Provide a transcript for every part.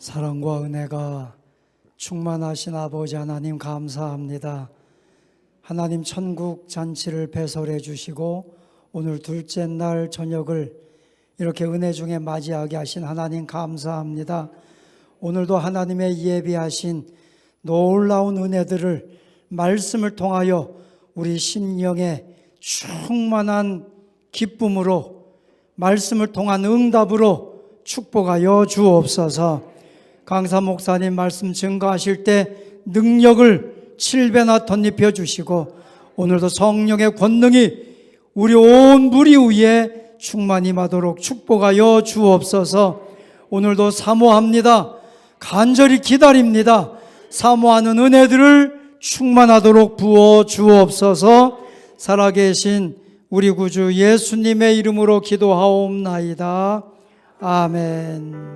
사랑과 은혜가 충만하신 아버지 하나님 감사합니다. 하나님 천국 잔치를 배설해 주시고 오늘 둘째 날 저녁을 이렇게 은혜 중에 맞이하게 하신 하나님 감사합니다. 오늘도 하나님의 예비하신 놀라운 은혜들을 말씀을 통하여 우리 심령에 충만한 기쁨으로 말씀을 통한 응답으로 축복하여 주옵소서. 강사 목사님 말씀 증거하실 때 능력을 7배나 덧입혀 주시고 오늘도 성령의 권능이 우리 온 무리 위에 충만히 임하도록 축복하여 주옵소서. 오늘도 사모합니다. 간절히 기다립니다. 사모하는 은혜들을 충만하도록 부어 주옵소서. 살아계신 우리 구주 예수님의 이름으로 기도하옵나이다. 아멘.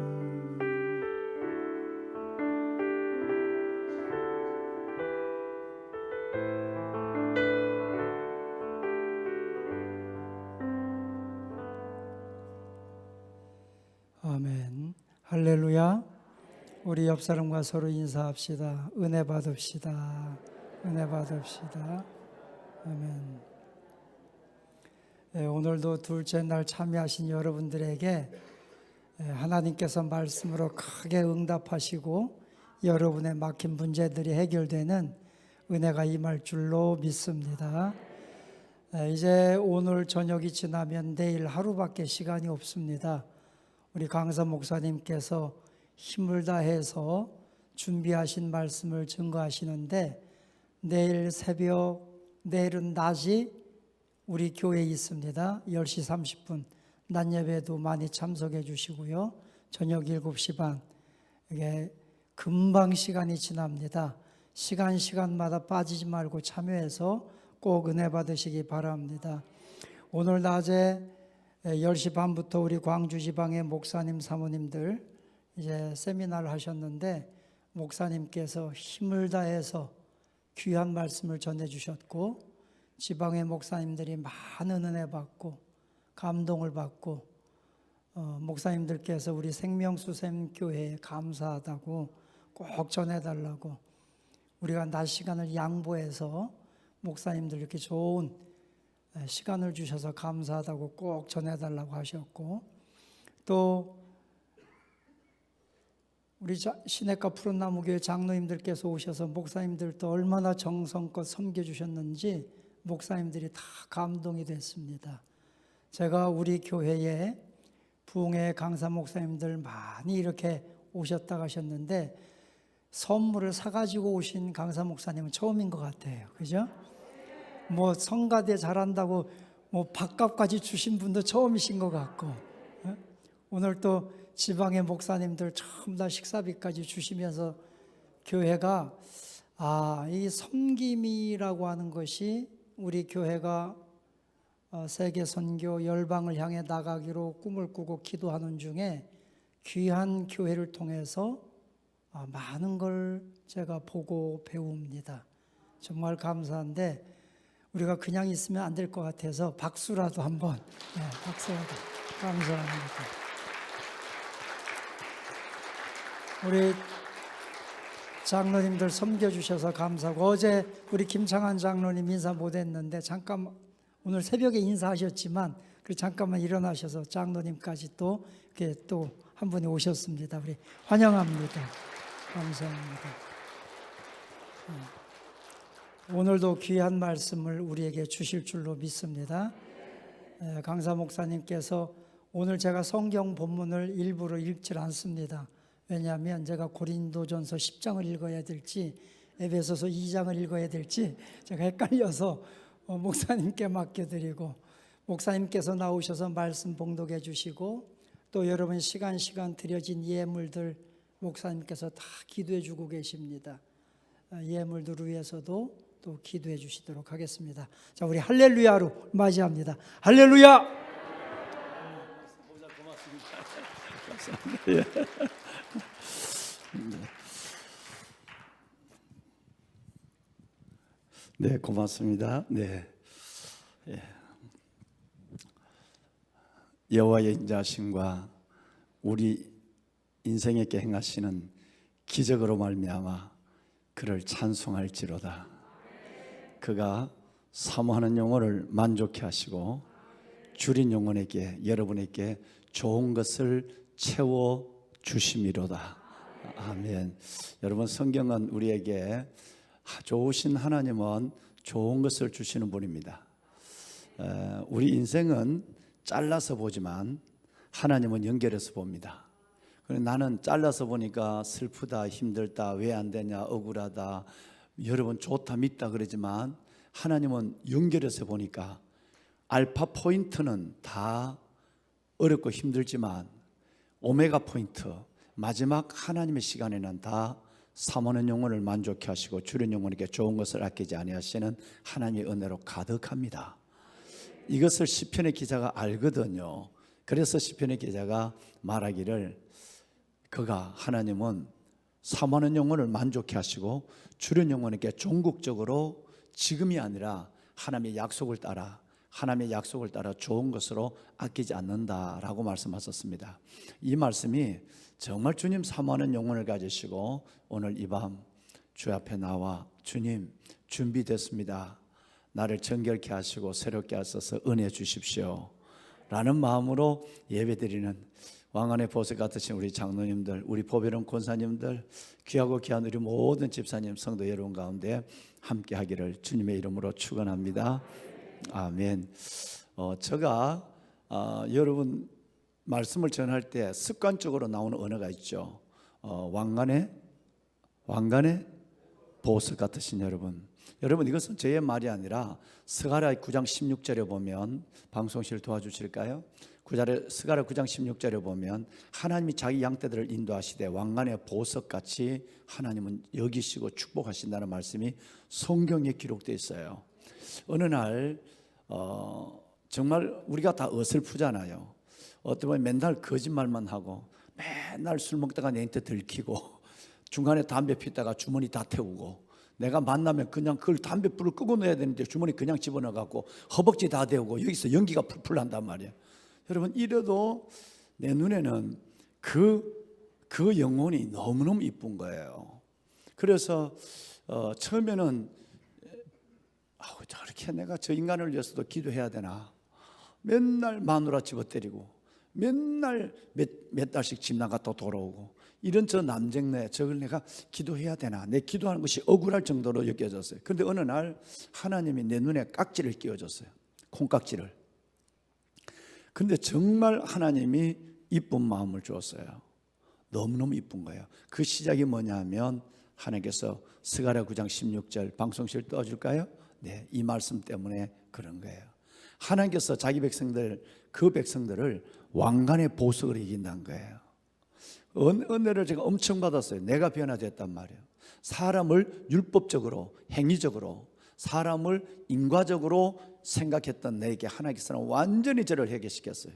아멘. 할렐루야. 우리 옆 사람과 서로 인사합시다. 은혜 받읍시다. 은혜 받읍시다. 아멘. 오늘도 둘째 날 참여하신 여러분들에게 하나님께서 말씀으로 크게 응답하시고 여러분의 막힌 문제들이 해결되는 은혜가 임할 줄로 믿습니다. 이제 오늘 저녁이 지나면 내일 하루밖에 시간이 없습니다. 우리 강사 목사님께서 힘을 다해서 준비하신 말씀을 증거하시는데 내일 새벽, 내일은 낮이 우리 교회에 있습니다. 10시 30분 낮 예배도 많이 참석해 주시고요. 저녁 7시 반 이게 금방 시간이 지납니다. 시간마다 빠지지 말고 참여해서 꼭 은혜 받으시기 바랍니다. 오늘 낮에 10시 반부터 우리 광주 지방의 목사님 사모님들 이제 세미나를 하셨는데 목사님께서 힘을 다해서 귀한 말씀을 전해 주셨고 지방의 목사님들이 많은 은혜 받고 감동을 받고 목사님들께서 우리 생명수샘교회에 감사하다고 꼭 전해달라고 우리가 낮 시간을 양보해서 목사님들 이렇게 좋은 시간을 주셔서 감사하다고 꼭 전해달라고 하셨고 또 우리 시내가 푸른나무교회 장로님들께서 오셔서 목사님들도 얼마나 정성껏 섬겨주셨는지 목사님들이 다 감동이 됐습니다. 제가 우리 교회에 부흥회 강사 목사님들 많이 이렇게 오셨다 가셨는데 선물을 사가지고 오신 강사 목사님은 처음인 것 같아요. 그죠? 뭐 성가대 잘한다고 뭐 밥값까지 주신 분도 처음이신 것 같고 오늘 또 지방의 목사님들 전부 다 식사비까지 주시면서 교회가 이 섬김이라고 하는 것이 우리 교회가 세계 선교 열방을 향해 나가기로 꿈을 꾸고 기도하는 중에 귀한 교회를 통해서 많은 걸 제가 보고 배웁니다. 정말 감사한데 우리가 그냥 있으면 안 될 것 같아서 박수라도 한번 박수라도 감사합니다. 우리 장로님들 섬겨주셔서 감사하고 어제 우리 김창환 장로님 인사 못했는데 잠깐 오늘 새벽에 인사하셨지만 잠깐만 일어나셔서 장로님까지 또 이렇게 또 한 분이 오셨습니다. 우리 환영합니다. 감사합니다. 오늘도 귀한 말씀을 우리에게 주실 줄로 믿습니다. 강사 목사님께서 오늘 제가 성경 본문을 일부러 읽질 않습니다. 왜냐하면 제가 고린도전서 10장을 읽어야 될지 에베소서 2장을 읽어야 될지 제가 헷갈려서 목사님께 맡겨드리고 목사님께서 나오셔서 말씀 봉독해 주시고 또 여러분 시간 드려진 예물들 목사님께서 다 기도해 주고 계십니다. 예물들 위해서도 또 기도해 주시도록 하겠습니다. 자, 우리 할렐루야로 맞이합니다. 할렐루야! 고맙습니다. 네, 고맙습니다. 네, 여호와의 인자하심과 우리 인생에게 행하시는 기적으로 말미암아 그를 찬송할지로다. 그가 사모하는 영혼을 만족케 하시고 줄인 영혼에게, 여러분에게 좋은 것을 채워 주심이로다. 아멘. 여러분, 성경은 우리에게 좋으신 하나님은 좋은 것을 주시는 분입니다. 우리 인생은 잘라서 보지만 하나님은 연결해서 봅니다. 나는 잘라서 보니까 슬프다, 힘들다, 왜 안 되냐, 억울하다, 여러분 좋다, 믿다 그러지만 하나님은 연결해서 보니까 알파 포인트는 다 어렵고 힘들지만 오메가 포인트, 마지막 하나님의 시간에는 다 사모하는 영혼을 만족케 하시고 줄인 영혼에게 좋은 것을 아끼지 아니하시는 하나님의 은혜로 가득합니다. 이것을 시편의 기자가 알거든요. 그래서 시편의 기자가 말하기를 그가, 하나님은 사모하는 영혼을 만족케 하시고 줄인 영혼에게 종국적으로 지금이 아니라 하나님의 약속을 따라, 하나님의 약속을 따라 좋은 것으로 아끼지 않는다라고 말씀하셨습니다. 이 말씀이 정말 주님 사모하는 영혼을 가지시고 오늘 이 밤 주 앞에 나와 주님 준비됐습니다, 나를 정결케 하시고 새롭게 하셔서 은혜 주십시오 라는 마음으로 예배드리는 왕안의 보석 같으신 우리 장로님들, 우리 보배로운 권사님들, 귀하고 귀한 우리 모든 집사님, 성도 여러분 가운데 함께 하기를 주님의 이름으로 축원합니다. 아멘. 제가 여러분 말씀을 전할 때 습관적으로 나오는 언어가 있죠. 왕관의 보석 같으신 여러분, 이것은 저의 말이 아니라 스가랴 9장 16절에 보면, 방송실 도와주실까요? 스가랴 9장 16절에 보면 하나님이 자기 양떼들을 인도하시되 왕관의 보석같이 하나님은 여기시고 축복하신다는 말씀이 성경에 기록되어 있어요. 어느 날 정말 우리가 다 어설프잖아요. 어떤 분은 맨날 거짓말만 하고 맨날 술 먹다가 내한테 들키고 중간에 담배 피다가 주머니 다 태우고, 내가 만나면 그냥 그걸 담배 불을 끄고 넣어야 되는데 주머니 그냥 집어넣어 갖고 허벅지 다 데우고 여기서 연기가 풀풀 난단 말이에요. 여러분, 이래도 내 눈에는 그 영혼이 너무너무 이쁜 거예요. 그래서 처음에는 저렇게 내가 저 인간을 위해서도 기도해야 되나, 맨날 마누라 집어때리고 맨날 몇 달씩 집 나가 또 돌아오고 이런 저 남정네, 저걸 내가 기도해야 되나, 내 기도하는 것이 억울할 정도로 여겨졌어요. 그런데 어느 날 하나님이 내 눈에 깍지를 끼워줬어요. 콩깍지를. 그런데 정말 하나님이 이쁜 마음을 주었어요. 너무너무 이쁜 거예요. 그 시작이 뭐냐면 하나님께서 스가랴 9장 16절 방송실 떠줄까요? 네, 이 말씀 때문에 그런 거예요. 하나님께서 자기 백성들, 그 백성들을 왕관의 보석으로 이긴다는 거예요. 은혜를 제가 엄청 받았어요. 내가 변화됐단 말이에요. 사람을 율법적으로, 행위적으로, 사람을 인과적으로 생각했던 내게 하나님께서는 완전히 저를 회개시켰어요.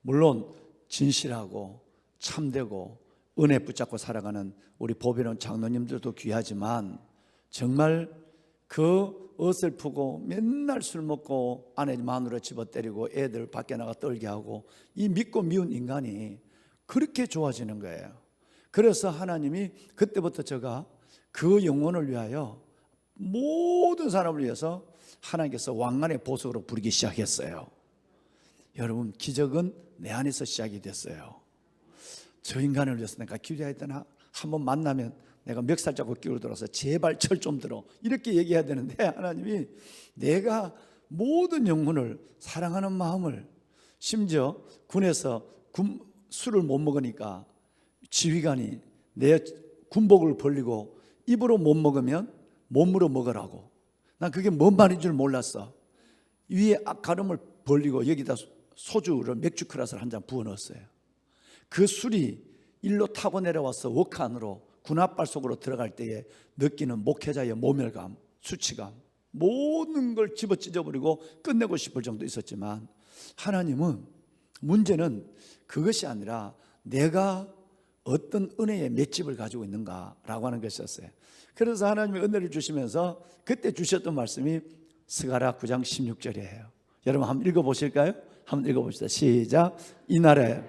물론 진실하고 참되고 은혜 붙잡고 살아가는 우리 보배로운 장로님들도 귀하지만, 정말 그 어설프고 맨날 술 먹고 아내 마누라 집어때리고 애들 밖에 나가 떨게 하고 이 믿고 미운 인간이 그렇게 좋아지는 거예요. 그래서 하나님이 그때부터 제가 그 영혼을 위하여, 모든 사람을 위해서 하나님께서 왕관의 보석으로 부르기 시작했어요. 여러분, 기적은 내 안에서 시작이 됐어요. 저 인간을 위해서 내가 기도해야 되나, 한번 만나면 내가 멱살 잡고 끼어들어서 제발 철 좀 들어, 이렇게 얘기해야 되는데 하나님이 내가 모든 영혼을 사랑하는 마음을, 심지어 군에서 술을 못 먹으니까 지휘관이 내 군복을 벌리고 입으로 못 먹으면 몸으로 먹으라고. 난 그게 뭔 말인 줄 몰랐어. 위에 가름을 벌리고 여기다 소주를, 맥주 크라스를 한 잔 부어 넣었어요. 그 술이 일로 타고 내려와서 워크 안으로 군 앞발 속으로 들어갈 때에 느끼는 목회자의 모멸감, 수치감, 모든 걸 집어 찢어버리고 끝내고 싶을 정도 있었지만, 하나님은 문제는 그것이 아니라 내가 어떤 은혜의 맷집을 가지고 있는가라고 하는 것이었어요. 그래서 하나님이 은혜를 주시면서 그때 주셨던 말씀이 스가랴 9장 16절이에요. 여러분 한번 읽어보실까요? 한번 읽어봅시다. 시작. 이날에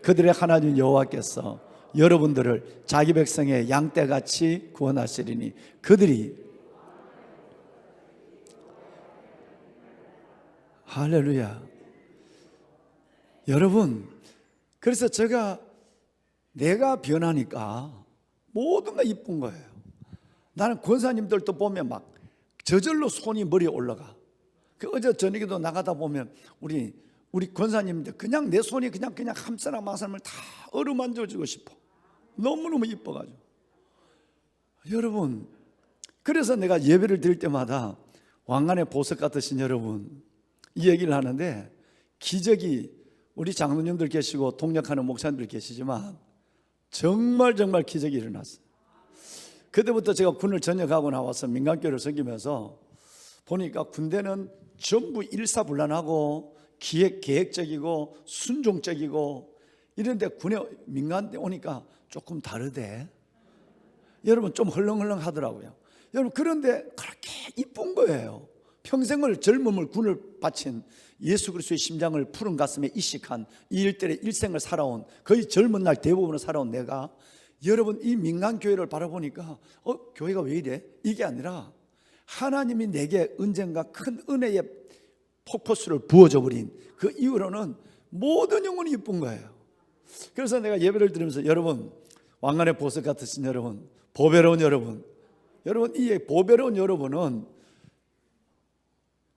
그들의 하나님 여호와께서 여러분들을 자기 백성의 양떼같이 구원하시리니 그들이 할렐루야. 여러분, 그래서 내가 변하니까 모든 게 이쁜 거예요. 나는 권사님들도 보면 막 저절로 손이 머리에 올라가. 어제 저녁에도 나가다 보면 우리 권사님들 그냥 내 손이 그냥 한 사람 한 사람을 다 어루만져주고 싶어. 너무너무 이뻐가지고. 여러분, 그래서 내가 예배를 드릴 때마다 왕관의 보석 같으신 여러분 이 얘기를 하는데, 기적이 우리 장로님들 계시고 동력하는 목사님들 계시지만 정말 기적이 일어났어요. 그때부터 제가 군을 전역하고 나와서 민간교회를 섬기면서 보니까 군대는 전부 일사불란하고 계획적이고 순종적이고 이런데 민간대 오니까 조금 다르대. 여러분 좀 헐렁헐렁 하더라고요. 여러분 그런데 그렇게 이쁜 거예요. 평생을 젊음을 군을 바친 예수 그리스도의 심장을 푸른 가슴에 이식한 이 일들의 일생을 살아온, 거의 젊은 날 대부분을 살아온 내가 여러분 이 민간교회를 바라보니까 교회가 왜 이래? 이게 아니라 하나님이 내게 언젠가 큰 은혜의 폭포수를 부어줘 버린 그 이후로는 모든 영혼이 이쁜 거예요. 그래서 내가 예배를 드리면서 여러분, 왕관의 보석 같으신 여러분, 보배로운 여러분, 이 보배로운 여러분은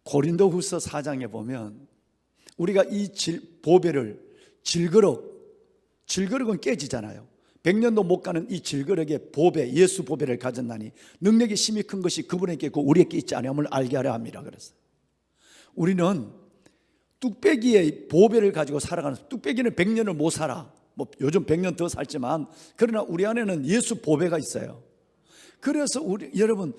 고린도후서 4장에 보면 우리가 이 보배를 질그릇은 깨지잖아요. 100년도 못 가는 이 질그릇의 보배, 예수 보배를 가졌나니 능력이 심히 큰 것이 그분에게 있고 우리에게 있지 아니함을 알게 하려 합니다. 그래서 우리는 뚝배기의 보배를 가지고 살아가는, 뚝배기는 100년을 못 살아. 요즘 100년 더 살지만 그러나 우리 안에는 예수 보배가 있어요. 그래서 여러분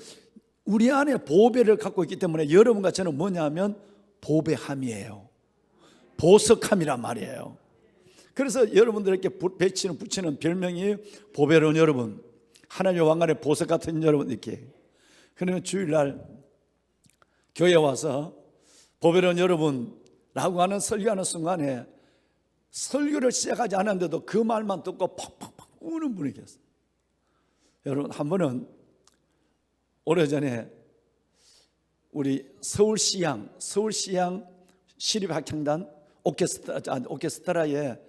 우리 안에 보배를 갖고 있기 때문에 여러분과 저는 뭐냐면 보배함이에요. 보석함이란 말이에요. 그래서 여러분들에게 붙이는 별명이 보배로운 여러분, 하나님의 왕관의 보석 같은 여러분. 이렇게 그러면 주일날 교회에 와서 보배로운 여러분라고 하는 설교하는 순간에 설교를 시작하지 않았는데도 그 말만 듣고 팍팍팍 우는 분이 계세요. 여러분 한 번은 오래전에 우리 서울시향 시립합창단 오케스트라의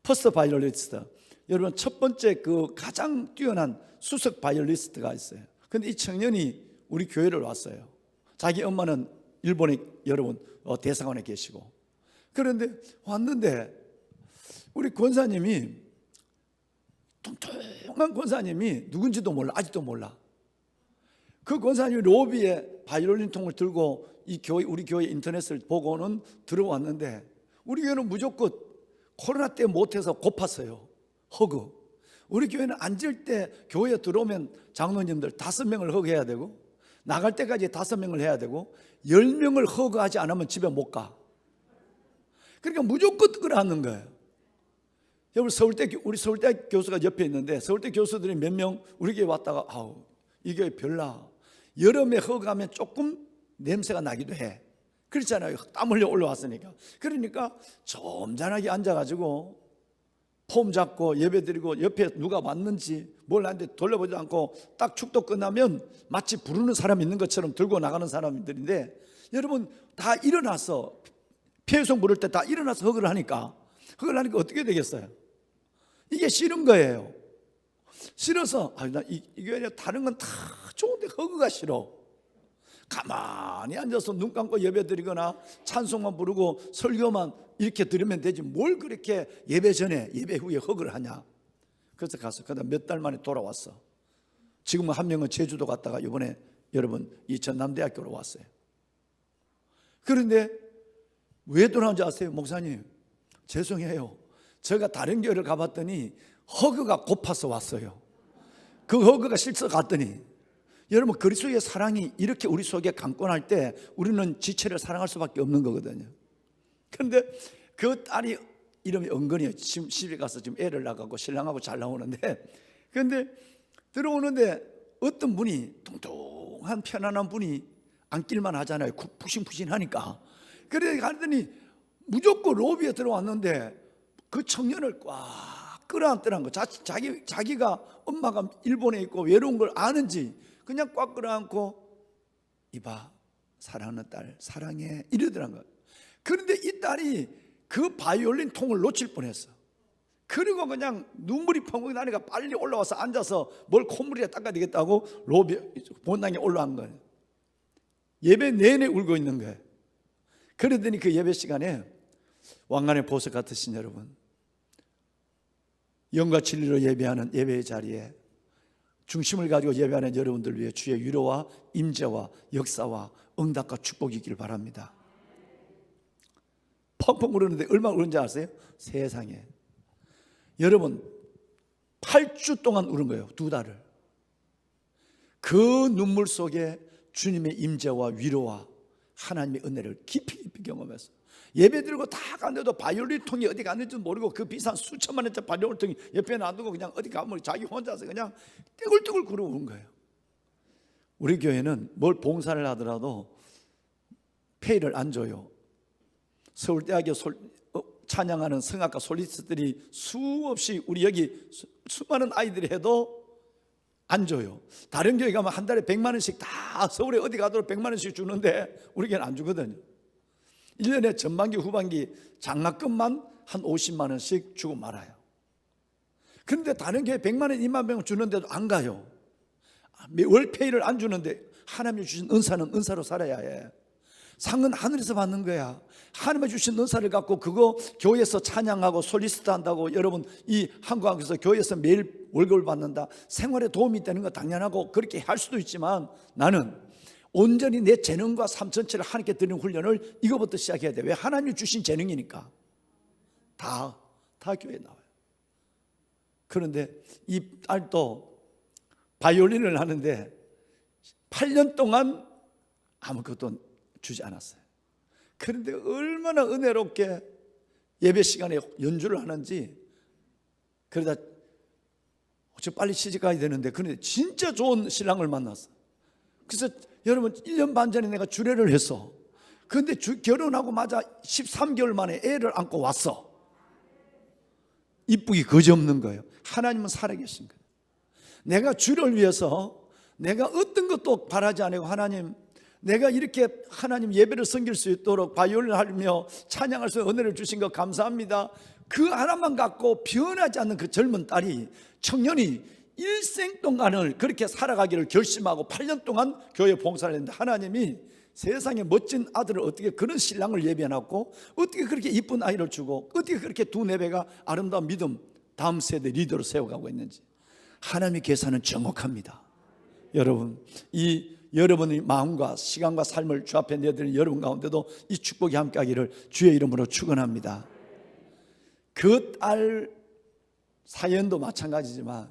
퍼스트 바이올리스트, 여러분 첫 번째 그 가장 뛰어난 수석 바이올리스트가 있어요. 근데 이 청년이 우리 교회를 왔어요. 자기 엄마는 일본에 여러분 대사관에 계시고, 그런데 왔는데 우리 권사님이, 통통한 권사님이 누군지도 몰라, 아직도 몰라. 그 권사님이 로비에 바이올린 통을 들고 우리 교회 인터넷을 보고는 들어왔는데, 우리 교회는 무조건 코로나 때 못해서 고팠어요. 허그. 우리 교회는 앉을 때 교회에 들어오면 장로님들 5명을 허그해야 되고, 나갈 때까지 5명을 해야 되고, 10명을 허그하지 않으면 집에 못 가. 그러니까 무조건 끌어안는 거예요. 여러분 우리 서울대 교수가 옆에 있는데, 서울대 교수들이 몇 명 우리 교회 왔다가 이 교회 별나, 여름에 허가하면 조금 냄새가 나기도 해. 그렇잖아요. 땀 흘려 올라왔으니까. 그러니까 점잖하게 앉아가지고 폼 잡고 예배 드리고, 옆에 누가 왔는지 뭘 하는데 돌려보지 않고 딱 축도 끝나면 마치 부르는 사람 있는 것처럼 들고 나가는 사람들인데, 여러분 다 일어나서 피해송 부를 때 다 일어나서 허그를 하니까 어떻게 되겠어요? 이게 싫은 거예요. 싫어서 이게 다른 건 다 좋은데 허그가 싫어. 가만히 앉아서 눈 감고 예배 드리거나 찬송만 부르고 설교만 이렇게 들으면 되지, 뭘 그렇게 예배 전에 예배 후에 허그를 하냐. 그래서 가서 그다음 몇 달 만에 돌아왔어. 지금은 한 명은 제주도 갔다가 이번에 여러분 이 전남대학교로 왔어요. 그런데 왜 돌아온지 아세요? 목사님 죄송해요, 제가 다른 교회를 가봤더니 허그가 고파서 왔어요. 그 허그가 싫어서 갔더니, 여러분 그리스도의 사랑이 이렇게 우리 속에 강권할 때 우리는 지체를 사랑할 수밖에 없는 거거든요. 그런데 그 딸이 이름이 은근이에요. 지금 집에 가서 지금 애를 낳고 신랑하고 잘 나오는데, 그런데 들어오는데 어떤 분이 통통한 편안한 분이 앉길만 하잖아요. 푹신푹신하니까. 그래 갔더니 무조건 로비에 들어왔는데 그 청년을 꽉 끌어안더란 거. 자기가 엄마가 일본에 있고 외로운 걸 아는지 그냥 꽉 끌어안고 이봐 사랑하는 딸 사랑해 이러더란 거예요. 그런데 이 딸이 그 바이올린 통을 놓칠 뻔했어. 그리고 그냥 눈물이 펑펑 나니까 빨리 올라와서 앉아서 뭘 콧물이라 닦아야 되겠다고 로비 본당에 올라간 거예요. 예배 내내 울고 있는 거예요. 그러더니 그 예배 시간에 왕관의 보석 같으신 여러분, 영과 진리로 예배하는 예배의 자리에 중심을 가지고 예배하는 여러분들 위해 주의 위로와 임재와 역사와 응답과 축복이 있기를 바랍니다. 펑펑 울었는데 얼마나 울은지 아세요? 세상에 여러분 8주 동안 울은 거예요. 2달을. 그 눈물 속에 주님의 임재와 위로와 하나님의 은혜를 깊이 경험했어요. 예배 드리고 다 갔는데도 바이올린 통이 어디 갔는지 모르고 그 비싼 수천만 원짜리 바이올린 통이 옆에 놔두고 그냥 어디 가면 자기 혼자서 그냥 떼굴떼굴 굴어 오는 거예요. 우리 교회는 뭘 봉사를 하더라도 페이를 안 줘요. 서울대학교 찬양하는 성악가 솔리스트들이 수없이 우리 여기 수많은 아이들이 해도 안 줘요. 다른 교회 가면 한 달에 100만 원씩 다 서울에 어디 가도록 100만 원씩 주는데 우리 교회는 안 주거든요. 1년에 전반기 후반기 장학금만 한 50만 원씩 주고 말아요. 그런데 다른 교회 100만 원 2만 원 주는데도 안 가요. 월페이를 안 주는데 하나님이 주신 은사는 은사로 살아야 해. 상은 하늘에서 받는 거야. 하나님이 주신 은사를 갖고 그거 교회에서 찬양하고 솔리스트 한다고 여러분 이 한국에서 교회에서 매일 월급을 받는다. 생활에 도움이 되는 거 당연하고 그렇게 할 수도 있지만 나는 온전히 내 재능과 삶 전체를 하나님께 드리는 훈련을 이거부터 시작해야 돼. 왜? 하나님이 주신 재능이니까. 다 교회에 나와요. 그런데 이 딸도 바이올린을 하는데 8년 동안 아무것도 주지 않았어요. 그런데 얼마나 은혜롭게 예배 시간에 연주를 하는지. 그러다 저 빨리 시집 가야 되는데 그런데 진짜 좋은 신랑을 만났어. 그래서 여러분 1년 반 전에 내가 주례를 했어. 그런데 결혼하고마자 13개월 만에 애를 안고 왔어. 이쁘기 거지없는 거예요. 하나님은 살아계신 거예요. 내가 주를 위해서 내가 어떤 것도 바라지 않고 하나님 내가 이렇게 하나님 예배를 섬길 수 있도록 바이올린을 하며 찬양할 수 있는 은혜를 주신 것 감사합니다. 그 하나만 갖고 변하지 않는 그 젊은 딸이 청년이 일생 동안을 그렇게 살아가기를 결심하고 8년 동안 교회 봉사를 했는데 하나님이 세상에 멋진 아들을 어떻게 그런 신랑을 예배해놨고 어떻게 그렇게 이쁜 아이를 주고 어떻게 그렇게 2-4배가 아름다운 믿음 다음 세대 리더로 세워가고 있는지 하나님의 계산은 정확합니다. 여러분 이 여러분의 마음과 시간과 삶을 주 앞에 내드리는 여러분 가운데도 이 축복이 함께하기를 주의 이름으로 축원합니다. 그 딸 사연도 마찬가지지만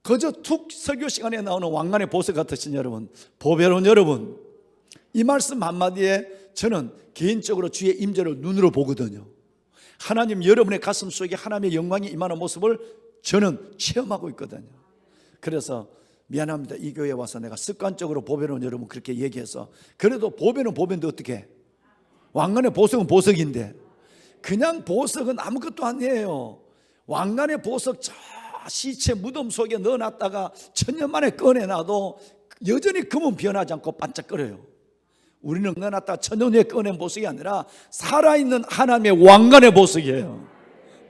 그저 툭 설교 시간에 나오는 왕관의 보석 같으신 여러분, 보배로운 여러분, 이 말씀 한마디에 저는 개인적으로 주의 임재를 눈으로 보거든요. 하나님 여러분의 가슴 속에 하나님의 영광이 임하는 모습을 저는 체험하고 있거든요. 그래서 미안합니다. 이 교회에 와서 내가 습관적으로 보배로운 여러분 그렇게 얘기해서 그래도 보배는 보배인데 어떻게 왕관의 보석은 보석인데 그냥 보석은 아무것도 아니에요. 왕관의 보석 저 시체 무덤 속에 넣어놨다가 천년 만에 꺼내놔도 여전히 금은 변하지 않고 반짝거려요. 우리는 넣어놨다가 천년 후에 꺼낸 보석이 아니라 살아있는 하나님의 왕관의 보석이에요.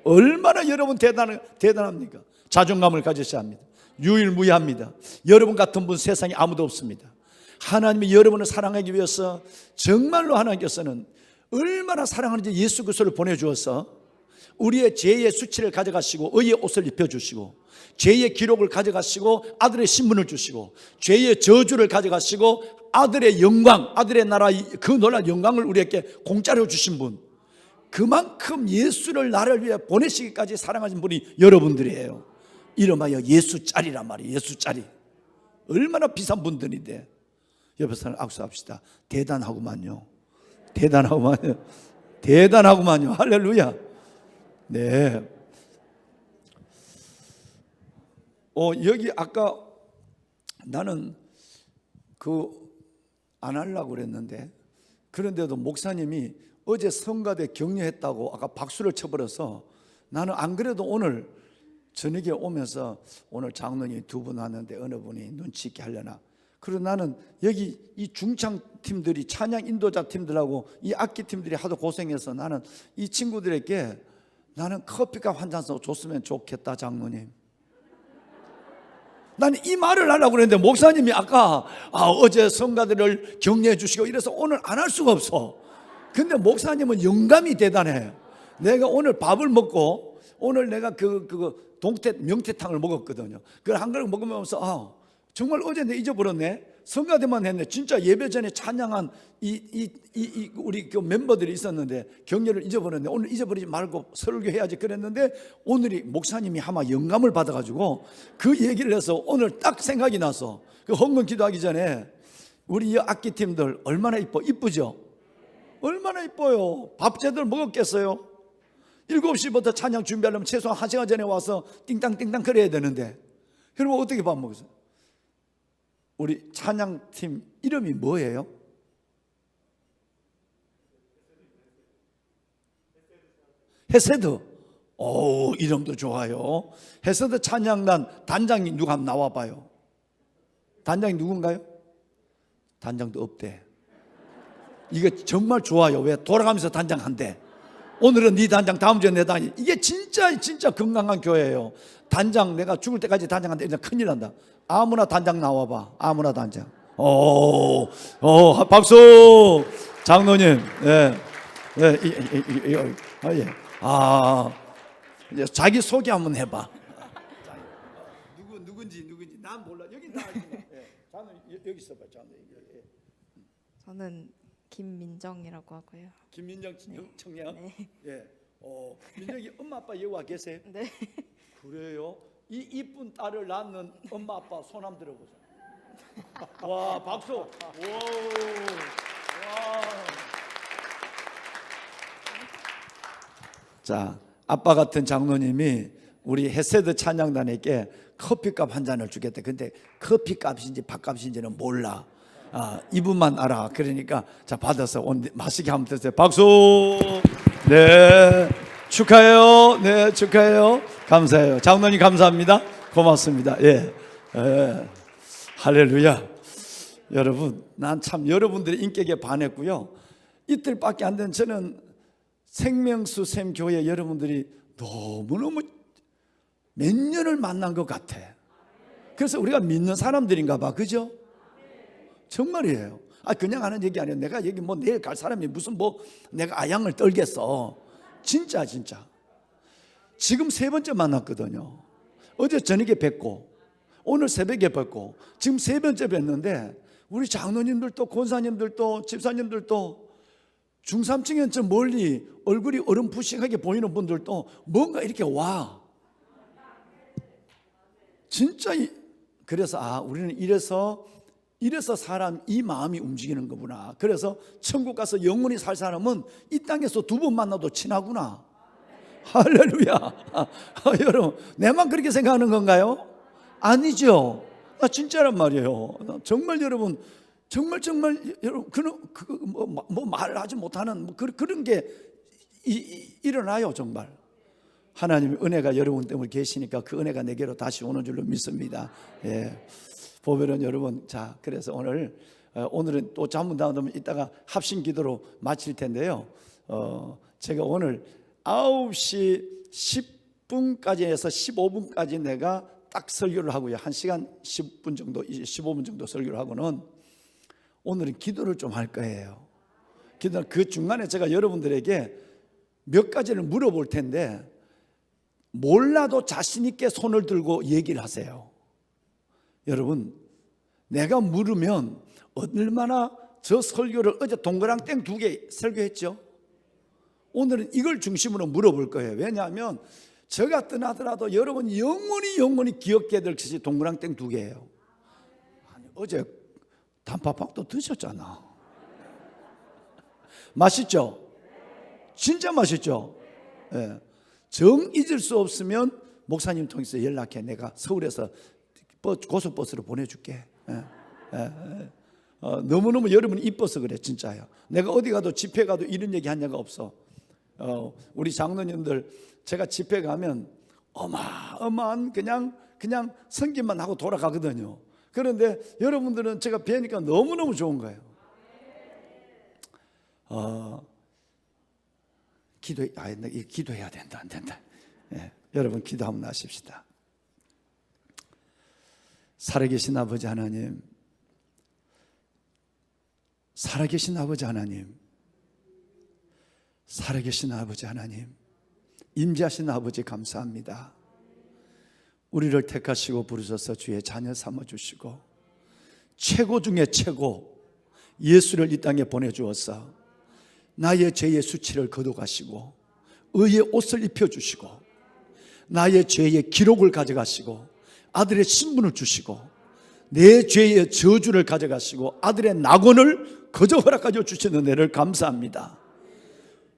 얼마나 여러분 대단합니까? 자존감을 가지셔야 합니다. 유일무이합니다. 여러분 같은 분 세상에 아무도 없습니다. 하나님이 여러분을 사랑하기 위해서 정말로 하나님께서는 얼마나 사랑하는지 예수 그리스도를 보내주어서 우리의 죄의 수치를 가져가시고 의의 옷을 입혀주시고 죄의 기록을 가져가시고 아들의 신분을 주시고 죄의 저주를 가져가시고 아들의 영광, 아들의 나라 그 놀라운 영광을 우리에게 공짜로 주신 분, 그만큼 예수를 나를 위해 보내시기까지 사랑하신 분이 여러분들이에요. 이름하여 예수짜리란 말이에요. 예수짜리. 얼마나 비싼 분들인데. 옆에 사람 악수합시다. 대단하구만요. 대단하구만요. 대단하구만요. 할렐루야. 네. 여기 아까 나는 안 하려고 그랬는데 그런데도 목사님이 어제 성가대 격려했다고 아까 박수를 쳐버려서 나는 안 그래도 오늘 저녁에 오면서 오늘 장로님 두 분 왔는데 어느 분이 눈치 있게 하려나. 그리고 나는 여기 이 중창 팀들이 찬양 인도자 팀들하고 이 악기 팀들이 하도 고생해서 나는 이 친구들에게 나는 커피값 한 잔 줬으면 좋겠다 장로님. 나는 이 말을 하려고 그랬는데 목사님이 아까 어제 성가들을 격려해 주시고 이래서 오늘 안 할 수가 없어. 근데 목사님은 영감이 대단해. 내가 오늘 밥을 먹고 오늘 내가 그 동태 명태탕을 먹었거든요. 그걸 한 그릇 먹으면서 정말 어제 내 잊어버렸네. 성가대만 했네. 진짜 예배 전에 찬양한 우리 그 멤버들이 있었는데 격려를 잊어버렸네. 오늘 잊어버리지 말고 설교해야지 그랬는데 오늘이 목사님이 아마 영감을 받아가지고 그 얘기를 해서 오늘 딱 생각이 나서 그 헌금 기도하기 전에 우리 이 악기팀들 얼마나 이쁘죠? 얼마나 이뻐요. 밥 제대로 먹었겠어요? 7시부터 찬양 준비하려면 최소한 1시간 전에 와서 띵땅띵땅 거려야 되는데 여러분 어떻게 밥 먹었어요? 우리 찬양팀 이름이 뭐예요? 헤세드. 오, 이름도 좋아요. 헤세드 찬양단 단장이 누가 한번 나와봐요. 단장이 누군가요? 단장도 없대. 이게 정말 좋아요. 왜? 돌아가면서 단장한대. 오늘은 네 단장, 다음 주에 내 단장. 이게 진짜 건강한 교회예요. 단장, 내가 죽을 때까지 단장한테 이제 큰일 난다. 아무나 단장 나와봐. 아무나 단장. 박수. 장로님. 이제 자기 소개 한번 해봐. 누군지 난 몰라. 여기 다 알지. 장로님 여기 있어봐. 장로님. 저는 김민정이라고 하고요. 김민정 청년. 네. 예. 민정이 엄마 아빠 여기 와 계세요? 네. 그래요? 이 이쁜 딸을 낳는 엄마 아빠 손 한번 들어보자. 와, 박수. 오. 와. 자, 아빠 같은 장로님이 우리 헤세드 찬양단에게 커피값 한 잔을 주겠대. 근데 커피값인지 밥값인지는 몰라. 이분만 알아. 그러니까 자 받아서 맛있게 한번 드세요. 박수. 네, 축하해요. 네, 축하해요. 감사해요. 장로님 감사합니다. 고맙습니다. 예. 할렐루야. 여러분, 난 참 여러분들의 인격에 반했고요. 이틀밖에 안 된 저는 생명수 샘 교회 여러분들이 너무너무 몇 년을 만난 것 같아. 그래서 우리가 믿는 사람들인가 봐. 그죠? 정말이에요. 그냥 하는 얘기 아니에요. 내가 여기 뭐 내일 갈 사람이 무슨 뭐 내가 아양을 떨겠어. 진짜. 지금 3번째 만났거든요. 어제 저녁에 뵙고 오늘 새벽에 뵙고 지금 3번째 뵀는데 우리 장로님들도 권사님들도 집사님들도 중삼층에 저 멀리 얼굴이 어렴풋하게 보이는 분들도 뭔가 이렇게 와. 진짜 그래서 우리는 이래서 사람 이 마음이 움직이는 거구나. 그래서 천국 가서 영원히 살 사람은 이 땅에서 2번 만나도 친하구나. 할렐루야. 여러분, 내만 그렇게 생각하는 건가요? 아니죠. 진짜란 말이에요. 정말 여러분, 정말 여러분 뭐 말하지 못하는 그런 게 일어나요. 정말 하나님의 은혜가 여러분 때문에 계시니까 그 은혜가 내게로 다시 오는 줄로 믿습니다. 예. 보면은 여러분, 자, 그래서 오늘은 또 잠문 나오면 이따가 합심 기도로 마칠 텐데요. 제가 오늘 9시 10분까지 해서 15분까지 내가 딱 설교를 하고요. 1시간 10분 정도, 15분 정도 설교를 하고는 오늘은 기도를 좀 할 거예요. 기도, 그 중간에 제가 여러분들에게 몇 가지를 물어볼 텐데 몰라도 자신 있게 손을 들고 얘기를 하세요. 여러분, 내가 물으면 얼마나 저 설교를 어제 동그랑땡 2개 설교했죠. 오늘은 이걸 중심으로 물어볼 거예요. 왜냐하면 제가 떠나더라도 여러분 영원히 기억해야 될 것이 동그랑땡 2개예요. 어제 단팥빵도 드셨잖아. 맛있죠? 진짜 맛있죠? 예. 정 잊을 수 없으면 목사님 통해서 연락해. 내가 서울에서 고속버스로 보내줄게. 너무너무 여러분이 이뻐서 그래. 진짜요. 내가 어디 가도 집회 가도 이런 얘기 한 적가 없어. 우리 장로님들 제가 집회 가면 어마어마한 그냥 성김만 하고 돌아가거든요. 그런데 여러분들은 제가 뵈니까 너무너무 좋은 거예요. 기도해야 된다. 안 된다. 예, 여러분 기도 한번 하십시다. 살아계신 아버지 하나님, 살아계신 아버지 하나님, 살아계신 아버지 하나님, 임재하신 아버지 감사합니다. 우리를 택하시고 부르셔서 주의 자녀 삼아주시고 최고 중에 최고 예수를 이 땅에 보내주어서 나의 죄의 수치를 거둬가시고 의의 옷을 입혀주시고 나의 죄의 기록을 가져가시고 아들의 신분을 주시고 내 죄의 저주를 가져가시고 아들의 낙원을 거저 허락하여 주시는 은혜를 감사합니다.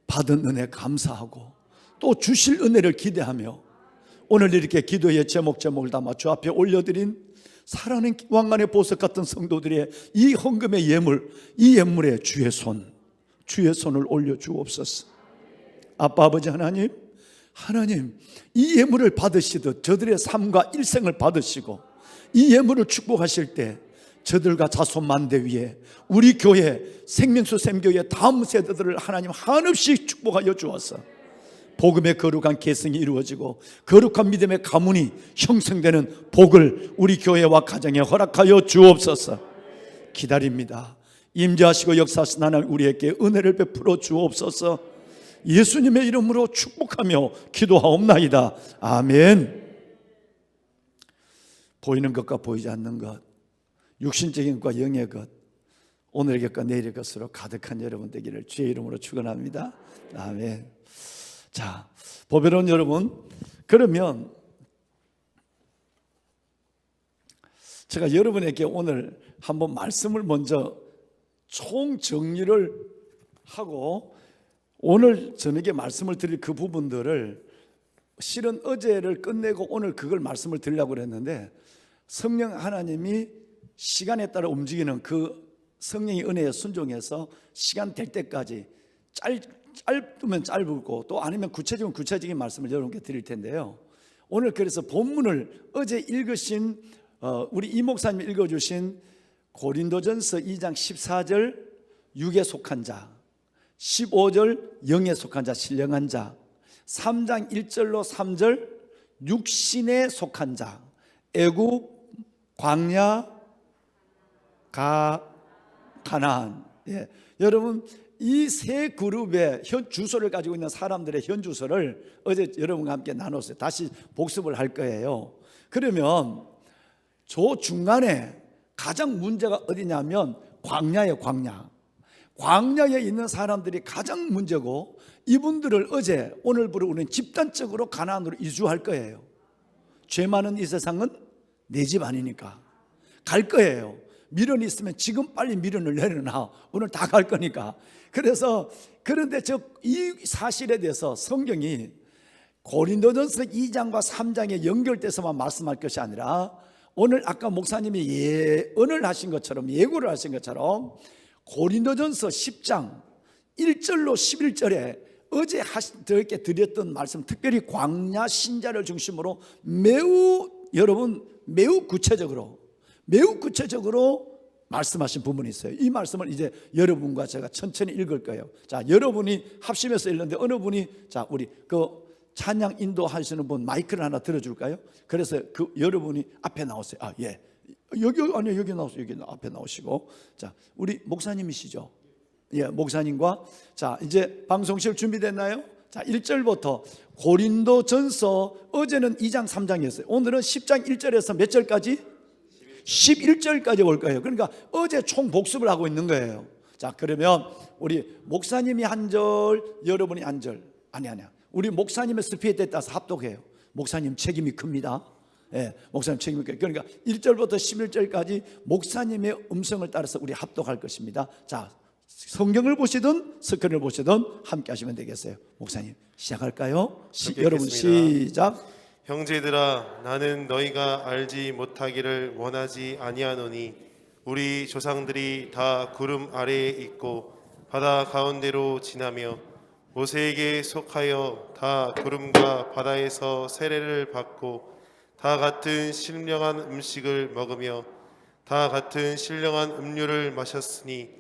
받은 은혜 감사하고 또 주실 은혜를 기대하며 오늘 이렇게 기도의 제목을 담아 주 앞에 올려드린 사랑하는 왕관의 보석 같은 성도들의 이 헌금의 예물, 이 예물에 주의 손을 올려주옵소서. 아빠 아버지 하나님, 이 예물을 받으시듯 저들의 삶과 일생을 받으시고 이 예물을 축복하실 때 저들과 자손 만대 위에 우리 교회 생명수 샘교회 다음 세대들을 하나님 한없이 축복하여 주어서 복음의 거룩한 계승이 이루어지고 거룩한 믿음의 가문이 형성되는 복을 우리 교회와 가정에 허락하여 주옵소서. 기다립니다. 임재하시고 역사하신 하나님 우리에게 은혜를 베풀어 주옵소서. 예수님의 이름으로 축복하며 기도하옵나이다. 아멘. 보이는 것과 보이지 않는 것, 육신적인 것과 영의 것, 오늘의 것과 내일의 것으로 가득한 여러분 되기를 주의 이름으로 축원합니다. 아멘. 자, 보배로운 여러분, 그러면 제가 여러분에게 오늘 한번 말씀을 먼저 총정리를 하고 오늘 저녁에 말씀을 드릴 그 부분들을 실은 어제를 끝내고 오늘 그걸 말씀을 드리려고 그랬는데 성령 하나님이 시간에 따라 움직이는 그 성령의 은혜에 순종해서 시간 될 때까지 짧으면 짧고 또 아니면 구체적인 구체적인 말씀을 여러분께 드릴 텐데요. 오늘 그래서 본문을 어제 읽으신 우리 이 목사님이 읽어주신 고린도전서 2장 14절 6에 속한 자, 15절 0에 속한 자, 신령한 자, 3장 1절로 3절 육신에 속한 자, 애굽, 광야, 가나안. 예. 여러분 이 세 그룹의 현 주소를 가지고 있는 사람들의 현 주소를 어제 여러분과 함께 나눴어요. 다시 복습을 할 거예요. 그러면 저 중간에 가장 문제가 어디냐면 광야예요. 광야에 있는 사람들이 가장 문제고 이분들을 어제 오늘부로 우리는 집단적으로 가나안으로 이주할 거예요. 죄 많은 이 세상은 내 집 아니니까 갈 거예요. 미련이 있으면 지금 빨리 미련을 내려놔. 오늘 다 갈 거니까. 그래서 그런데 이 사실에 대해서 성경이 고린도전서 2장과 3장에 연결돼서만 말씀할 것이 아니라 오늘 아까 목사님이 예언을 하신 것처럼 예고를 하신 것처럼 고린도전서 10장 1절로 11절에 어제 저에게 드렸던 말씀, 특별히 광야 신자를 중심으로 매우 구체적으로 말씀하신 부분이 있어요. 이 말씀을 이제 여러분과 제가 천천히 읽을 거예요. 자, 여러분이 합심해서 읽는데 어느 분이 자 우리 그 찬양 인도하시는 분 마이크를 하나 들어줄까요? 그래서 그 여러분이 앞에 나오세요. 아 예, 여기 나오세요. 여기 앞에 나오시고 자 우리 목사님이시죠? 예, 목사님과 자 이제 방송실 준비됐나요? 자 1절부터 고린도전서 어제는 2장 3장이었어요. 오늘은 10장 1절에서 몇 절까지? 11절까지 올 거예요. 그러니까 어제 총 복습을 하고 있는 거예요. 자 그러면 우리 목사님이 한 절, 여러분이 한 절. 아니야. 우리 목사님의 스피드에 따라서 합독해요. 목사님 책임이 큽니다. 예, 목사님 책임이 커요. 그러니까 1절부터 11절까지 목사님의 음성을 따라서 우리 합독할 것입니다. 자 성경을 보시든 스크린을 보시든 함께 하시면 되겠어요. 목사님 시작할까요? 여러분 시작. 형제들아, 나는 너희가 알지 못하기를 원하지 아니하노니 우리 조상들이 다 구름 아래에 있고 바다 가운데로 지나며 모세에게 속하여 다 구름과 바다에서 세례를 받고 다 같은 신령한 음식을 먹으며 다 같은 신령한 음료를 마셨으니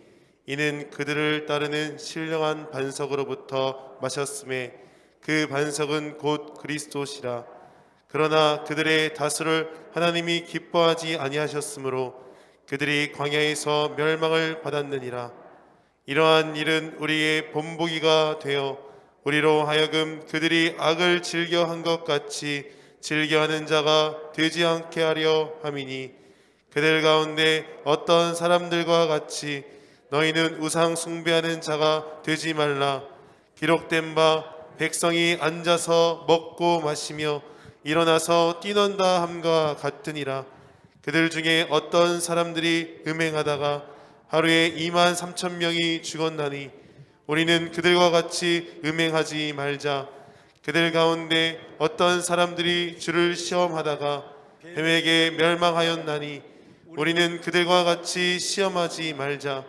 이는 그들을 따르는 신령한 반석으로부터 마셨음에 그 반석은 곧 그리스도시라. 그러나 그들의 다수를 하나님이 기뻐하지 아니하셨으므로 그들이 광야에서 멸망을 받았느니라. 이러한 일은 우리의 본보기가 되어 우리로 하여금 그들이 악을 즐겨한 것 같이 즐겨하는 자가 되지 않게 하려 함이니 그들 가운데 어떤 사람들과 같이 너희는 우상 숭배하는 자가 되지 말라. 기록된 바 백성이 앉아서 먹고 마시며 일어나서 뛰논다 함과 같으니라. 그들 중에 어떤 사람들이 음행하다가 하루에 23,000명이 죽었나니 우리는 그들과 같이 음행하지 말자. 그들 가운데 어떤 사람들이 주를 시험하다가 뱀에게 멸망하였나니 우리는 그들과 같이 시험하지 말자.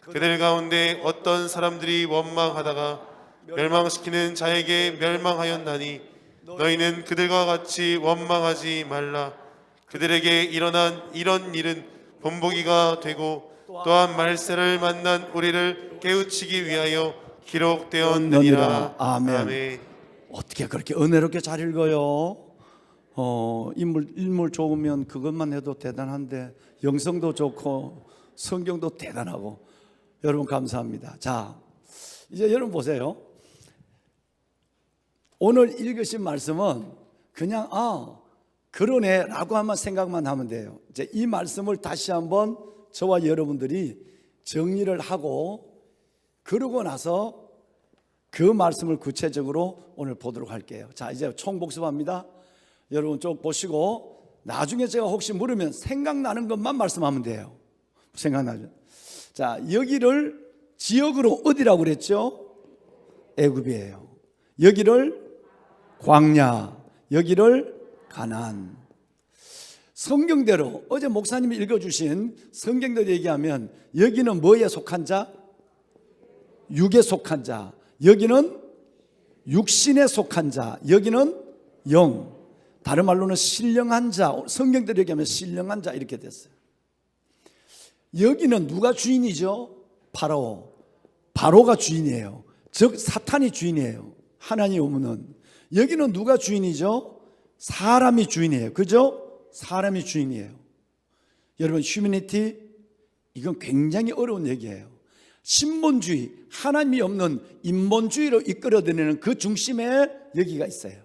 그들 가운데 어떤 사람들이 원망하다가 멸망시키는 자에게 멸망하였나니 너희는 그들과 같이 원망하지 말라. 그들에게 일어난 이런 일은 본보기가 되고 또한 말세를 만난 우리를 깨우치기 위하여 기록되었느니라. 아멘. 어떻게 그렇게 은혜롭게 잘 읽어요? 인물 좋으면 그것만 해도 대단한데 영성도 좋고 성경도 대단하고 여러분 감사합니다. 자, 이제 여러분 보세요. 오늘 읽으신 말씀은 그냥 그러네 라고 한번 생각만 하면 돼요. 이제 이 말씀을 다시 한번 저와 여러분들이 정리를 하고 그러고 나서 그 말씀을 구체적으로 오늘 보도록 할게요. 자, 이제 총복습합니다. 여러분 쭉 보시고 나중에 제가 혹시 물으면 생각나는 것만 말씀하면 돼요. 생각나죠? 자, 여기를 지역으로 어디라고 그랬죠? 애굽이에요. 여기를 광야, 여기를 가나안. 성경대로 어제 목사님이 읽어주신 성경대로 얘기하면 여기는 뭐에 속한 자? 육에 속한 자. 여기는 육신에 속한 자. 여기는 영. 다른 말로는 신령한 자. 성경대로 얘기하면 신령한 자 이렇게 됐어요. 여기는 누가 주인이죠? 바로. 바로가 주인이에요. 즉 사탄이 주인이에요. 하나님 오면은. 여기는 누가 주인이죠? 사람이 주인이에요. 그죠? 사람이 주인이에요. 여러분 휴머니티 이건 굉장히 어려운 얘기예요. 신본주의, 하나님이 없는 인본주의로 이끌어내는 그 중심에 여기가 있어요.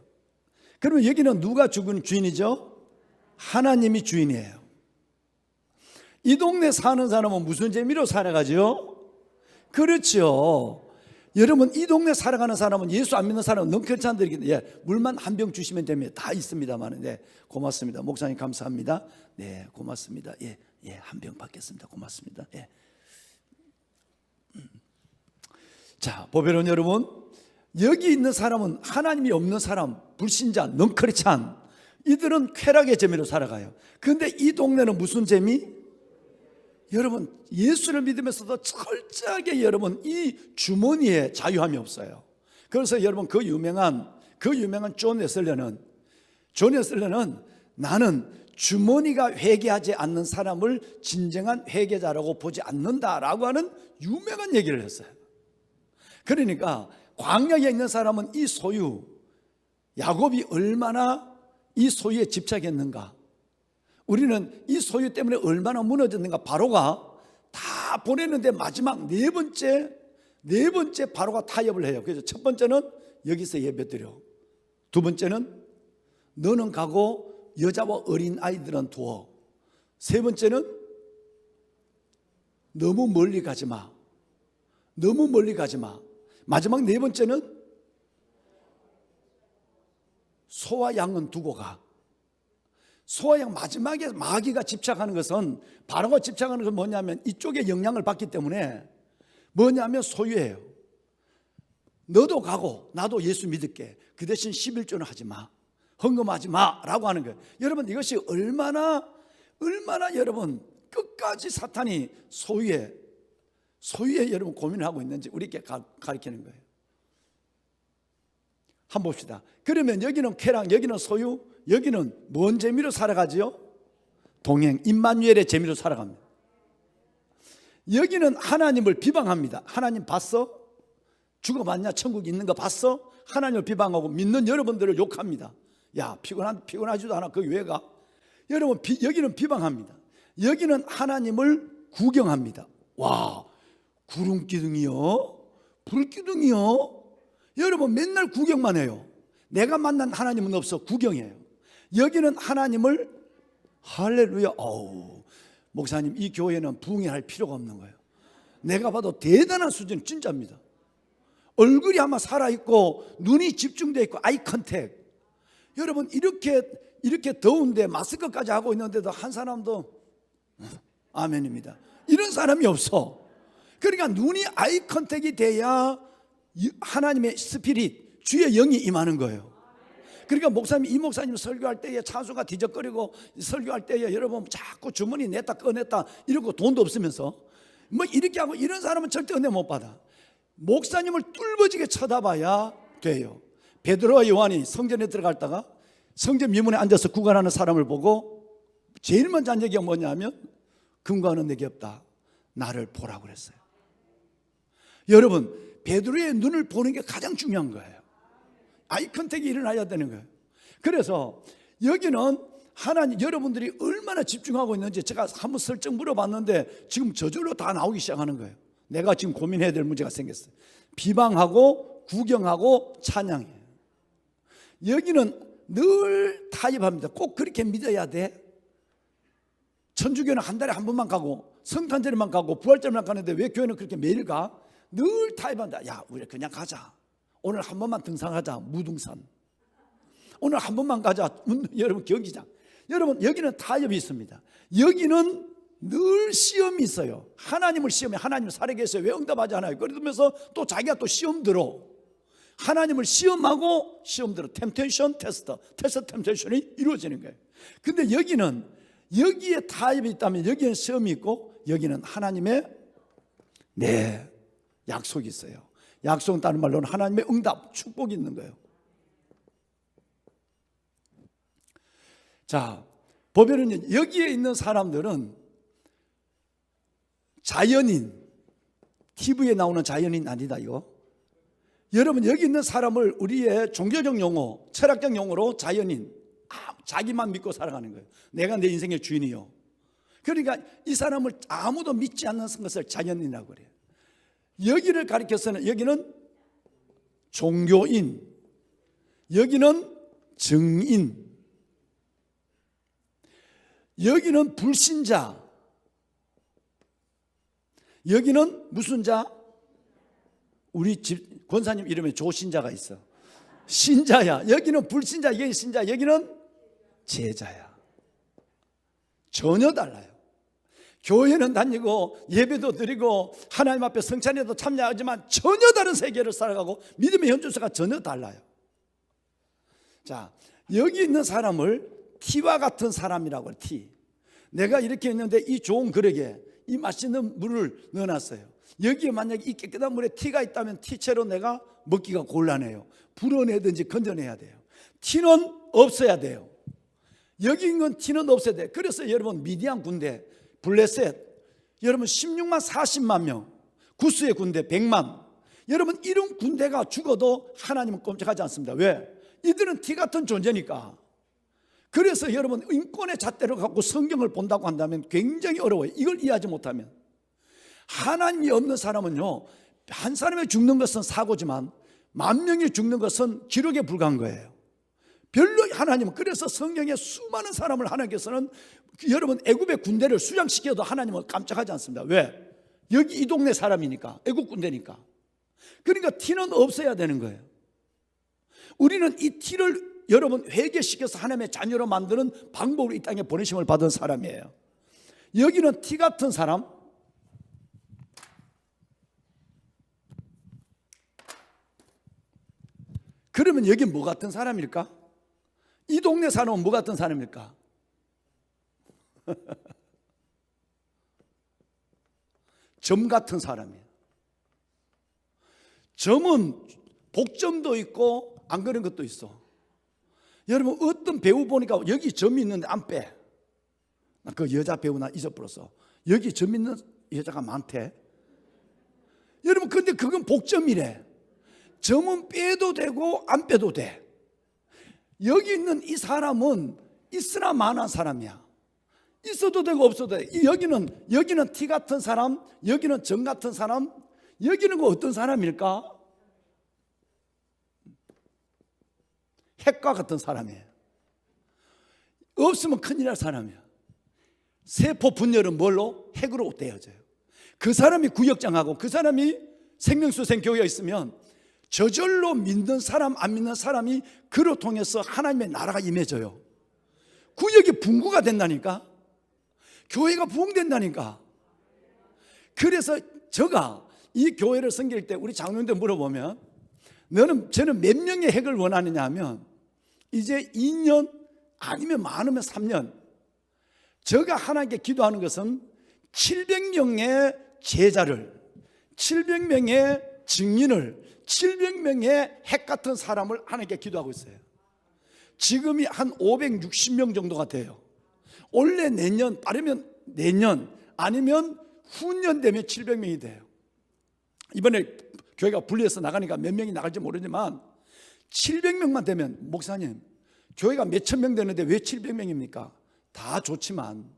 그러면 여기는 누가 주인이죠? 하나님이 주인이에요. 이 동네 사는 사람은 무슨 재미로 살아가죠? 그렇죠. 여러분 이 동네 살아가는 사람은 예수 안 믿는 사람은 너무 괜찮은데 물만 한 병 주시면 됩니다. 다 있습니다만 네, 고맙습니다. 목사님 감사합니다. 네, 고맙습니다. 한 병 받겠습니다. 고맙습니다. 자, 보배로운 여러분, 여기 있는 사람은 하나님이 없는 사람, 불신자, 넝크리찬 이들은 쾌락의 재미로 살아가요. 그런데 이 동네는 무슨 재미? 여러분 예수를 믿으면서도 철저하게 여러분 이 주머니에 자유함이 없어요. 그래서 여러분 그 유명한 존 웨슬레는 나는 주머니가 회개하지 않는 사람을 진정한 회개자라고 보지 않는다라고 하는 유명한 얘기를 했어요. 그러니까 광야에 있는 사람은 이 소유, 야곱이 얼마나 이 소유에 집착했는가, 우리는 이 소유 때문에 얼마나 무너졌는가. 바로가 다 보냈는데 마지막 네 번째 바로가 타협을 해요. 그래서 첫 번째는 여기서 예배드려, 두 번째는 너는 가고 여자와 어린 아이들은 두어, 세 번째는 너무 멀리 가지 마, 마지막 네 번째는 소와 양은 두고 가. 소와 양 마지막에 마귀가 집착하는 것은, 바로가 집착하는 것은 뭐냐면 이쪽에 영향을 받기 때문에 뭐냐면 소유예요. 너도 가고 나도 예수 믿을게. 그 대신 11조는 하지 마, 헌금하지 마 라고 하는 거예요. 여러분 이것이 얼마나 여러분 끝까지 사탄이 소유에 여러분 고민하고 있는지 우리에게 가르치는 거예요. 한번 봅시다. 그러면 여기는 쾌락, 여기는 소유, 여기는 뭔 재미로 살아가지요? 동행, 임마누엘의 재미로 살아갑니다. 여기는 하나님을 비방합니다. 하나님 봤어? 죽어봤냐? 천국 있는 거 봤어? 하나님을 비방하고 믿는 여러분들을 욕합니다. 야, 피곤하지도 않아. 거기 왜 가? 여러분, 여기는 비방합니다. 여기는 하나님을 구경합니다. 와, 구름기둥이요? 불기둥이요? 여러분, 맨날 구경만 해요. 내가 만난 하나님은 없어. 구경해요. 여기는 하나님을 할렐루야. 어우, 목사님, 이 교회는 부흥할 필요가 없는 거예요. 내가 봐도 대단한 수준, 진짜입니다. 얼굴이 아마 살아있고 눈이 집중되어 있고 아이 컨택. 여러분, 이렇게 더운데 마스크까지 하고 있는데도 한 사람도 아멘입니다. 이런 사람이 없어. 그러니까 눈이 아이 컨택이 돼야 하나님의 스피릿, 주의 영이 임하는 거예요. 그러니까 목사님, 이 목사님 설교할 때에 찬수가 뒤적거리고 설교할 때에 여러분 자꾸 주머니 냈다 꺼냈다 이러고 돈도 없으면서 뭐 이렇게 하고 이런 사람은 절대 은혜 못 받아. 목사님을 뚫어지게 쳐다봐야 돼요. 베드로와 요한이 성전에 들어갔다가 성전 미문에 앉아서 구걸하는 사람을 보고 제일 먼저 한 얘기가 뭐냐면 금과는 내게 없다. 나를 보라고 그랬어요. 여러분, 베드로의 눈을 보는 게 가장 중요한 거예요. 아이 컨택이 일어나야 되는 거예요. 그래서 여기는 하나님, 여러분들이 얼마나 집중하고 있는지 제가 한번 슬쩍 물어봤는데 지금 저절로 다 나오기 시작하는 거예요. 내가 지금 고민해야 될 문제가 생겼어요. 비방하고 구경하고 찬양해요. 여기는 늘 타협합니다. 꼭 그렇게 믿어야 돼. 천주교는 한 달에 한 번만 가고 성탄절에만 가고 부활절에만 가는데 왜 교회는 그렇게 매일 가? 늘 타협한다. 야, 우리 그냥 가자. 오늘 한 번만 등산하자. 무등산. 오늘 한 번만 가자. 여러분, 경기장. 여러분, 여기는 타협이 있습니다. 여기는 늘 시험이 있어요. 하나님을 시험해. 하나님 살아계세요. 왜 응답하지 않아요? 그러면서 또 자기가 또 시험 들어. 하나님을 시험하고 시험 들어. 템테이션 테스트. 테스트 템테이션이 이루어지는 거예요. 근데 여기는 여기에 타협이 있다면 여기는 시험이 있고 여기는 하나님의 약속이 있어요. 약속은 다른 말로는 하나님의 응답, 축복이 있는 거예요. 자, 보면은 여기에 있는 사람들은 자연인, TV에 나오는 자연인 아니다 이거. 여러분, 여기 있는 사람을 우리의 종교적 용어, 철학적 용어로 자연인, 자기만 믿고 살아가는 거예요. 내가 내 인생의 주인이요. 그러니까 이 사람을 아무도 믿지 않는 것을 자연인이라고 그래요. 여기를 가리켜서는 여기는 종교인, 여기는 증인, 여기는 불신자, 여기는 무슨 자? 우리 집 권사님 이름에 조신자가 있어. 신자야. 여기는 불신자, 여기 신자, 여기는 제자야. 전혀 달라요. 교회는 다니고 예배도 드리고 하나님 앞에 성찬에도 참여하지만 전혀 다른 세계를 살아가고 믿음의 현주소가 전혀 달라요. 자, 여기 있는 사람을 티와 같은 사람이라고 해요. 티. 내가 이렇게 있는데 이 좋은 그릇에 이 맛있는 물을 넣어놨어요. 여기에 만약에 이 깨끗한 물에 티가 있다면 티채로 내가 먹기가 곤란해요. 불어내든지 건져내야 돼요. 티는 없어야 돼요. 여기 있는 티는 없어야 돼요. 그래서 여러분, 미디안 군대 블레셋, 여러분 16만 40만 명, 구스의 군대 100만. 여러분, 이런 군대가 죽어도 하나님은 꼼짝하지 않습니다. 왜? 이들은 티 같은 존재니까. 그래서 여러분, 인권의 잣대를 갖고 성경을 본다고 한다면 굉장히 어려워요. 이걸 이해하지 못하면. 하나님이 없는 사람은요, 한 사람이 죽는 것은 사고지만 10,000명이 죽는 것은 기록에 불과한 거예요. 별로 하나님은, 그래서 성경에 수많은 사람을 하나님께서는 여러분 애굽의 군대를 수장시켜도 하나님은 깜짝하지 않습니다. 왜? 여기 이 동네 사람이니까, 애굽 군대니까. 그러니까 티는 없어야 되는 거예요. 우리는 이 티를 여러분 회개시켜서 하나님의 자녀로 만드는 방법으로 이 땅에 보내심을 받은 사람이에요. 여기는 티 같은 사람, 그러면 여기 뭐 같은 사람일까? 이 동네 사람은 뭐 같은 사람일까? 점 같은 사람이에요. 점은 복점도 있고 안 그런 것도 있어. 여러분 어떤 배우 보니까 여기 점이 있는데 안 빼. 그 여자 배우 나 잊어버렸어. 여기 점 있는 여자가 많대. 여러분 근데 그건 복점이래. 점은 빼도 되고 안 빼도 돼. 여기 있는 이 사람은 있으나 마나한 사람이야. 있어도 되고 없어도 돼. 여기는 티 같은 사람, 여기는 점 같은 사람, 여기는 그 어떤 사람일까? 핵과 같은 사람이에요. 없으면 큰일 날 사람이야. 세포 분열은 뭘로? 핵으로 되어져요. 그 사람이 구역장하고 그 사람이 생명수생 교회에 있으면 저절로 믿는 사람 안 믿는 사람이 그로 통해서 하나님의 나라가 임해져요. 구역이 분구가 된다니까. 교회가 부흥된다니까. 그래서 제가 이 교회를 섬길 때 우리 장로님들 물어보면 저는 몇 명의 핵을 원하느냐 하면 이제 2년 아니면 많으면 3년 제가 하나님께 기도하는 것은 700명의 제자를 700명의 증인을 700명의 핵 같은 사람을 하나님께 기도하고 있어요. 지금이 한 560명 정도가 돼요. 올해 내년 빠르면 내년 아니면 후년 되면 700명이 돼요. 이번에 교회가 분리해서 나가니까 몇 명이 나갈지 모르지만 700명만 되면 목사님 교회가 몇천 명 되는데 왜 700명입니까? 다 좋지만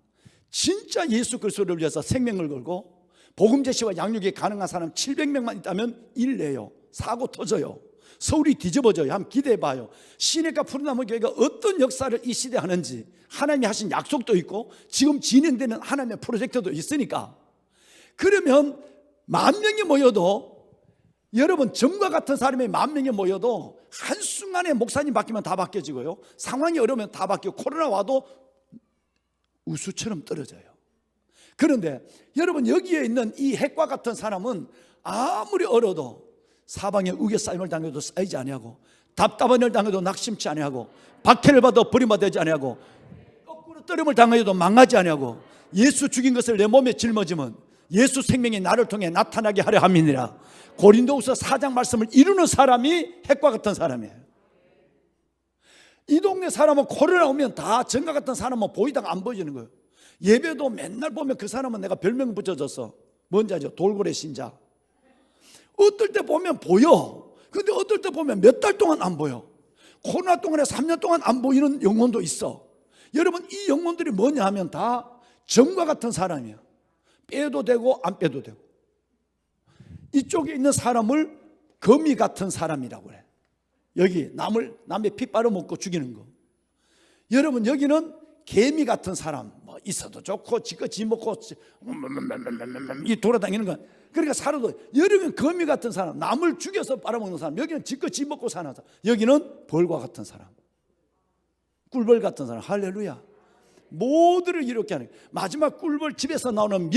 진짜 예수 그리스도를 위해서 생명을 걸고 복음 제시와 양육이 가능한 사람 700명만 있다면 일내요. 사고 터져요. 서울이 뒤집어져요. 한번 기대해봐요. 시내가 푸른나무 교회가 어떤 역사를 이 시대에 하는지 하나님이 하신 약속도 있고 지금 진행되는 하나님의 프로젝트도 있으니까 그러면 10,000명이 모여도 여러분 점과 같은 사람이 10,000명이 모여도 한순간에 목사님 바뀌면 다 바뀌어지고요. 상황이 어려우면 다 바뀌고 코로나 와도 우수처럼 떨어져요. 그런데 여러분 여기에 있는 이 핵과 같은 사람은 아무리 얼어도 사방에 우겨싸임을 당해도 쌓이지 아니하고 답답한 일 당해도 낙심치 아니하고 박해를 받아 버림받지 아니하고 거꾸로 떨림을 당해도 망하지 아니하고 예수 죽인 것을 내 몸에 짊어지면 예수 생명이 나를 통해 나타나게 하려 함이니라. 고린도후서 4장 말씀을 이루는 사람이 핵과 같은 사람이에요. 이 동네 사람은 코로나 오면 다 정과 같은 사람은 보이다가 안 보이는 거예요. 예배도 맨날 보면 그 사람은 내가 별명 붙여줬어. 뭔지 알죠? 돌고래 신자. 어떨 때 보면 보여. 근데 어떨 때 보면 몇 달 동안 안 보여. 코로나 동안에 3년 동안 안 보이는 영혼도 있어. 여러분 이 영혼들이 뭐냐 하면 다 점과 같은 사람이야. 빼도 되고 안 빼도 되고. 이쪽에 있는 사람을 거미 같은 사람이라고 그래. 여기 남의 피 빨아먹고 죽이는 거. 여러분 여기는 개미 같은 사람. 뭐 있어도 좋고 지껏 지 먹고 이 돌아다니는 거. 그러니까 살아도 여러분 거미 같은 사람, 남을 죽여서 빨아먹는 사람. 여기는 지껏 지 먹고 사는 사람. 여기는 벌과 같은 사람, 꿀벌 같은 사람. 할렐루야. 모두를 이렇게 하는 거예요. 마지막 꿀벌 집에서 나오는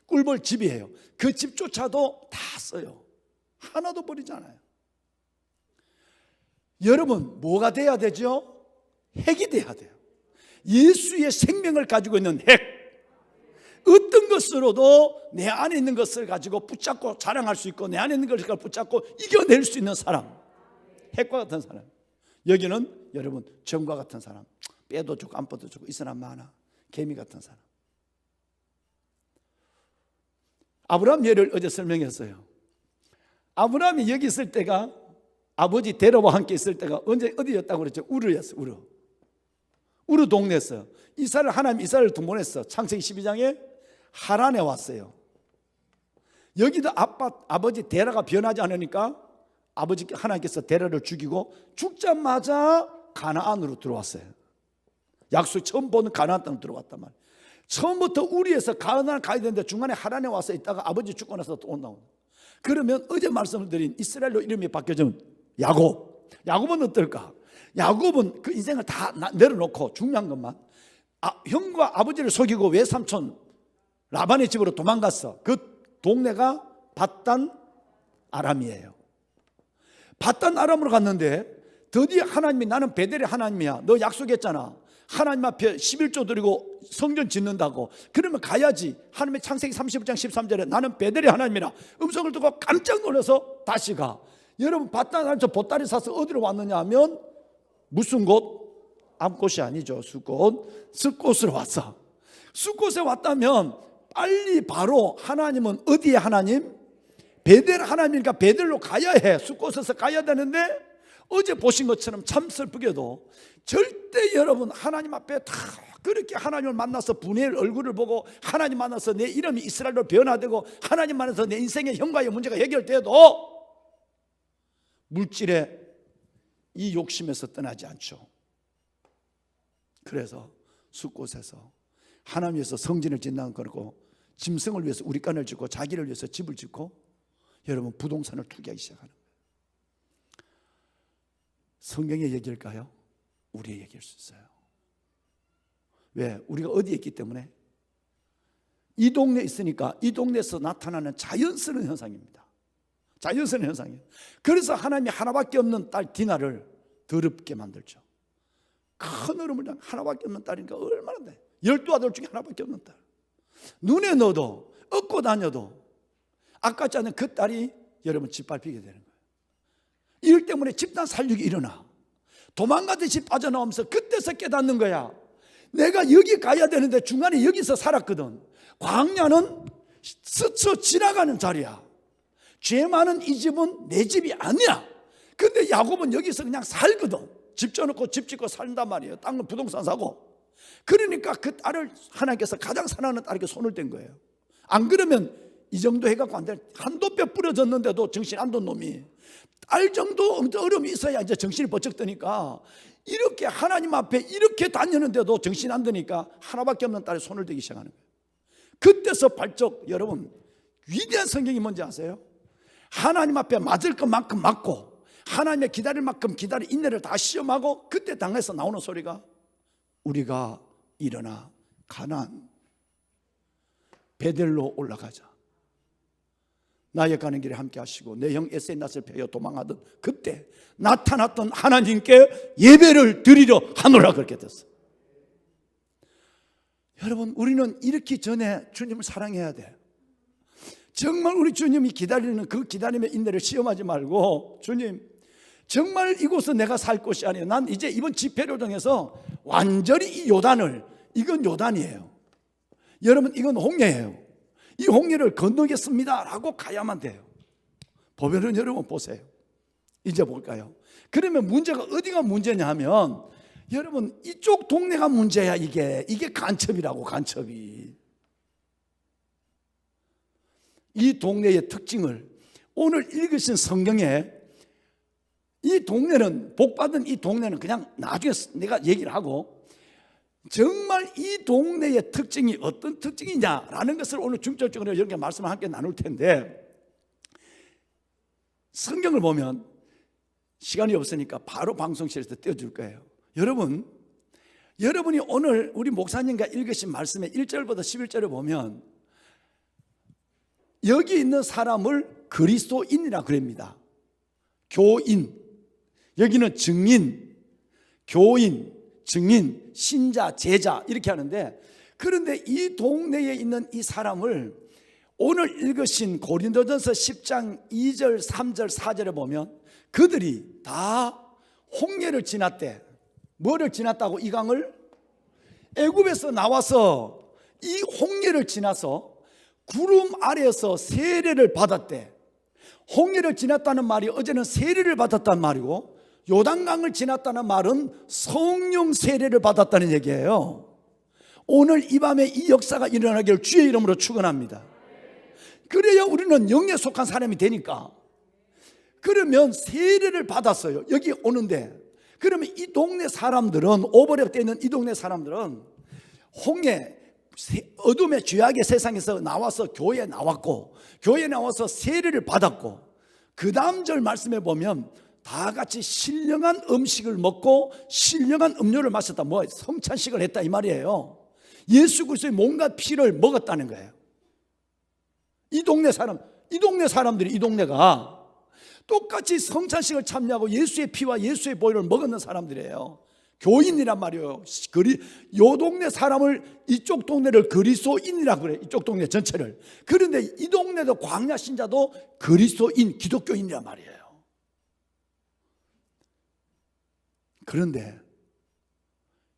꿀벌 집이에요. 그 집조차도 다 써요. 하나도 버리지 않아요. 여러분 뭐가 돼야 되죠? 핵이 돼야 돼요. 예수의 생명을 가지고 있는 핵. 어떤 것으로도 내 안에 있는 것을 가지고 붙잡고 자랑할 수 있고 내 안에 있는 것을 붙잡고 이겨낼 수 있는 사람. 핵과 같은 사람. 여기는 여러분 점과 같은 사람. 빼도 좋고 안 빼도 좋고 있으나 많아. 개미 같은 사람. 아브라함 예를 어제 설명했어요. 아브라함이 여기 있을 때가 아버지 데라와 함께 있을 때가 언제 어디였다고 그랬죠? 우르였어. 우르 동네였어요. 하나님 이스라엘을 보냈어. 창세기 12장에 하란에 왔어요. 여기도 아버지 데라가 변하지 않으니까 아버지 하나님께서 데라를 죽이고 죽자마자 가나안으로 들어왔어요. 약속 처음 보는 가나안 땅 들어왔단 말이에요. 처음부터 우리에서 가나안 가야 되는데 중간에 하란에 와서 있다가 아버지 죽고 나서 또 온다고. 그러면 어제 말씀을 드린 이스라엘로 이름이 바뀌어진 야곱은 어떨까? 야곱은 그 인생을 다 내려놓고 중요한 것만 형과 아버지를 속이고 외삼촌 라반의 집으로 도망갔어. 그 동네가 밧단 아람이에요. 밧단 아람으로 갔는데 드디어 하나님이 나는 베델의 하나님이야. 너 약속했잖아. 하나님 앞에 11조 드리고 성전 짓는다고. 그러면 가야지. 하나님의 창세기 35장 13절에 나는 베델의 하나님이라 음성을 듣고 깜짝 놀라서 다시 가. 여러분 바다에서 보따리 사서 어디로 왔느냐 하면 무슨 곳? 암곳이 아니죠. 숫곳으로 왔어. 숫곳에 왔다면 빨리 바로 하나님은 어디에 하나님? 베델 하나님이니까 베델로 가야 해. 숫곳에서 가야 되는데 어제 보신 것처럼 참 슬프게도 절대 여러분 하나님 앞에 다 그렇게 하나님을 만나서 분의 얼굴을 보고 하나님 만나서 내 이름이 이스라엘로 변화되고 하나님 만나서 내 인생의 현과의 문제가 해결돼도 물질의 이 욕심에서 떠나지 않죠. 그래서 숫곳에서 하나님 위해서 성전을 짓는 거고 짐승을 위해서 우리간을 짓고 자기를 위해서 집을 짓고 여러분 부동산을 투기하기 시작하는 거예요. 성경의 얘기일까요? 우리의 얘기일 수 있어요. 왜? 우리가 어디에 있기 때문에 이 동네에 있으니까 이 동네에서 나타나는 자연스러운 현상입니다. 자연스러운 현상이에요. 그래서 하나님이 하나밖에 없는 딸 디나를 더럽게 만들죠. 큰 어른을 하나밖에 없는 딸이니까 얼마나 돼. 12아들 중에 하나밖에 없는 딸. 눈에 넣어도 얻고 다녀도 아깝지 않은 그 딸이 여러분 짓밟히게 되는 거예요. 이럴 때문에 집단 살육이 일어나. 도망가듯이 빠져나오면서 그때서 깨닫는 거야. 내가 여기 가야 되는데 중간에 여기서 살았거든. 광야는 스쳐 지나가는 자리야. 죄 많은 이 집은 내 집이 아니야. 근데 야곱은 여기서 그냥 살거든. 집 져놓고 집 짓고 산단 말이에요. 땅은 부동산 사고. 그러니까 그 딸을 하나님께서 가장 사랑하는 딸에게 손을 댄 거예요. 안 그러면 이 정도 해갖고 안 돼. 한도 뼈 부러졌는데도 정신 안 돈 놈이 딸 정도 어려움이 있어야 이제 정신이 번쩍 드니까 이렇게 하나님 앞에 이렇게 다녔는데도 정신 안 드니까 하나밖에 없는 딸에 손을 대기 시작하는 거예요. 그때서 발적 여러분 위대한 성경이 뭔지 아세요? 하나님 앞에 맞을 것만큼 맞고 하나님의 기다릴 만큼 기다릴 인내를 다 시험하고 그때 당에서 나오는 소리가 우리가 일어나 가나안 베델로 올라가자. 나의 가는 길에 함께 하시고 내 형 에세이 낯을 펴여 도망하던 그때 나타났던 하나님께 예배를 드리려 하노라 그렇게 됐어. 여러분 우리는 이렇기 전에 주님을 사랑해야 돼. 정말 우리 주님이 기다리는 그 기다림의 인내를 시험하지 말고 주님 정말 이곳은 내가 살 곳이 아니에요. 난 이제 이번 집회를 통해서 완전히 이 요단을 이건 요단이에요. 여러분 이건 홍해예요. 이 홍해를 건너겠습니다 라고 가야만 돼요. 보면은 여러분 보세요. 이제 볼까요? 그러면 문제가 어디가 문제냐 하면 여러분 이쪽 동네가 문제야. 이게 간첩이라고. 간첩이 이 동네의 특징을 오늘 읽으신 성경에 이 동네는 복받은 이 동네는 그냥 나중에 내가 얘기를 하고 정말 이 동네의 특징이 어떤 특징이냐라는 것을 오늘 중점적으로 이렇게 말씀을 함께 나눌 텐데 성경을 보면 시간이 없으니까 바로 방송실에서 띄워줄 거예요. 여러분이 오늘 우리 목사님과 읽으신 말씀의 1절부터 11절을 보면 여기 있는 사람을 그리스도인이라 그럽니다. 교인, 여기는 증인, 교인, 증인, 신자, 제자 이렇게 하는데 그런데 이 동네에 있는 이 사람을 오늘 읽으신 고린도전서 10장 2절, 3절, 4절에 보면 그들이 다 홍해를 지났대. 뭐를 지났다고? 이 강을? 애굽에서 나와서 이 홍해를 지나서 구름 아래에서 세례를 받았대. 홍해를 지났다는 말이 어제는 세례를 받았다는 말이고 요단강을 지났다는 말은 성령 세례를 받았다는 얘기예요. 오늘 이 밤에 이 역사가 일어나기를 주의 이름으로 축원합니다. 그래야 우리는 영에 속한 사람이 되니까. 그러면 세례를 받았어요. 여기 오는데 그러면 이 동네 사람들은 오버랩 되어 있는 이 동네 사람들은 홍해 어둠의 죄악의 세상에서 나와서 교회에 나왔고 교회에 나와서 세례를 받았고 그 다음 절 말씀에 보면 다 같이 신령한 음식을 먹고 신령한 음료를 마셨다. 뭐 성찬식을 했다 이 말이에요. 예수 그리스도의 몸과 피를 먹었다는 거예요. 이 동네 사람들이 이 동네가 똑같이 성찬식을 참여하고 예수의 피와 예수의 보혈을 먹었는 사람들이에요. 교인이란 말이에요. 요 동네 사람을, 이쪽 동네를 그리스도인이라고 그래. 이쪽 동네 전체를. 그런데 이 동네도 광야 신자도 그리스도인, 기독교인이란 말이에요. 그런데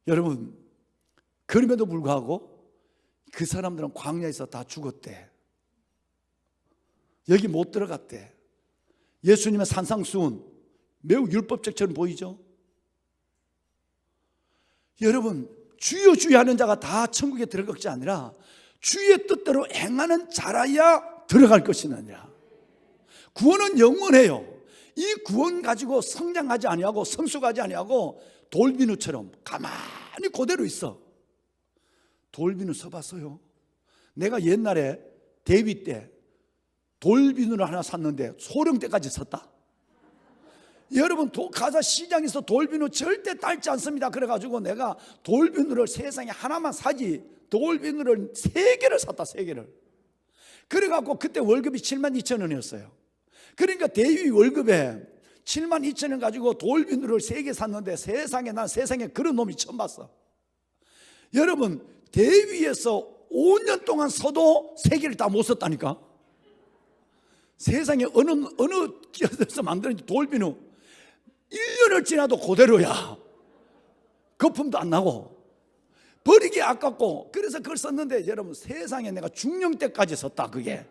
여러분, 그럼에도 불구하고 그 사람들은 광야에서 다 죽었대. 여기 못 들어갔대. 예수님의 산상수훈, 매우 율법적처럼 보이죠? 여러분, 주여 주여 하는 자가 다 천국에 들어갈 것이 아니라 주의 뜻대로 행하는 자라야 들어갈 것이 아니라. 구원은 영원해요. 이 구원 가지고 성장하지 아니하고 성숙하지 아니하고 돌비누처럼 가만히 그대로 있어. 돌비누 써봤어요? 내가 옛날에 데뷔 때 돌비누를 하나 샀는데 소령 때까지 썼다. 여러분, 가서 시장에서 돌비누 절대 딸지 않습니다. 그래가지고 내가 돌비누를 세상에 하나만 사지 돌비누를 3개를 샀다. 3개를. 그래갖고 그때 월급이 72,000원이었어요. 그러니까 대위 월급에 72,000원 가지고 돌비누를 3개 샀는데 난 세상에 그런 놈이 처음 봤어. 여러분, 대위에서 5년 동안 써도 3개를 다 못 썼다니까. 세상에 어느 기업에서 만드는 돌비누 1년을 지나도 그대로야. 거품도 안 나고 버리기 아깝고. 그래서 그걸 썼는데 여러분, 세상에 내가 중령 때까지 썼다. 그게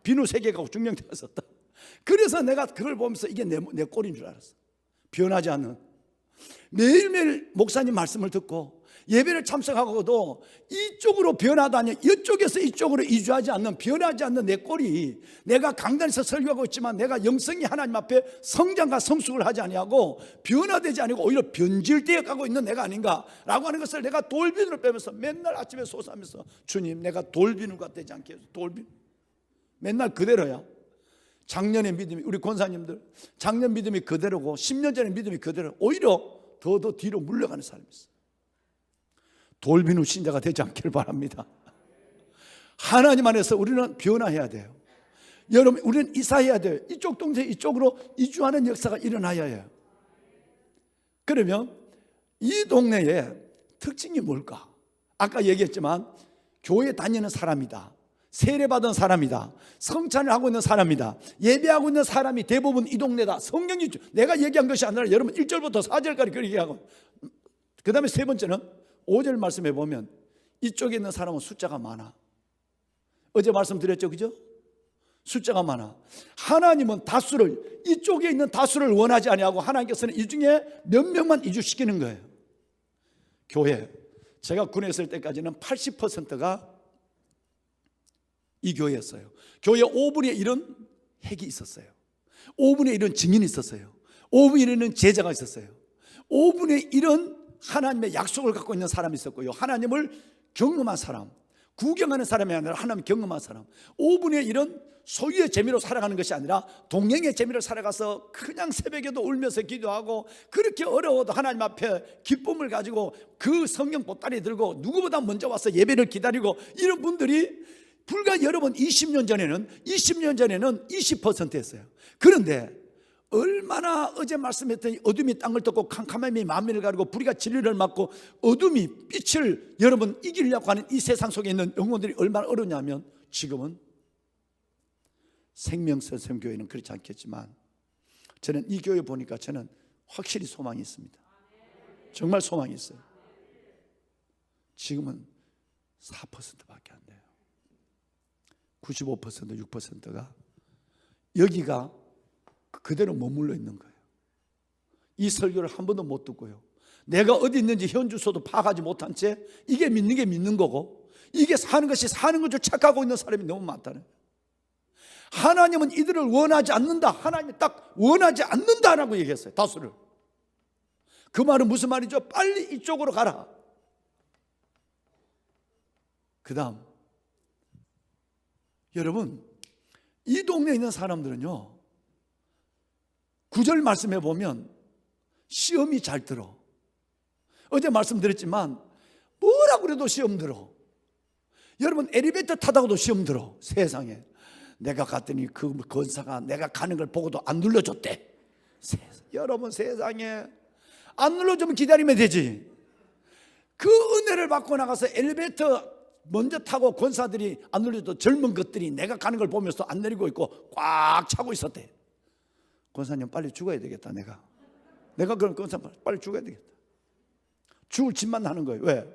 비누 3개 갖고 중령 때까지 썼다. 그래서 내가 그걸 보면서 이게 내 꼴인 줄 알았어. 변하지 않는. 매일매일 목사님 말씀을 듣고 예배를 참석하고도 이쪽으로 변하다니 이쪽에서 이쪽으로 이주하지 않는, 변하지 않는 내 꼴이, 내가 강단에서 설교하고 있지만 내가 영성이 하나님 앞에 성장과 성숙을 하지 아니하고 변화되지 아니고 오히려 변질되어 가고 있는 내가 아닌가라고 하는 것을 내가 돌비누를 빼면서 맨날 아침에 소사하면서, 주님, 내가 돌비누가 되지 않게 해서. 돌비누 맨날 그대로야. 작년의 믿음이, 우리 권사님들 작년 믿음이 그대로고 10년 전의 믿음이 그대로, 오히려 더 뒤로 물러가는 사람이 있어. 돌비누 신자가 되지 않기를 바랍니다. 하나님 안에서 우리는 변화해야 돼요. 여러분, 우리는 이사해야 돼요. 이쪽 동네 이쪽으로 이주하는 역사가 일어나야 해요. 그러면 이 동네의 특징이 뭘까? 아까 얘기했지만 교회 다니는 사람이다, 세례받은 사람이다, 성찬을 하고 있는 사람이다, 예배하고 있는 사람이 대부분 이 동네다. 성경이, 내가 얘기한 것이 아니라 여러분 1절부터 4절까지 그렇게 얘기하고, 그 다음에 세 번째는 5절 말씀해 보면 이쪽에 있는 사람은 숫자가 많아. 어제 말씀드렸죠, 그죠? 숫자가 많아. 하나님은 다수를, 이쪽에 있는 다수를 원하지 아니하고 하나님께서는 이 중에 몇 명만 이주시키는 거예요. 교회, 제가 군에 있을 때까지는 80%가 이 교회였어요. 교회 5분의 1은 핵이 있었어요. 5분의 1은 증인이 있었어요. 5분의 1은 제자가 있었어요. 5분의 1은 하나님의 약속을 갖고 있는 사람이 있었고요, 하나님을 경험한 사람, 구경하는 사람이 아니라 하나님 경험한 사람. 5분의 1은 소유의 재미로 살아가는 것이 아니라 동행의 재미로 살아가서 그냥 새벽에도 울면서 기도하고, 그렇게 어려워도 하나님 앞에 기쁨을 가지고 그 성경 보따리 들고 누구보다 먼저 와서 예배를 기다리고, 이런 분들이 불과 여러분 20년 전에는 20%였어요. 그런데 얼마나 어제 말씀했던 어둠이 땅을 덮고 캄캄함이 만민을 가리고 불이가 진리를 막고 어둠이 빛을 여러분 이기려고 하는 이 세상 속에 있는 영혼들이 얼마나 어렵냐면, 지금은 생명선생교회는 그렇지 않겠지만 저는 이 교회 보니까 저는 확실히 소망이 있습니다. 정말 소망이 있어요. 지금은 4%밖에 안 돼요. 95%, 6%가 여기가 그대로 머물러 있는 거예요. 이 설교를 한 번도 못 듣고요, 내가 어디 있는지 현 주소도 파악하지 못한 채 이게 믿는 게 믿는 거고, 이게 사는 것이 사는 것 줄 착각하고 있는 사람이 너무 많다는 거예요. 하나님은 이들을 원하지 않는다. 하나님이 딱 원하지 않는다라고 얘기했어요, 다수를. 그 말은 무슨 말이죠? 빨리 이쪽으로 가라. 그 다음, 여러분, 이 동네에 있는 사람들은요, 9절 말씀해 보면 시험이 잘 들어. 어제 말씀드렸지만 뭐라 그래도 시험 들어. 여러분, 엘리베이터 타다가도 시험 들어. 세상에. 내가 갔더니 그 권사가 내가 가는 걸 보고도 안 눌러줬대. 여러분, 세상에 안 눌러주면 기다리면 되지. 그 은혜를 받고 나가서 엘리베이터 먼저 타고 권사들이 안 눌려도 젊은 것들이 내가 가는 걸 보면서 안 내리고 있고 꽉 차고 있었대. 권사님 빨리 죽어야 되겠다. 내가 그런 권사 빨리 죽어야 되겠다. 죽을 짓만 하는 거예요. 왜?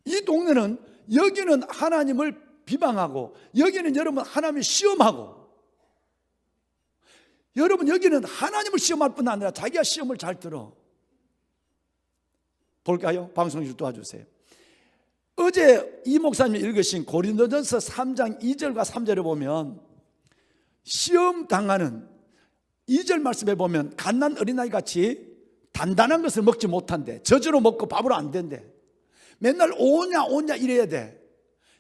이 동네는 여기는 하나님을 비방하고 여기는 여러분 하나님을 시험하고, 여러분 여기는 하나님을 시험할 뿐 아니라 자기가 시험을 잘 들어. 볼까요? 방송 좀 도와주세요. 어제 이 목사님이 읽으신 고린도전서 3장 2절과 3절에 보면 시험 당하는 2절 말씀에 보면 갓난 어린아이 같이 단단한 것을 먹지 못한대. 저주로 먹고 밥으로 안 된대. 맨날 오냐 이래야 돼.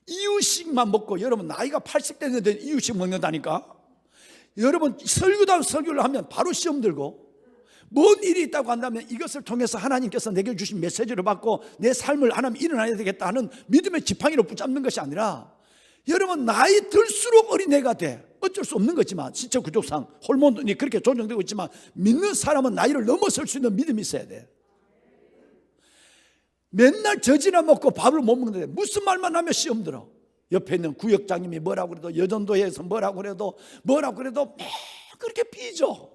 이유식만 먹고, 여러분 나이가 80대 되는데 이유식 먹는다니까. 여러분 설교를 하면 바로 시험 들고, 뭔 일이 있다고 한다면 이것을 통해서 하나님께서 내게 주신 메시지를 받고 내 삶을 하나님 일어나야 되겠다 하는 믿음의 지팡이로 붙잡는 것이 아니라, 여러분 나이 들수록 어린애가 돼. 어쩔 수 없는 거지만 신체 구조상 호르몬이 그렇게 조정되고 있지만 믿는 사람은 나이를 넘어설 수 있는 믿음이 있어야 돼. 맨날 젖이나 먹고 밥을 못 먹는데 무슨 말만 하면 시험 들어. 옆에 있는 구역장님이 뭐라고 그래도, 여전도에서 뭐라고 그래도 그렇게 삐져.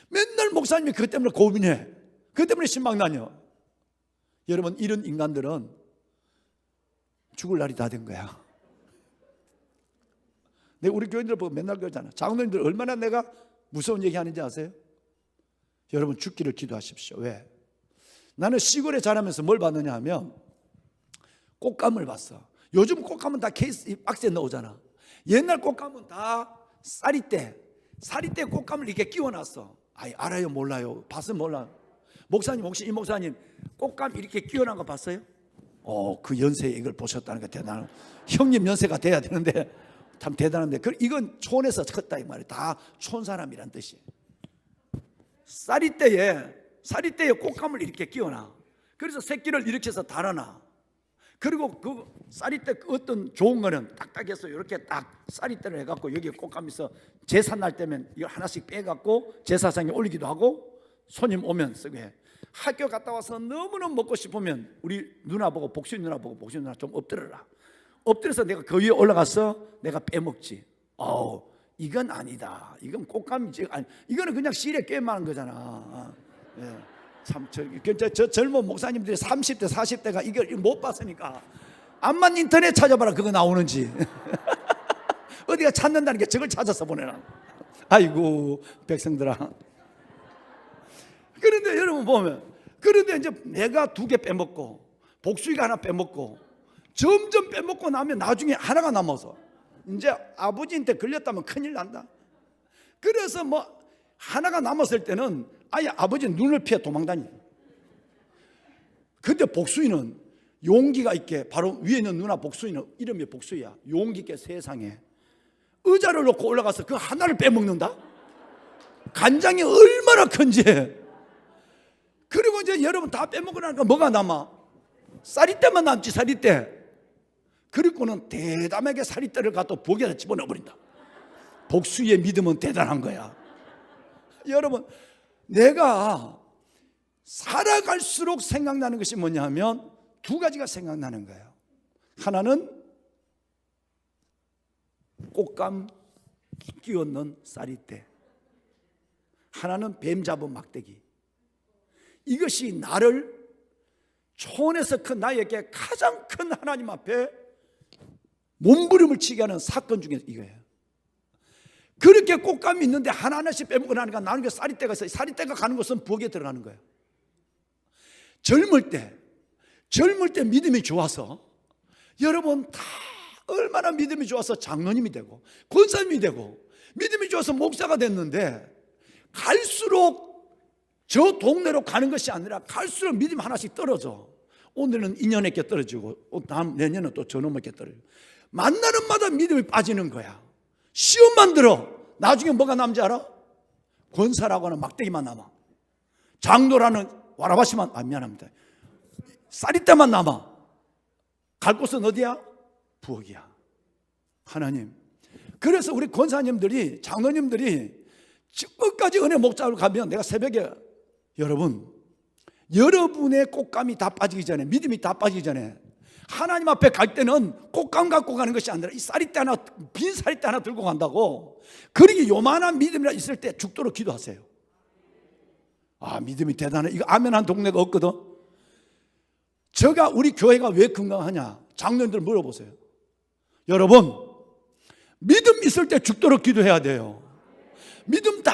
맨날 목사님이 그것 때문에 고민해. 그것 때문에 신방 다녀. 여러분 이런 인간들은 죽을 날이 다 된 거야. 내가 우리 교인들 보고 맨날 그러잖아. 장로님들 얼마나 내가 무서운 얘기 하는지 아세요? 여러분 죽기를 기도하십시오. 왜? 나는 시골에 자라면서 뭘 봤느냐 하면 꽃감을 봤어. 요즘 꽃감은 다 케이스 박스에 넣으잖아. 옛날 꽃감은 다 쌀이대 꽃감을 이렇게 끼워놨어. 아이, 알아요 몰라요? 봤으면 몰라요. 목사님 혹시 이 목사님 꽃감 이렇게 끼워놓은 거 봤어요? 그 연세에 이걸 보셨다는 게 대단한, 형님 연세가 돼야 되는데 참 대단한데, 이건 촌에서 컸다 이 말이에요. 다 촌사람이란 뜻이. 쌀이대에 꽃감을 이렇게 끼워놔. 그래서 새끼를 이렇게 해서 달아놔. 그리고 그 쌀이대 어떤 좋은 거는 딱딱해서 이렇게 딱 쌀이대를 해갖고 여기에 꽃감 있어. 제사 날 때면 이걸 하나씩 빼갖고 제사상에 올리기도 하고 손님 오면 쓰게 해. 학교 갔다 와서 너무너무 먹고 싶으면 우리 누나 보고, 복순 누나 좀 엎드려라. 엎드려서 내가 그 위에 올라가서 내가 빼먹지. 이건 아니다. 이건 꽃감이지. 아니, 이거는 그냥 실에 꿰매는 거잖아. 예. 참, 저 젊은 목사님들이 30대, 40대가 이걸 못 봤으니까 암만 인터넷 찾아봐라. 그거 나오는지. 어디가 찾는다는 게 저걸 찾아서 보내라. 아이고, 백성들아. 그런데 여러분 보면, 그런데 이제 내가 2개 빼먹고, 복수이가 하나 빼먹고, 점점 빼먹고 나면 나중에 하나가 남아서 이제 아버지한테 걸렸다면 큰일 난다. 그래서 하나가 남았을 때는 아예 아버지 눈을 피해 도망다니. 근데 복수이는 용기가 있게, 바로 위에 있는 누나 복수이는 이름이 복수이야. 용기 있게 세상에 의자를 놓고 올라가서 그 하나를 빼먹는다. 간장이 얼마나 큰지. 그리고 이제 여러분 다 빼먹고 나니까 뭐가 남아? 쌀이대만 남지. 쌀이대. 그리고는 대담하게 쌀이대를 갖다 부엌에다 집어넣어버린다. 복수의 믿음은 대단한 거야. 여러분, 내가 살아갈수록 생각나는 것이 뭐냐 하면 2가지가 생각나는 거예요. 하나는 꽃감 끼얹는 쌀이대, 하나는 뱀 잡은 막대기. 이것이 나를 촌에서 큰 나에게 가장 큰 하나님 앞에 몸부림을 치게 하는 사건 중에 이거예요. 그렇게 꽃감이 있는데 하나하나씩 빼먹고 나니까 나는 게 쌀이대가 있어요. 쌀이대가 가는 곳은 부엌에 들어가는 거예요. 젊을 때 믿음이 좋아서, 여러분 다 얼마나 믿음이 좋아서 장로님이 되고 권사님이 되고 믿음이 좋아서 목사가 됐는데, 갈수록 저 동네로 가는 것이 아니라 갈수록 믿음이 하나씩 떨어져. 오늘은 인연에게 떨어지고 다음 내년은 또 저놈에게 떨어지고, 만나는 마다 믿음이 빠지는 거야. 시험만 들어. 나중에 뭐가 남지 알아? 권사라고 하는 막대기만 남아. 장로라는 와라바시만, 미안합니다, 쌀이대만 남아. 갈 곳은 어디야? 부엌이야. 하나님, 그래서 우리 권사님들이, 장로님들이 끝까지 은혜 목자로 가면 내가 새벽에 여러분의 꽃감이 다 빠지기 전에, 믿음이 다 빠지기 전에 하나님 앞에 갈 때는 꽃감 갖고 가는 것이 아니라 이 쌀이대 하나, 빈 쌀이대 하나 들고 간다고. 그러니 요만한 믿음이라 있을 때 죽도록 기도하세요. 아, 믿음이 대단해. 이거 아멘 한 동네가 없거든. 우리 교회가 왜 건강하냐? 장로님들 물어보세요. 여러분, 믿음 있을 때 죽도록 기도해야 돼요. 믿음 다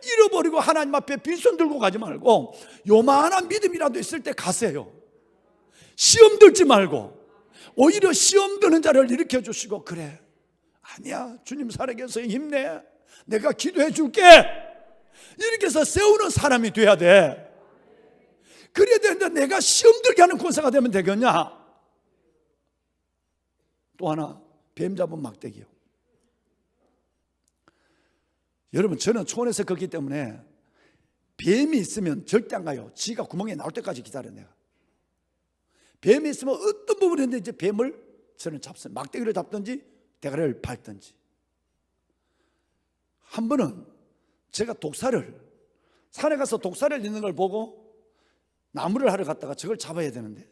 잃어버리고 하나님 앞에 빈손 들고 가지 말고 요만한 믿음이라도 있을 때 가세요. 시험 들지 말고 오히려 시험 드는 자를 일으켜 주시고, 그래, 아니야, 주님 살아계셔, 힘내, 내가 기도해 줄게, 이렇게 해서 세우는 사람이 돼야 돼. 그래야 되는데 내가 시험 들게 하는 권세가 되면 되겠냐? 또 하나, 뱀 잡은 막대기요. 여러분, 저는 초원에서 걷기 때문에 뱀이 있으면 절대 안 가요. 지가 구멍에 나올 때까지 기다려. 내가 뱀이 있으면 어떤 부분인데 이제 뱀을 저는 잡습니다. 막대기를 잡든지 대가리를 밟든지. 한 번은 제가 산에 가서 독사를 있는 걸 보고 나무를 하러 갔다가 저걸 잡아야 되는데,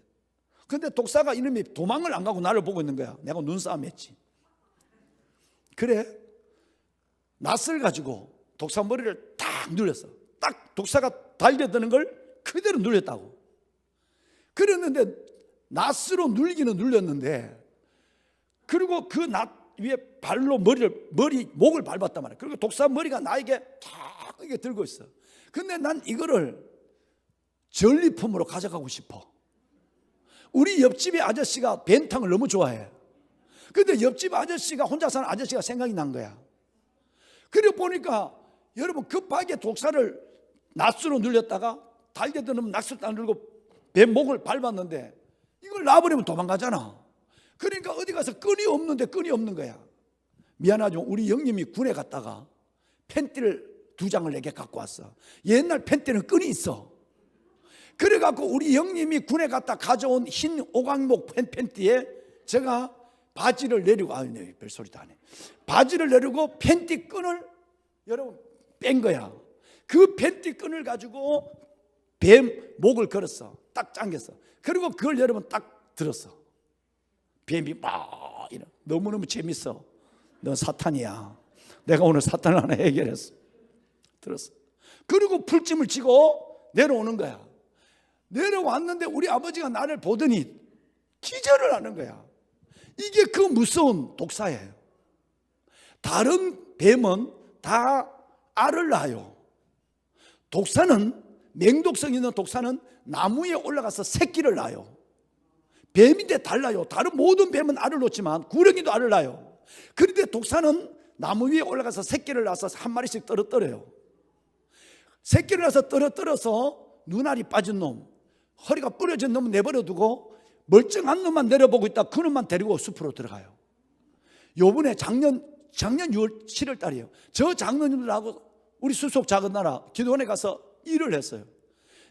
근데 독사가 이놈이 도망을 안 가고 나를 보고 있는 거야. 내가 눈싸움 했지. 그래, 낫을 가지고 독사 머리를 딱 눌렸어. 딱 독사가 달려드는 걸 그대로 눌렸다고. 그랬는데 낫으로 눌기는 눌렸는데, 그리고 그 낫 위에 발로 목을 밟았단 말이야. 그리고 독사 머리가 나에게 탁 이게 들고 있어. 근데 난 이거를 전리품으로 가져가고 싶어. 우리 옆집의 아저씨가 뱀탕을 너무 좋아해. 근데 옆집 아저씨가, 혼자 사는 아저씨가 생각이 난 거야. 그래 보니까 여러분, 급하게 독사를 낫으로 눌렸다가 달겨드는 낫을 딱 눌고 뱀 목을 밟았는데 이걸 놔버리면 도망가잖아. 그러니까 어디 가서 끈이 없는 거야. 미안하지만 우리 형님이 군에 갔다가 팬티를 2장을 내게 갖고 왔어. 옛날 팬티는 끈이 있어. 그래갖고 우리 형님이 군에 갔다 가져온 흰 오광목 팬티에 제가 바지를 내리고, 네, 별소리도 안 해. 바지를 내리고 팬티 끈을 여러분 뺀 거야. 그 팬티 끈을 가지고 뱀 목을 걸었어. 딱 당겼어. 그리고 그걸 여러분 딱 들었어. 뱀이 막 이러. 너무너무 재밌어. 넌 사탄이야. 내가 오늘 사탄을 하나 해결했어. 들었어. 그리고 풀찜을 치고 내려오는 거야. 내려왔는데 우리 아버지가 나를 보더니 기절을 하는 거야. 이게 그 무서운 독사예요. 다른 뱀은 다 알을 낳아요. 독사는, 맹독성 있는 독사는 나무에 올라가서 새끼를 낳아요. 뱀인데 달라요. 다른 모든 뱀은 알을 놓지만 구렁이도 알을 낳아요. 그런데 독사는 나무 위에 올라가서 새끼를 낳아서 한 마리씩 떨어뜨려요. 새끼를 낳아서 떨어뜨려서 눈알이 빠진 놈, 허리가 부러진 놈은 내버려두고 멀쩡한 놈만 내려보고 있다. 그 놈만 데리고 숲으로 들어가요. 요번에 작년 6월 7월 달이에요. 저 장로님들하고 우리 수속 작은 나라 기도원에 가서 일을 했어요.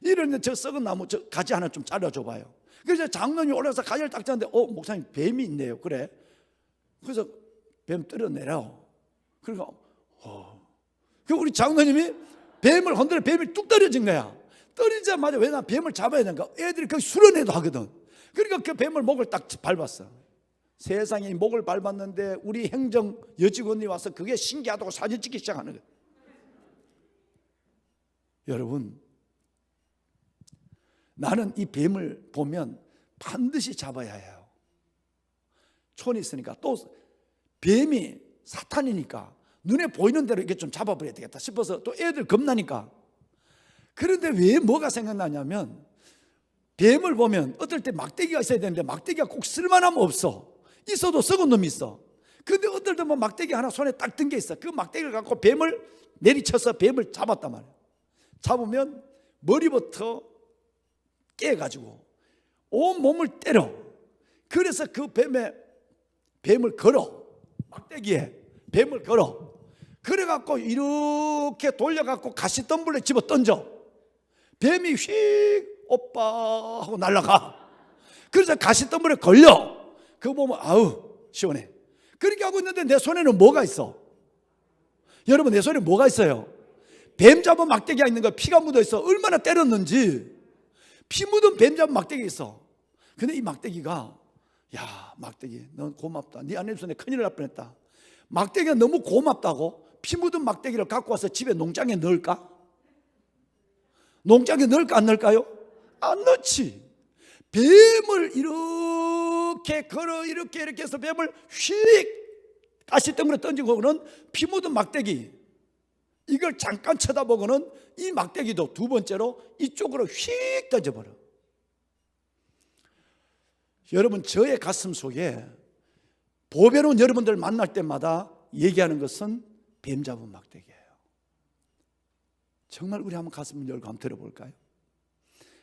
일을 했는데 저 썩은 나무 저 가지 하나 좀 잘라줘봐요. 그래서 장로님이 올라가서 가지를 딱 잡는데, 목사님 뱀이 있네요. 그래. 그래서 뱀 떨어내라. 그러니까 그 우리 장로님이 뱀을 건드려 뱀이 뚝 떨어진 거야. 떨어지자마자 왜 나 뱀을 잡아야 되는가? 애들이 거기 수련회도 하거든. 그러니까 그 뱀을 목을 딱 밟았어. 세상에 목을 밟았는데 우리 행정 여직원이 와서 그게 신기하다고 사진 찍기 시작하는 거예요. 여러분, 나는 이 뱀을 보면 반드시 잡아야 해요. 촌이 있으니까. 또 뱀이 사탄이니까 눈에 보이는 대로 이게 좀 잡아버려야 되겠다 싶어서 또 애들 겁나니까. 그런데 왜 뭐가 생각나냐면, 뱀을 보면 어떨 때 막대기가 있어야 되는데 막대기가 꼭 쓸만하면 없어. 있어도 썩은 놈이 있어. 근데 어떨 때 뭐 막대기 하나 손에 딱 든 게 있어. 그 막대기를 갖고 뱀을 내리쳐서 뱀을 잡았단 말이야. 잡으면 머리부터 깨가지고 온 몸을 때려. 그래서 그 뱀을 걸어. 막대기에 뱀을 걸어. 그래갖고 이렇게 돌려갖고 가시덤불에 집어 던져. 뱀이 휙 오빠 하고 날아가. 그래서 가시덤불에 걸려. 그거 보면 아우 시원해. 그렇게 하고 있는데 내 손에는 뭐가 있어? 여러분 내 손에 뭐가 있어요? 뱀 잡은 막대기가 있는 거야. 피가 묻어 있어. 얼마나 때렸는지. 피 묻은 뱀 잡은 막대기가 있어. 근데 이 막대기가, 야, 막대기 넌 고맙다. 네 안 해줘서 내가 큰일 날 뻔했다. 막대기가 너무 고맙다고 피 묻은 막대기를 갖고 와서 집에 농장에 넣을까? 농장에 넣을까 안 넣을까요? 안 넣지. 뱀을 이렇게 걸어 이렇게 해서 뱀을 휙 가시덩그리 던지고는 피 묻은 막대기, 이걸 잠깐 쳐다보고는 이 막대기도 두 번째로 이쪽으로 휙 던져버려. 여러분 저의 가슴 속에 보배로운 여러분들 만날 때마다 얘기하는 것은 뱀 잡은 막대기예요. 정말 우리 한번 가슴을 열고 한번 들어볼까요?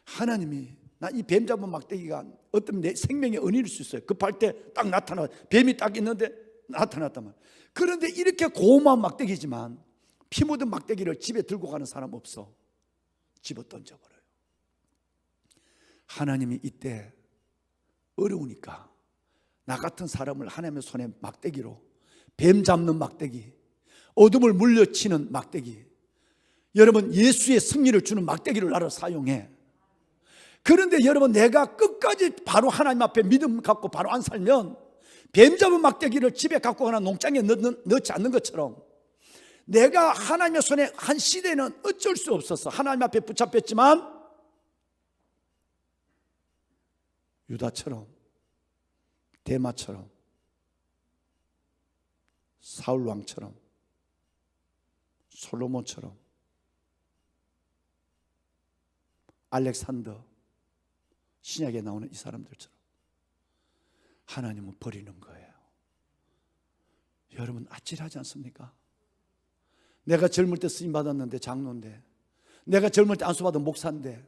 하나님이 나 이 뱀 잡은 막대기가 어떤 내 생명의 은혜일 수 있어요. 급할 때 딱 나타나, 뱀이 딱 있는데 나타났단 말이에요. 그런데 이렇게 고마운 막대기지만 피 묻은 막대기를 집에 들고 가는 사람 없어. 집어 던져버려요. 하나님이 이때 어려우니까 나 같은 사람을 하나님의 손에 막대기로, 뱀 잡는 막대기, 어둠을 물려치는 막대기, 여러분 예수의 승리를 주는 막대기를 나를 사용해. 그런데 여러분 내가 끝까지 바로 하나님 앞에 믿음 갖고 바로 안 살면 뱀 잡은 막대기를 집에 갖고 가나 농장에 넣지 않는 것처럼 내가 하나님의 손에 한 시대는 어쩔 수 없었어. 하나님 앞에 붙잡혔지만 유다처럼, 대마처럼, 사울왕처럼, 솔로몬처럼, 알렉산더, 신약에 나오는 이 사람들처럼 하나님은 버리는 거예요. 여러분 아찔하지 않습니까? 내가 젊을 때 쓰임 받았는데 장로인데, 내가 젊을 때 안수 받은 목사인데,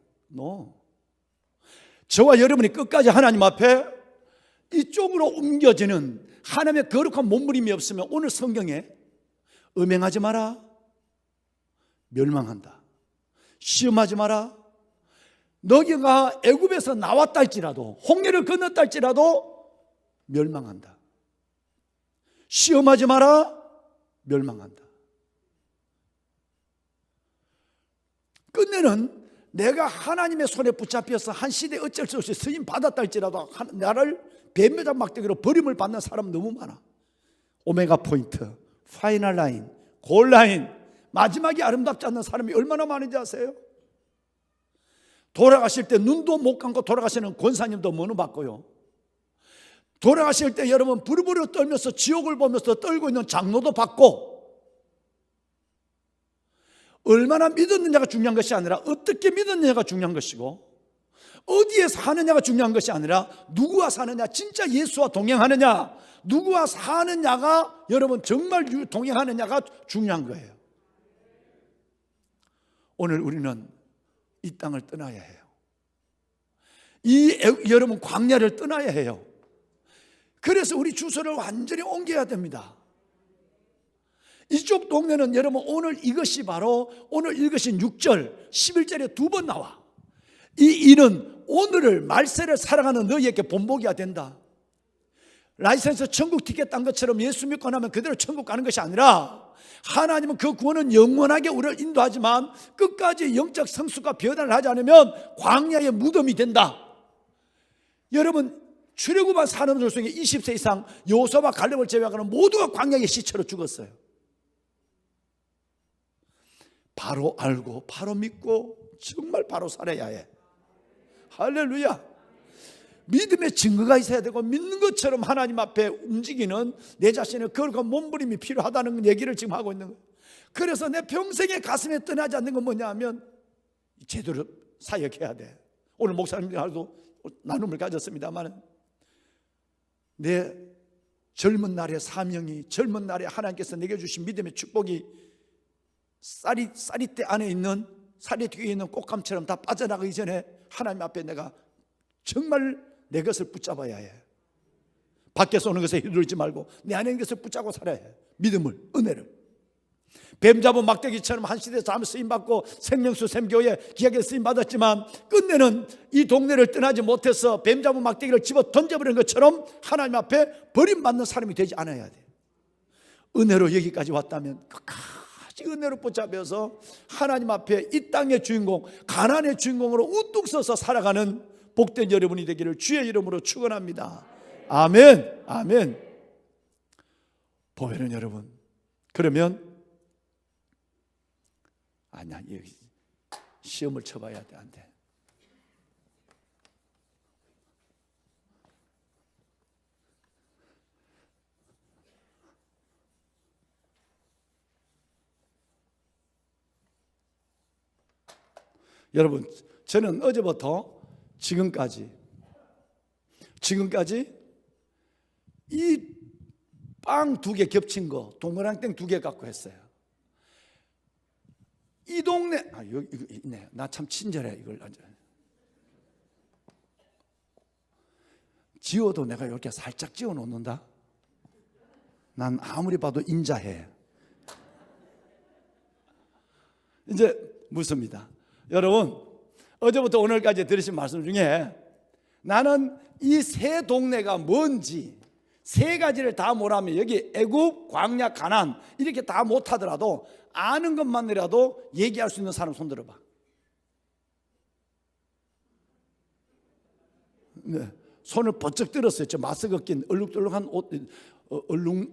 저와 여러분이 끝까지 하나님 앞에 이쪽으로 옮겨지는 하나님의 거룩한 몸부림이 없으면 오늘 성경에 음행하지 마라, 멸망한다. 시험하지 마라. 너희가 애굽에서 나왔다 할지라도, 홍해를 건넜다 할지라도 멸망한다. 시험하지 마라, 멸망한다. 끝내는 내가 하나님의 손에 붙잡혀서 한 시대에 어쩔 수 없이 쓰임 받았다 할지라도 나를 뱀매장 막대기로 버림을 받는 사람 너무 많아. 오메가 포인트, 파이널 라인, 골 라인, 마지막이 아름답지 않는 사람이 얼마나 많은지 아세요? 돌아가실 때 눈도 못 감고 돌아가시는 권사님도 문을 받고요. 돌아가실 때 여러분 부르부르 떨면서 지옥을 보면서 떨고 있는 장로도 받고, 얼마나 믿었느냐가 중요한 것이 아니라 어떻게 믿었느냐가 중요한 것이고, 어디에 사느냐가 중요한 것이 아니라 누구와 사느냐, 진짜 예수와 동행하느냐, 누구와 사느냐가 여러분 정말 동행하느냐가 중요한 거예요. 오늘 우리는 이 땅을 떠나야 해요. 여러분 광야를 떠나야 해요. 그래서 우리 주소를 완전히 옮겨야 됩니다. 이쪽 동네는 여러분 오늘 이것이 바로 오늘 읽으신 6절 11절에 두 번 나와. 이 일은 오늘을 말세를 살아가는 너희에게 본보기가 된다. 라이센스 천국 티켓 딴 것처럼 예수 믿고 나면 그대로 천국 가는 것이 아니라 하나님은 그 구원은 영원하게 우리를 인도하지만 끝까지 영적 성숙과 변화를 하지 않으면 광야의 무덤이 된다. 여러분 출애굽한 사람들 중에 20세 이상 여호수아와 갈렙을 제외하고는 모두가 광야의 시체로 죽었어요. 바로 알고 바로 믿고 정말 바로 살아야 해. 할렐루야. 믿음의 증거가 있어야 되고 믿는 것처럼 하나님 앞에 움직이는 내 자신의 거룩한 몸부림이 필요하다는 얘기를 지금 하고 있는 거예요. 그래서 내 평생의 가슴에 떠나지 않는 건 뭐냐 하면 제대로 사역해야 돼. 오늘 목사님들하고도 나눔을 가졌습니다만 내 젊은 날의 사명이, 젊은 날에 하나님께서 내게 주신 믿음의 축복이 쌀이대 안에 있는, 쌀이 뒤에 있는 꽃감처럼 다 빠져나가기 전에 하나님 앞에 내가 정말 내 것을 붙잡아야 해. 밖에서 오는 것에 휘둘리지 말고 내 안에 있는 것을 붙잡고 살아야 해. 믿음을, 은혜를. 뱀 잡은 막대기처럼 한 시대 잠을 쓰임받고 생명수 샘교회 기하게 쓰임받았지만 끝내는 이 동네를 떠나지 못해서 뱀 잡은 막대기를 집어 던져버리는 것처럼 하나님 앞에 버림받는 사람이 되지 않아야 돼. 은혜로 여기까지 왔다면 끝까지 은혜로 붙잡혀서 하나님 앞에 이 땅의 주인공, 가나안의 주인공으로 우뚝 서서 살아가는 복된 여러분이 되기를 주의 이름으로 축원합니다. 아멘. 아멘. 보배는 여러분, 그러면 아니야, 시험을 쳐봐야 돼, 안 돼. 여러분, 저는 어제부터 지금까지 이 빵 2개 겹친 거 동그랑땡 2개 갖고 했어요. 이 동네 여기 이거 있네. 나 참 친절해. 이걸 지워도 내가 이렇게 살짝 지워 놓는다. 난 아무리 봐도 인자해. 이제 묻습니다. 여러분, 어제부터 오늘까지 들으신 말씀 중에 나는 이 세 동네가 뭔지 세 가지를 다 뭐라면 여기 애굽, 광야, 가나안 이렇게 다 못하더라도 아는 것만이라도 얘기할 수 있는 사람 손 들어봐. 네, 손을 번쩍 들었어요. 저 마스크 낀 얼룩덜룩한 옷,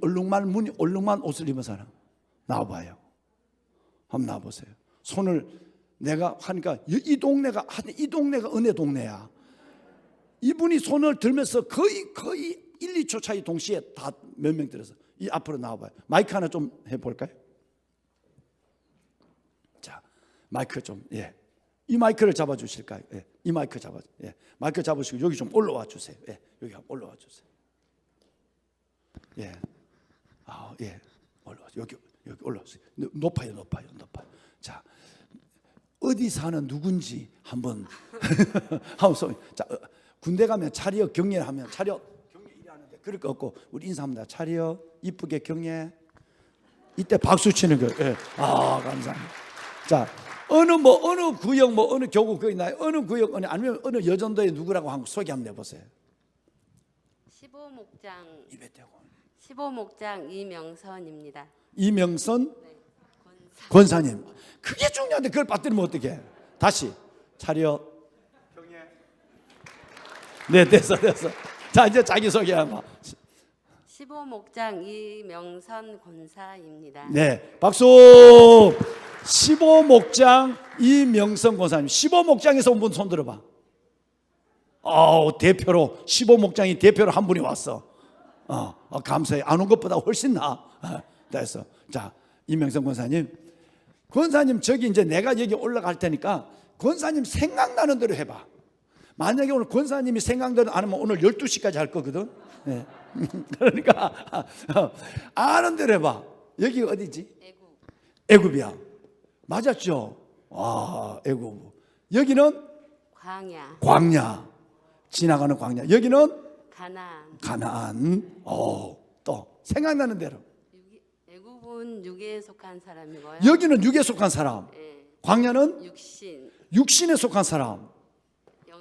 얼룩만 옷을 입은 사람 나와봐요. 한번 나와보세요. 손을 내가 하니까 이 동네가 은혜 동네야. 이분이 손을 들면서 거의 1, 2초 차이 동시에 다 몇 명 들어서 이 앞으로 나와봐요. 마이크 하나 좀 해볼까요? 자, 마이크 좀, 예. 이 마이크를 잡아주실까요? 예. 이 마이크 예. 마이크 잡으시고 여기 좀 올라와 주세요. 예. 여기 한번 올라와 주세요. 예. 예. 올라와. 여기 올라오세요. 높아요. 자, 어디 사는 누군지 한번 자, 군대 가면 차려 경례하면 차려 경례 일하는데 그럴 거 없고 우리 인사합니다. 차려 이쁘게 경례. 이때 박수 치는 거예요. 예. 감사합니다. 자, 어느 구역 어느 교구 거 있나요? 어느 구역 아니면 어느 여전도에 누구라고 한번 소개 한번 내보세요. 15목장 입에 대고 15목장 이명선입니다. 이명선 권사님. 그게 중요한데 그걸 빠뜨리면 어떡해. 다시 차려 경례. 네, 됐어. 자, 이제 자기소개 한번. 15목장 이명선 권사입니다. 네, 박수. 15목장 이명선 권사님. 15목장에서 온 분 손 들어봐. 대표로 15목장이 대표로 한 분이 왔어. 감사해. 안 온 것보다 훨씬 나아. 됐어. 자, 이명선 권사님 저기 이제 내가 여기 올라갈 테니까 권사님 생각나는 대로 해봐. 만약에 오늘 권사님이 생각대로 안 하면 오늘 12시까지 할 거거든. 네. 그러니까 아는 대로 해봐. 여기 어디지? 애굽이야. 맞았죠? 애굽. 여기는 광야. 지나가는 광야. 여기는 가나안. 또 생각나는 대로. 애굽은 육에 속한 사람이고요. 여기는 육에 속한 사람. 네. 광야는 육신에 속한 사람.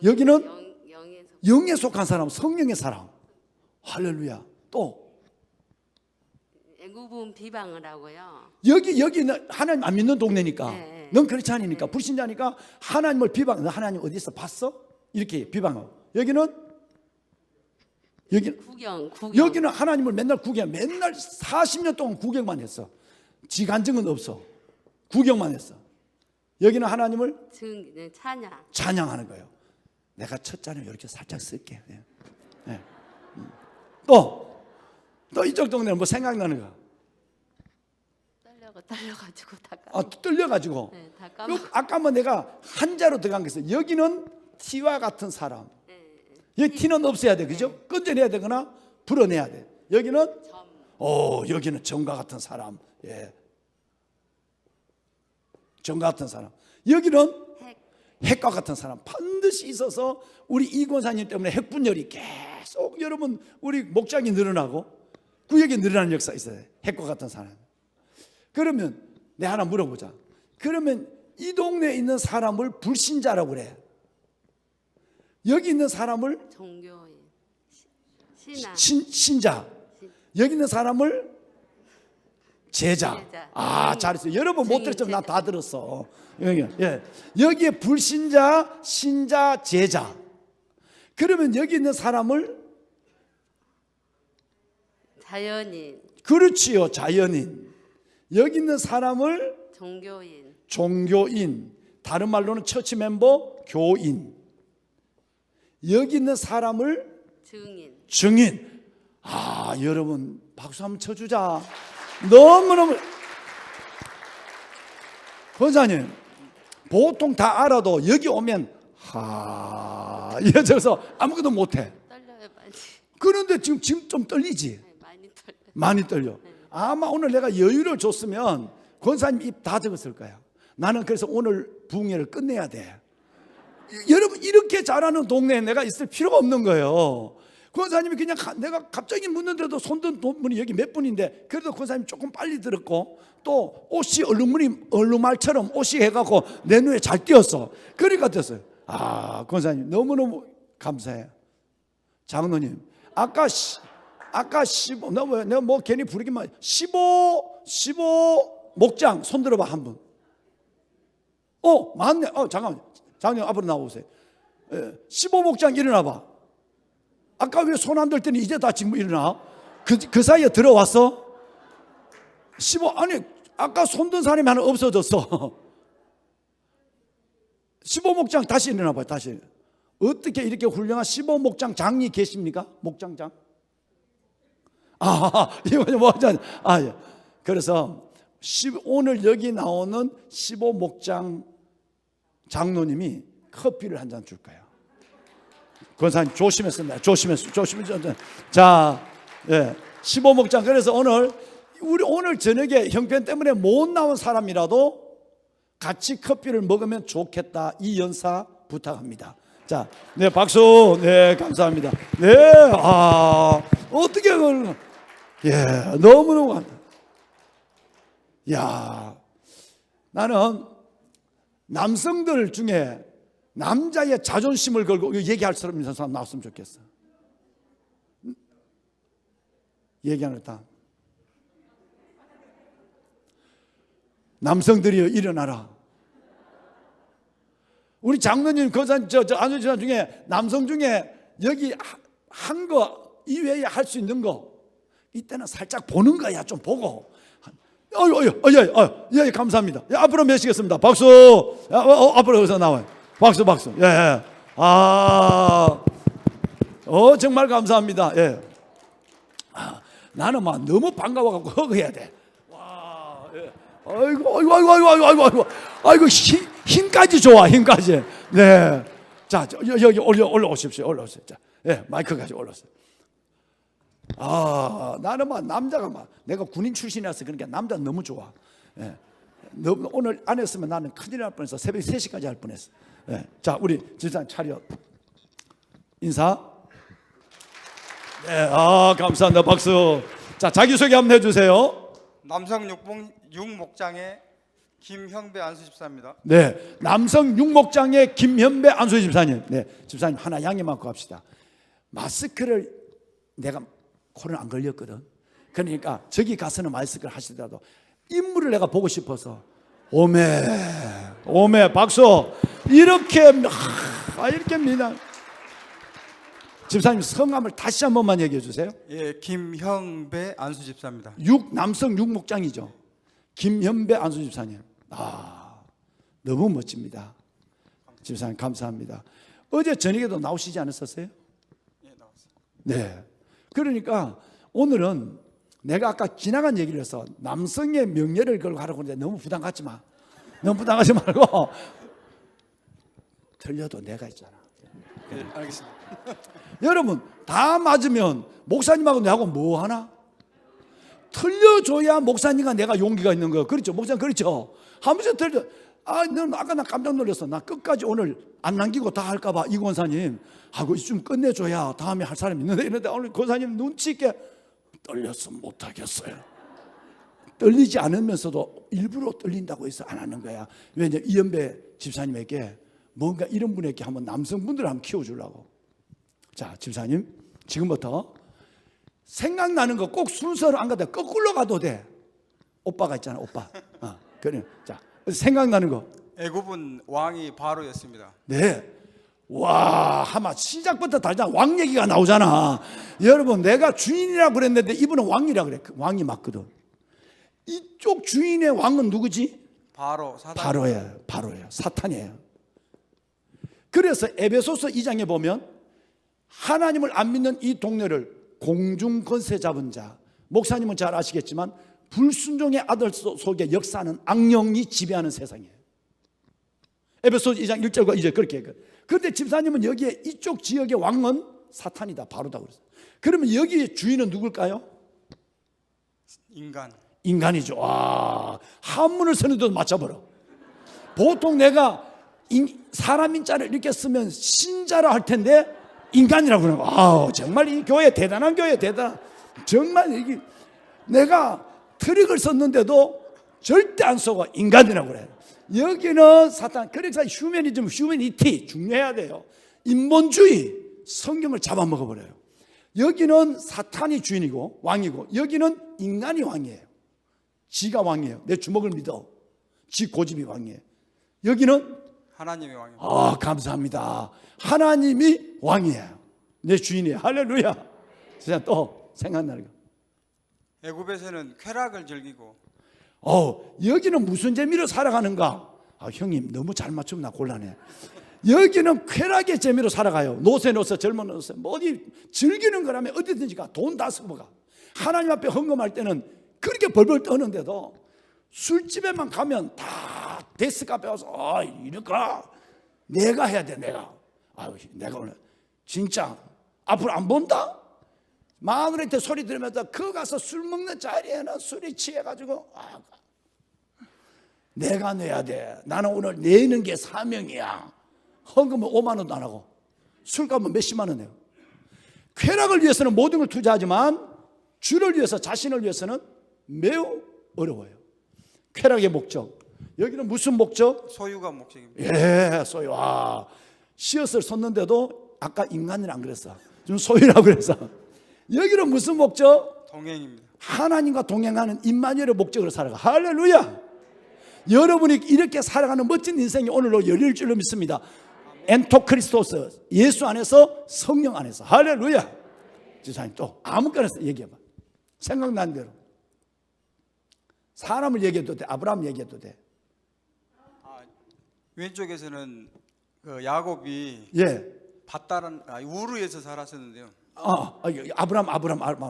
여기는 영에 속한 사람, 성령의 사람. 할렐루야. 또 애굽은 비방을 하고요. 여기는 하나님 안 믿는 동네니까. 네. 넌 그렇지 않으니까 불신자니까 하나님을 비방. 너 하나님 어디서 봤어? 이렇게 비방하고. 여기는 구경. 여기는 하나님을 맨날 40년 동안 구경만 했어. 지간증은 없어. 구경만 했어. 여기는 하나님을 찬양하는 거예요. 내가 첫 잔을 이렇게 살짝 쓸게. 네. 또 이쪽 동네는 뭐 생각나는 거? 떨려가지고 다 떨려가지고. 네, 다 아까 뭐 내가 한자로 들어간 게 있어요. 여기는 티와 같은 사람. 여기 티는 없어야 돼, 그죠? 건져내야 되거나 불어내야 돼. 여기는 여기는 점과 같은 사람. 예. 점과 같은 사람. 여기는 핵과 같은 사람. 반드시 있어서 우리 이 권사님 때문에 핵분열이 계속 여러분 우리 목장이 늘어나고 구역이 늘어나는 역사 있어요. 핵과 같은 사람. 그러면 내가 하나 물어보자. 그러면 이 동네에 있는 사람을 불신자라고 그래. 여기 있는 사람을 종교인 신자. 여기 있는 사람을 제자. 제자. 아, 잘했어요. 여러분 못 증인 들었지만 난 제자. 다 들었어. 예. 여기에 불신자, 신자, 제자. 그러면 여기 있는 사람을 자연인, 그렇지요, 자연인. 여기 있는 사람을 종교인, 종교인. 다른 말로는 처치 멤버, 교인. 여기 있는 사람을 증인. 증인. 아, 여러분 박수 한번 쳐주자. 너무너무. 권사님, 보통 다 알아도 여기 오면 이어져서 아무것도 못해. 떨려요 많이. 그런데 지금 좀 떨리지? 네, 많이 떨려요. 많이 떨려. 아마 오늘 내가 여유를 줬으면 권사님 입 다 적었을 거야. 나는 그래서 오늘 부흥회를 끝내야 돼. 여러분 이렇게 잘하는 동네에 내가 있을 필요가 없는 거예요. 권사님이 그냥 내가 갑자기 묻는데도 손든 분이 여기 몇 분인데 그래도 권사님 조금 빨리 들었고 또 옷이 얼룩말처럼 옷이 해갖고 내 눈에 잘 띄었어. 그러니까 됐어요. 아, 권사님 너무너무 감사해요. 장로님 아까 15 내가 뭐 괜히 부르기만 15 목장 손 들어봐 한 분. 맞네. 잠깐만. 장님 앞으로 나오세요. 15목장 일어나봐. 아까 왜 손 안 들 때는 이제 다 지금 일어나? 그 사이에 들어왔어? 아니 아까 손 든 사람이 하나 없어졌어. 15목장 다시 일어나봐요. 다시. 어떻게 이렇게 훌륭한 15목장 장이 계십니까? 목장장? 이거 뭐죠? 예. 그래서 오늘 여기 나오는 15목장 장로님이 커피를 한 잔 줄 거예요. 권사님 조심했습니다. 조심했어. 자, 15목장. 그래서 우리 오늘 저녁에 형편 때문에 못 나온 사람이라도 같이 커피를 먹으면 좋겠다. 이 연사 부탁합니다. 자, 네, 박수. 네, 감사합니다. 네, 어떻게 그걸, 너무너무 감사합니다. 나는 남성들 중에 남자의 자존심을 걸고 얘기할 사람 있는 사람 나왔으면 좋겠어. 얘기하는 다. 남성들이여 일어나라. 우리 장로님 안수지사 중에 남성 중에 여기 한 거 이외에 할 수 있는 거 이때는 살짝 보는 거야. 좀 보고. 감사합니다. 앞으로 모시겠습니다. 박수. 앞으로 여기서 나와요. 박수. 정말 감사합니다. 나는 막 너무 반가워갖고 허그해야 돼. 와, 아이고, 힘까지 좋아, 힘까지. 네. 자, 여기 올라오십시오. 자, 마이크까지 올라오세요. 나는 막 남자가 내가 군인 출신이라서 그러니까 남자 너무 좋아. 오늘 안 했으면 나는 큰일 날 뻔했어. 새벽 3시까지 할 뻔했어. 자, 우리 집사님 차렷. 인사. 네, 감사합니다. 박수. 자, 자기소개 한번 해주세요. 남성 육목장의 김형배 안수집사입니다. 네, 남성 육목장의 김현배 안수집사님. 네, 집사님 하나 양해 많고 합시다. 마스크를 내가 코로나 안 걸렸거든. 그러니까 저기 가서는 마스크를 하시더라도 인물을 내가 보고 싶어서 오메 박수. 이렇게 미나. 집사님 성함을 다시 한 번만 얘기해 주세요. 김형배 안수집사입니다. 남성 육목장이죠. 김현배 안수집사님. 너무 멋집니다. 집사님 감사합니다. 어제 저녁에도 나오시지 않았었어요? 나왔어요. 네. 그러니까 오늘은 내가 아까 지나간 얘기를 해서 남성의 명예를 걸고 하라고 하는데 너무 부담 갖지 마. 너무 부담 갖지 말고 틀려도 내가 있잖아. 알겠습니다. 여러분 다 맞으면 목사님하고 내하고 뭐 하나? 틀려줘야 목사님과 내가 용기가 있는 거예요. 그렇죠? 목사님 그렇죠? 한 번씩 틀려. 넌 아까 나 깜짝 놀랐어. 나 끝까지 오늘 안 남기고 다 할까봐 이 권사님 하고 좀 끝내줘야 다음에 할 사람이 있는데 이런데 오늘 권사님 눈치 있게 떨려서 못하겠어요. 떨리지 않으면서도 일부러 떨린다고 해서 안 하는 거야. 왜냐 이연배 집사님에게 뭔가 이런 분에게 한번 남성분들을 한번 키워주려고. 자, 집사님 지금부터 생각나는 거 꼭 순서로 안 가도 돼. 거꾸로 가도 돼. 오빠가 있잖아, 오빠. 그래. 자, 생각나는 거. 애굽은 왕이 바로였습니다. 네. 와, 하마 시작부터 달자 왕 얘기가 나오잖아. 여러분, 내가 주인이라고 그랬는데 이분은 왕이라 그래. 왕이 맞거든. 이쪽 주인의 왕은 누구지? 바로 사단. 바로예요. 사탄이에요. 그래서 에베소서 2장에 보면 하나님을 안 믿는 이 동네를 공중 권세 잡은 자, 목사님은 잘 아시겠지만 불순종의 아들 속에 역사하는 악령이 지배하는 세상이에요. 에베소서 2장 1절과 2절 그렇게 해요. 그런데 집사님은 여기에 이쪽 지역의 왕은 사탄이다, 바로다 그랬어요. 그러면 여기의 주인은 누굴까요? 인간. 인간이죠. 와, 한문을 쓰는데도 맞춰버려. 보통 내가 사람 인자를 이렇게 쓰면 신자라 할 텐데 인간이라고 그러는 거야. 정말 이 교회 대단한 교회, 대단한. 정말 이게 내가 트릭을 썼는데도 절대 안 속아. 인간이라고 그래. 여기는 사탄. 그래서 휴머니즘, 휴머니티 중요해야 돼요. 인본주의, 성경을 잡아먹어버려요. 여기는 사탄이 주인이고 왕이고, 여기는 인간이 왕이에요. 지가 왕이에요. 내 주먹을 믿어. 지 고집이 왕이에요. 여기는 하나님의 왕입니다. 감사합니다. 하나님이 왕이에요. 내 주인이에요. 할렐루야. 진짜 또 생각나는 거. 애굽에서는 쾌락을 즐기고, 여기는 무슨 재미로 살아가는가? 형님 너무 잘 맞추면 나 곤란해. 여기는 쾌락의 재미로 살아가요. 노세 젊은 노세 뭐 어디 즐기는 거라면 어디든지 가. 돈 다 써먹어. 하나님 앞에 헌금할 때는 그렇게 벌벌 떠는데도 술집에만 가면 다 데스크 앞에 와서 이럴까? 내가 해야 돼. 내가 오늘 진짜 앞으로 안 본다? 마누라한테 소리 들으면서 그 가서 술 먹는 자리에는 술이 취해가지고 내가 내야 돼. 나는 오늘 내는 게 사명이야. 헌금은 5만 원도 안 하고 술값은 몇십만 원 내요. 쾌락을 위해서는 모든 걸 투자하지만 주를 위해서, 자신을 위해서는 매우 어려워요. 쾌락의 목적. 여기는 무슨 목적? 소유가 목적입니다. 예, 소유. 씨앗을 섰는데도 아까 인간은 안 그랬어. 좀 소유라고 그래서. 여기는 무슨 목적? 동행입니다. 하나님과 동행하는 임마누엘의 목적으로 살아가. 할렐루야. 여러분이 이렇게 살아가는 멋진 인생이 오늘로 열릴 줄로 믿습니다. 엔토크리스토스, 예수 안에서, 성령 안에서. 할렐루야. 지사님 또 아무거나 얘기해봐. 생각난 대로. 사람을 얘기해도 돼. 아브라함 얘기해도 돼. 왼쪽에서는 그 야곱이 밧다란 우르에서 살았었는데요. 아브라함.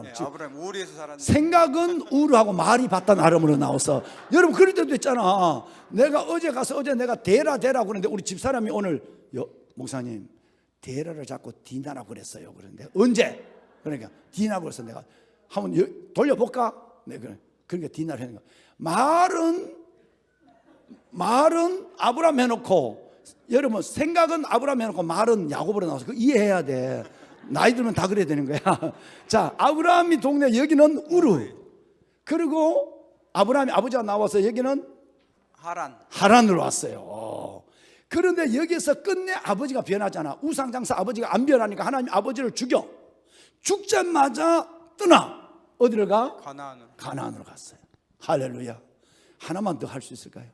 네, 아브라함 우르에서 살았는데 생각은 우르하고 말이 바딴 아람으로 나와서 여러분 그럴 때도 있잖아. 내가 어제 내가 데라 그러는데 우리 집사람이 오늘 목사님 데라를 자꾸 디나라고 그랬어요. 그런데 언제? 그러니까 디나라고 그래서 내가 한번 돌려볼까? 네, 그러니까 디나를 하는 거. 말은 아브라함 해놓고 여러분 생각은 아브라함 해놓고 말은 야곱으로 나와서 그거 이해해야 돼. 나이 들면 다 그래야 되는 거야. 자, 아브라함이 동네, 여기는 우르. 그리고 아브라함이 아버지가 나와서 여기는 하란으로 왔어요. 그런데 여기서 끝내 아버지가 변하잖아. 우상장사 아버지가 안 변하니까 하나님 아버지를 죽여. 죽자마자 떠나. 어디를 가? 가나안으로 갔어요. 할렐루야. 하나만 더 할 수 있을까요?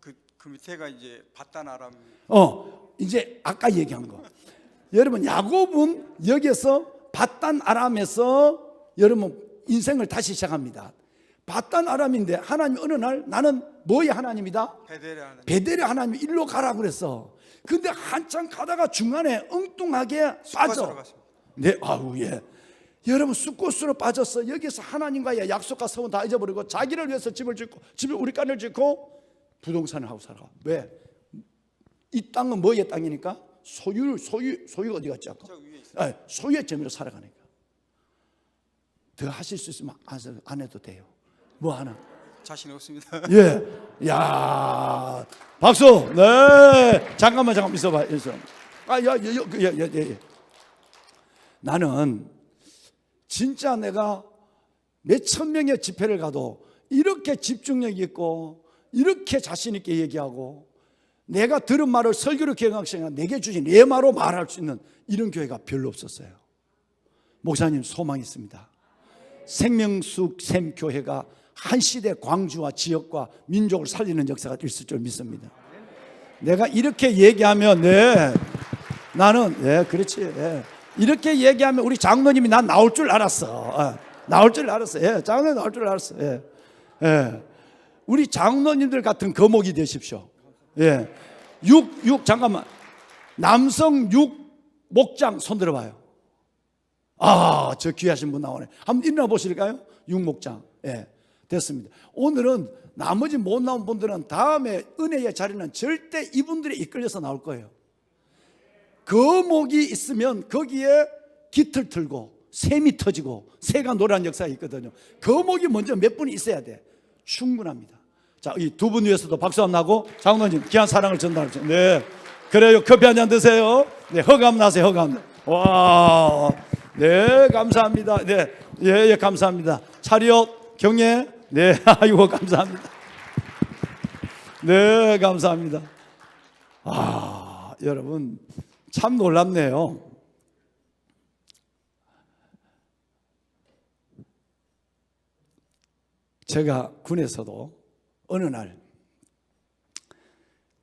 그 밑에가 이제 밧단 아람. 이제 아까 얘기한 거. 여러분 야곱은 여기에서 밧단 아람에서 여러분 인생을 다시 시작합니다. 밧단 아람인데 하나님 어느 날 나는 뭐의 하나님이다? 베델의 하나님 일로 가라 그랬어. 근데 한참 가다가 중간에 엉뚱하게 빠져. 네, 예. 여러분 숫곳으로 빠졌어. 여기서 하나님과의 약속과 소원 다 잊어버리고 자기를 위해서 집을 우리 깐을 짓고 부동산을 하고 살아. 왜? 이 땅은 뭐의 땅이니까? 소유 어디 갔지 아까? 소유의 재미로 살아가니까. 더 하실 수 있으면 안 해도 돼요. 뭐 하나? 자신 없습니다. 예, 야, 박수. 네, 잠깐만 있어봐. 나는 진짜 내가 몇천 명의 집회를 가도 이렇게 집중력 있고 이렇게 자신 있게 얘기하고 내가 들은 말을 설교로 기억하기 시작하면 내게 주신 예마로 말할 수 있는 이런 교회가 별로 없었어요. 목사님 소망이 있습니다. 생명수 샘교회가 한 시대 광주와 지역과 민족을 살리는 역사가 있을 줄 믿습니다. 내가 이렇게 얘기하면 나는 그렇지. 이렇게 얘기하면 우리 장로님이 난 나올 줄 알았어. 나올 줄 알았어. 장로님 나올 줄 알았어. 우리 장로님들 같은 거목이 되십시오. 잠깐만. 남성 6목장 손 들어봐요. 저 귀하신 분 나오네. 한번 일어나 보실까요? 6목장. 됐습니다. 오늘은 나머지 못 나온 분들은 다음에 은혜의 자리는 절대 이분들이 이끌려서 나올 거예요. 거목이 있으면 거기에 깃을 틀고 샘이 터지고 새가 노란 역사가 있거든요. 거목이 먼저 몇 분이 있어야 돼. 충분합니다. 자, 이 두 분 위해서도 박수 한번 나고 장로님 귀한 사랑을 전달하죠. 네, 그래요. 커피 한 잔 드세요. 네, 허감 나세요. 허감. 와, 네, 감사합니다. 네, 감사합니다. 차렷 경례. 네, 아이고 감사합니다. 네, 감사합니다. 여러분 참 놀랍네요. 제가 군에서도 어느 날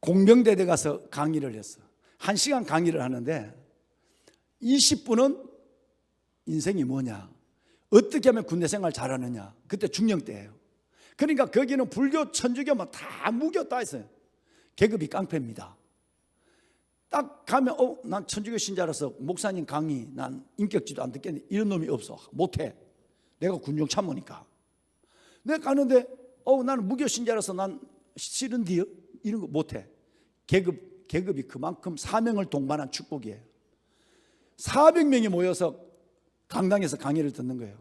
공병대대 가서 강의를 했어. 1시간 강의를 하는데 20분은 인생이 뭐냐, 어떻게 하면 군대 생활 잘하느냐. 그때 중령 때예요. 그러니까 거기는 불교, 천주교 막 다 무교 다 있어요. 계급이 깡패입니다. 딱 가면 난 천주교 신자라서 목사님 강의 난 인격지도 안 듣겠네. 이런 놈이 없어. 못해. 내가 군용 참모니까. 내가 가는데 나는 무교 신자라서 난 싫은데요. 이런 거 못해. 계급이 그만큼 사명을 동반한 축복이에요. 400명이 모여서 강당에서 강의를 듣는 거예요.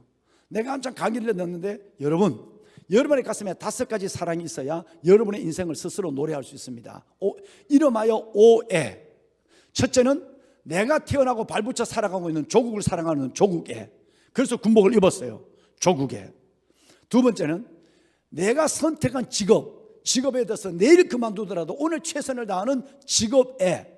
내가 한참 강의를 듣는데 여러분의 가슴에 5가지 사랑이 있어야 여러분의 인생을 스스로 노래할 수 있습니다. 이름하여 오애. 첫째는 내가 태어나고 발붙여 살아가고 있는 조국을 사랑하는 조국에. 그래서 군복을 입었어요. 조국에. 두 번째는 내가 선택한 직업에 대해서 내일 그만두더라도 오늘 최선을 다하는 직업에.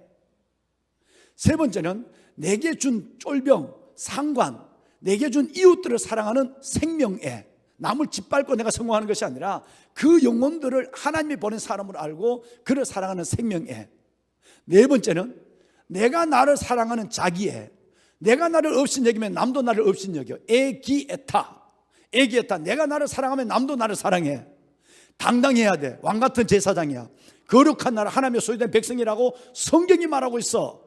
세 번째는 내게 준 쫄병, 상관, 내게 준 이웃들을 사랑하는 생명에. 남을 짓밟고 내가 성공하는 것이 아니라 그 영혼들을 하나님이 보낸 사람으로 알고 그를 사랑하는 생명에. 네 번째는 내가 나를 사랑하는 자기에. 내가 나를 업신여기면 남도 나를 업신여겨. 애기에타. 내가 나를 사랑하면 남도 나를 사랑해. 당당해야 돼. 왕같은 제사장이야. 거룩한 나라 하나님의 소유된 백성이라고 성경이 말하고 있어.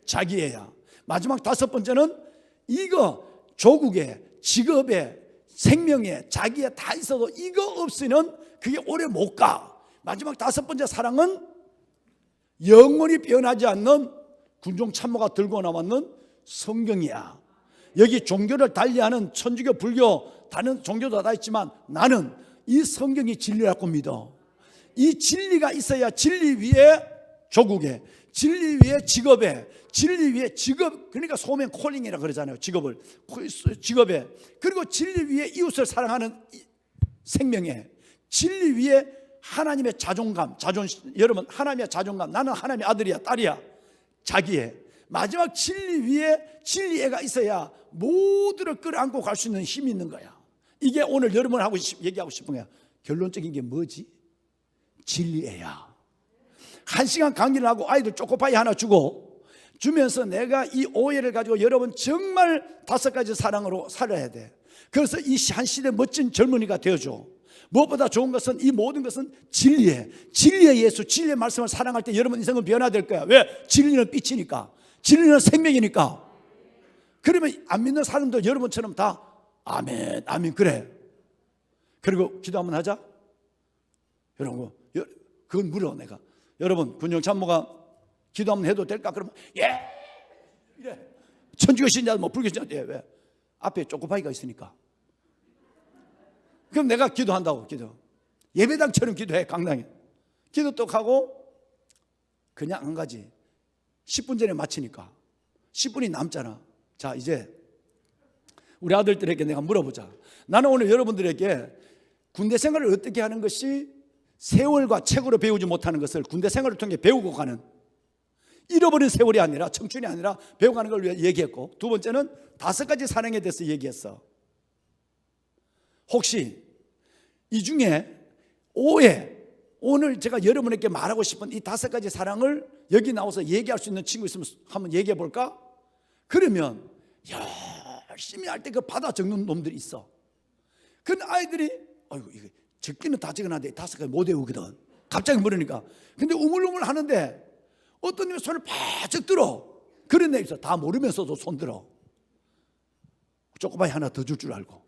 자기애야. 마지막 5번째는 이거 조국에, 직업에, 생명에, 자기에 다 있어도 이거 없이는 그게 오래 못 가. 마지막 5번째 사랑은 영원히 변하지 않는 군종 참모가 들고 나왔는 성경이야. 여기 종교를 달리하는 천주교, 불교, 다른 종교도 다 있지만 나는 이 성경이 진리라고 믿어. 이 진리가 있어야 진리 위에 조국에, 진리 위에 직업에, 진리 위에 직업, 그러니까 소명 콜링이라 그러잖아요. 직업에, 그리고 진리 위에 이웃을 사랑하는 생명에, 진리 위에 하나님의 자존감, 여러분 하나님의 자존감, 나는 하나님의 아들이야, 딸이야, 자기의. 마지막 진리 위에 진리애가 있어야 모두를 끌어안고 갈 수 있는 힘이 있는 거야. 이게 오늘 여러분하고 얘기하고 싶은 거야. 결론적인 게 뭐지? 진리애야. 1시간 강의를 하고 아이들 초코파이 하나 주면서 내가 이 오해를 가지고 여러분 정말 5가지 사랑으로 살아야 돼. 그래서 이 한 시대 멋진 젊은이가 되어줘. 무엇보다 좋은 것은 이 모든 것은 진리에 예수, 진리의 말씀을 사랑할 때 여러분 인생은 변화될 거야. 왜? 진리는 빛이니까, 진리는 생명이니까. 그러면 안 믿는 사람도 여러분처럼 다 아멘, 아멘, 그래. 그리고 기도 한번 하자. 여러분, 그건 물어 내가. 여러분, 군용 참모가 기도 한번 해도 될까? 그러면 예, 이래. 천주교 신자, 불교 신자, 왜? 앞에 초코파이가 있으니까. 그럼 내가 기도한다고. 예배당처럼 기도해. 강당에 기도 또 하고 그냥 안 가지. 10분 전에 마치니까 10분이 남잖아. 자, 이제 우리 아들들에게 내가 물어보자. 나는 오늘 여러분들에게 군대 생활을 어떻게 하는 것이 세월과 책으로 배우지 못하는 것을 군대 생활을 통해 배우고 가는, 잃어버린 세월이 아니라, 청춘이 아니라 배워가는 걸 위해 얘기했고, 두 번째는 5가지 사랑에 대해서 얘기했어. 혹시 이 중에 오해, 오늘 제가 여러분에게 말하고 싶은 이 5가지 사랑을 여기 나와서 얘기할 수 있는 친구 있으면 한번 얘기해 볼까? 그러면 열심히 할 때 그 받아 적는 놈들이 있어. 그 아이들이 아이고 이거 적기는 다 적어놨는데 5가지 못 외우거든. 갑자기 물으니까. 근데 우물우물 하는데 어떤 놈이 손을 바짝 들어. 그런 애 있어. 다 모르면서도 손 들어. 조그마히 하나 더 줄 알고.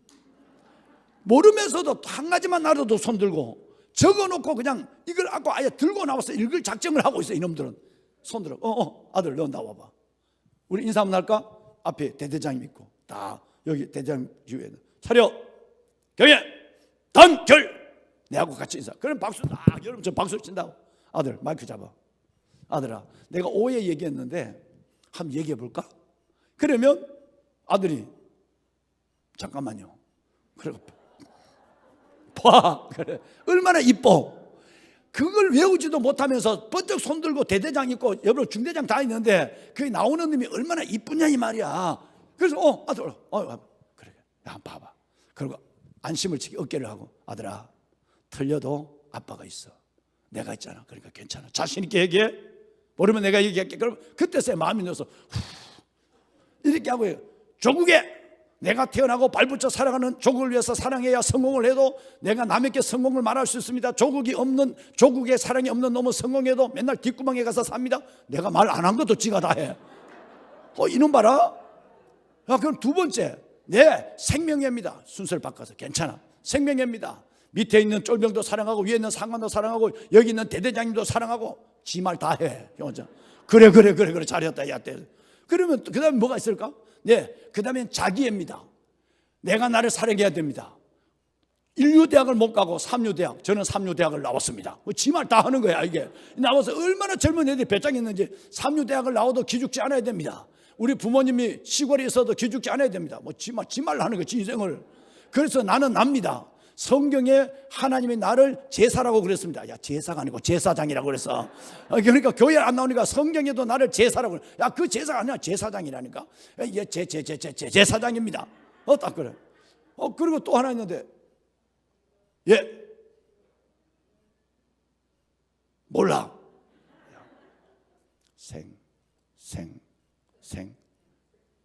모르면서도 한 가지만 알아도 손 들고, 적어놓고 그냥 이걸 갖고 아예 들고 나와서 읽을 작정을 하고 있어. 이놈들은 손 들어. 아들 너 나와봐. 우리 인사 한번 할까? 앞에 대대장님 있고 다 여기 대대장 주위에 차려 경례 단결 내하고 같이 인사. 그럼 박수 딱 여러분 저 박수 친다고. 아들 마이크 잡아. 아들아 내가 오해 얘기했는데 한번 얘기해 볼까? 그러면 아들이 잠깐만요. 그리고 봐 그래 얼마나 이뻐. 그걸 외우지도 못하면서 번쩍 손들고 대대장 있고 여러 중대장 다 있는데 그게 나오는 놈이 얼마나 이쁘냐 이 말이야. 그래서 아들 그래 한번 봐봐. 그리고 안심을 지키 어깨를 하고 아들아 틀려도 아빠가 있어. 내가 있잖아. 그러니까 괜찮아. 자신 있게 얘기해. 모르면 내가 얘기할게. 그럼 그때서야 마음이 넣어서 이렇게 하고 해요. 조국에 내가 태어나고 발붙여 살아가는 조국을 위해서 사랑해야 성공을 해도 내가 남에게 성공을 말할 수 있습니다. 조국에 사랑이 없는 놈은 성공해도 맨날 뒷구멍에 가서 삽니다. 내가 말 안 한 것도 지가 다 해. 이놈 봐라. 그럼 두 번째 내 생명예입니다. 순서를 바꿔서 괜찮아. 생명예입니다. 밑에 있는 쫄병도 사랑하고 위에 있는 상관도 사랑하고 여기 있는 대대장님도 사랑하고 지 말 다 해. 그래 잘했다 야 때. 그러면 그 다음에 뭐가 있을까? 네, 그 다음엔 자기애입니다. 내가 나를 사랑해야 됩니다. 1류대학을 못 가고 3류대학, 저는 3류대학을 나왔습니다. 지 말 다 하는 거야 이게. 나와서 얼마나 젊은 애들이 배짱이 있는지 3류대학을 나와도 기죽지 않아야 됩니다. 우리 부모님이 시골에 있어도 기죽지 않아야 됩니다. 지 말 하는 거야 지 인생을. 그래서 나는 납니다. 성경에 하나님이 나를 제사라고 그랬습니다. 야 제사가 아니고 제사장이라고 그랬어. 그러니까 교회 안 나오니까 성경에도 나를 제사라고 그래. 야 그 제사가 아니라 제사장이라니까. 예 제사장입니다. 딱 그래. 그리고 또 하나 있는데 몰라.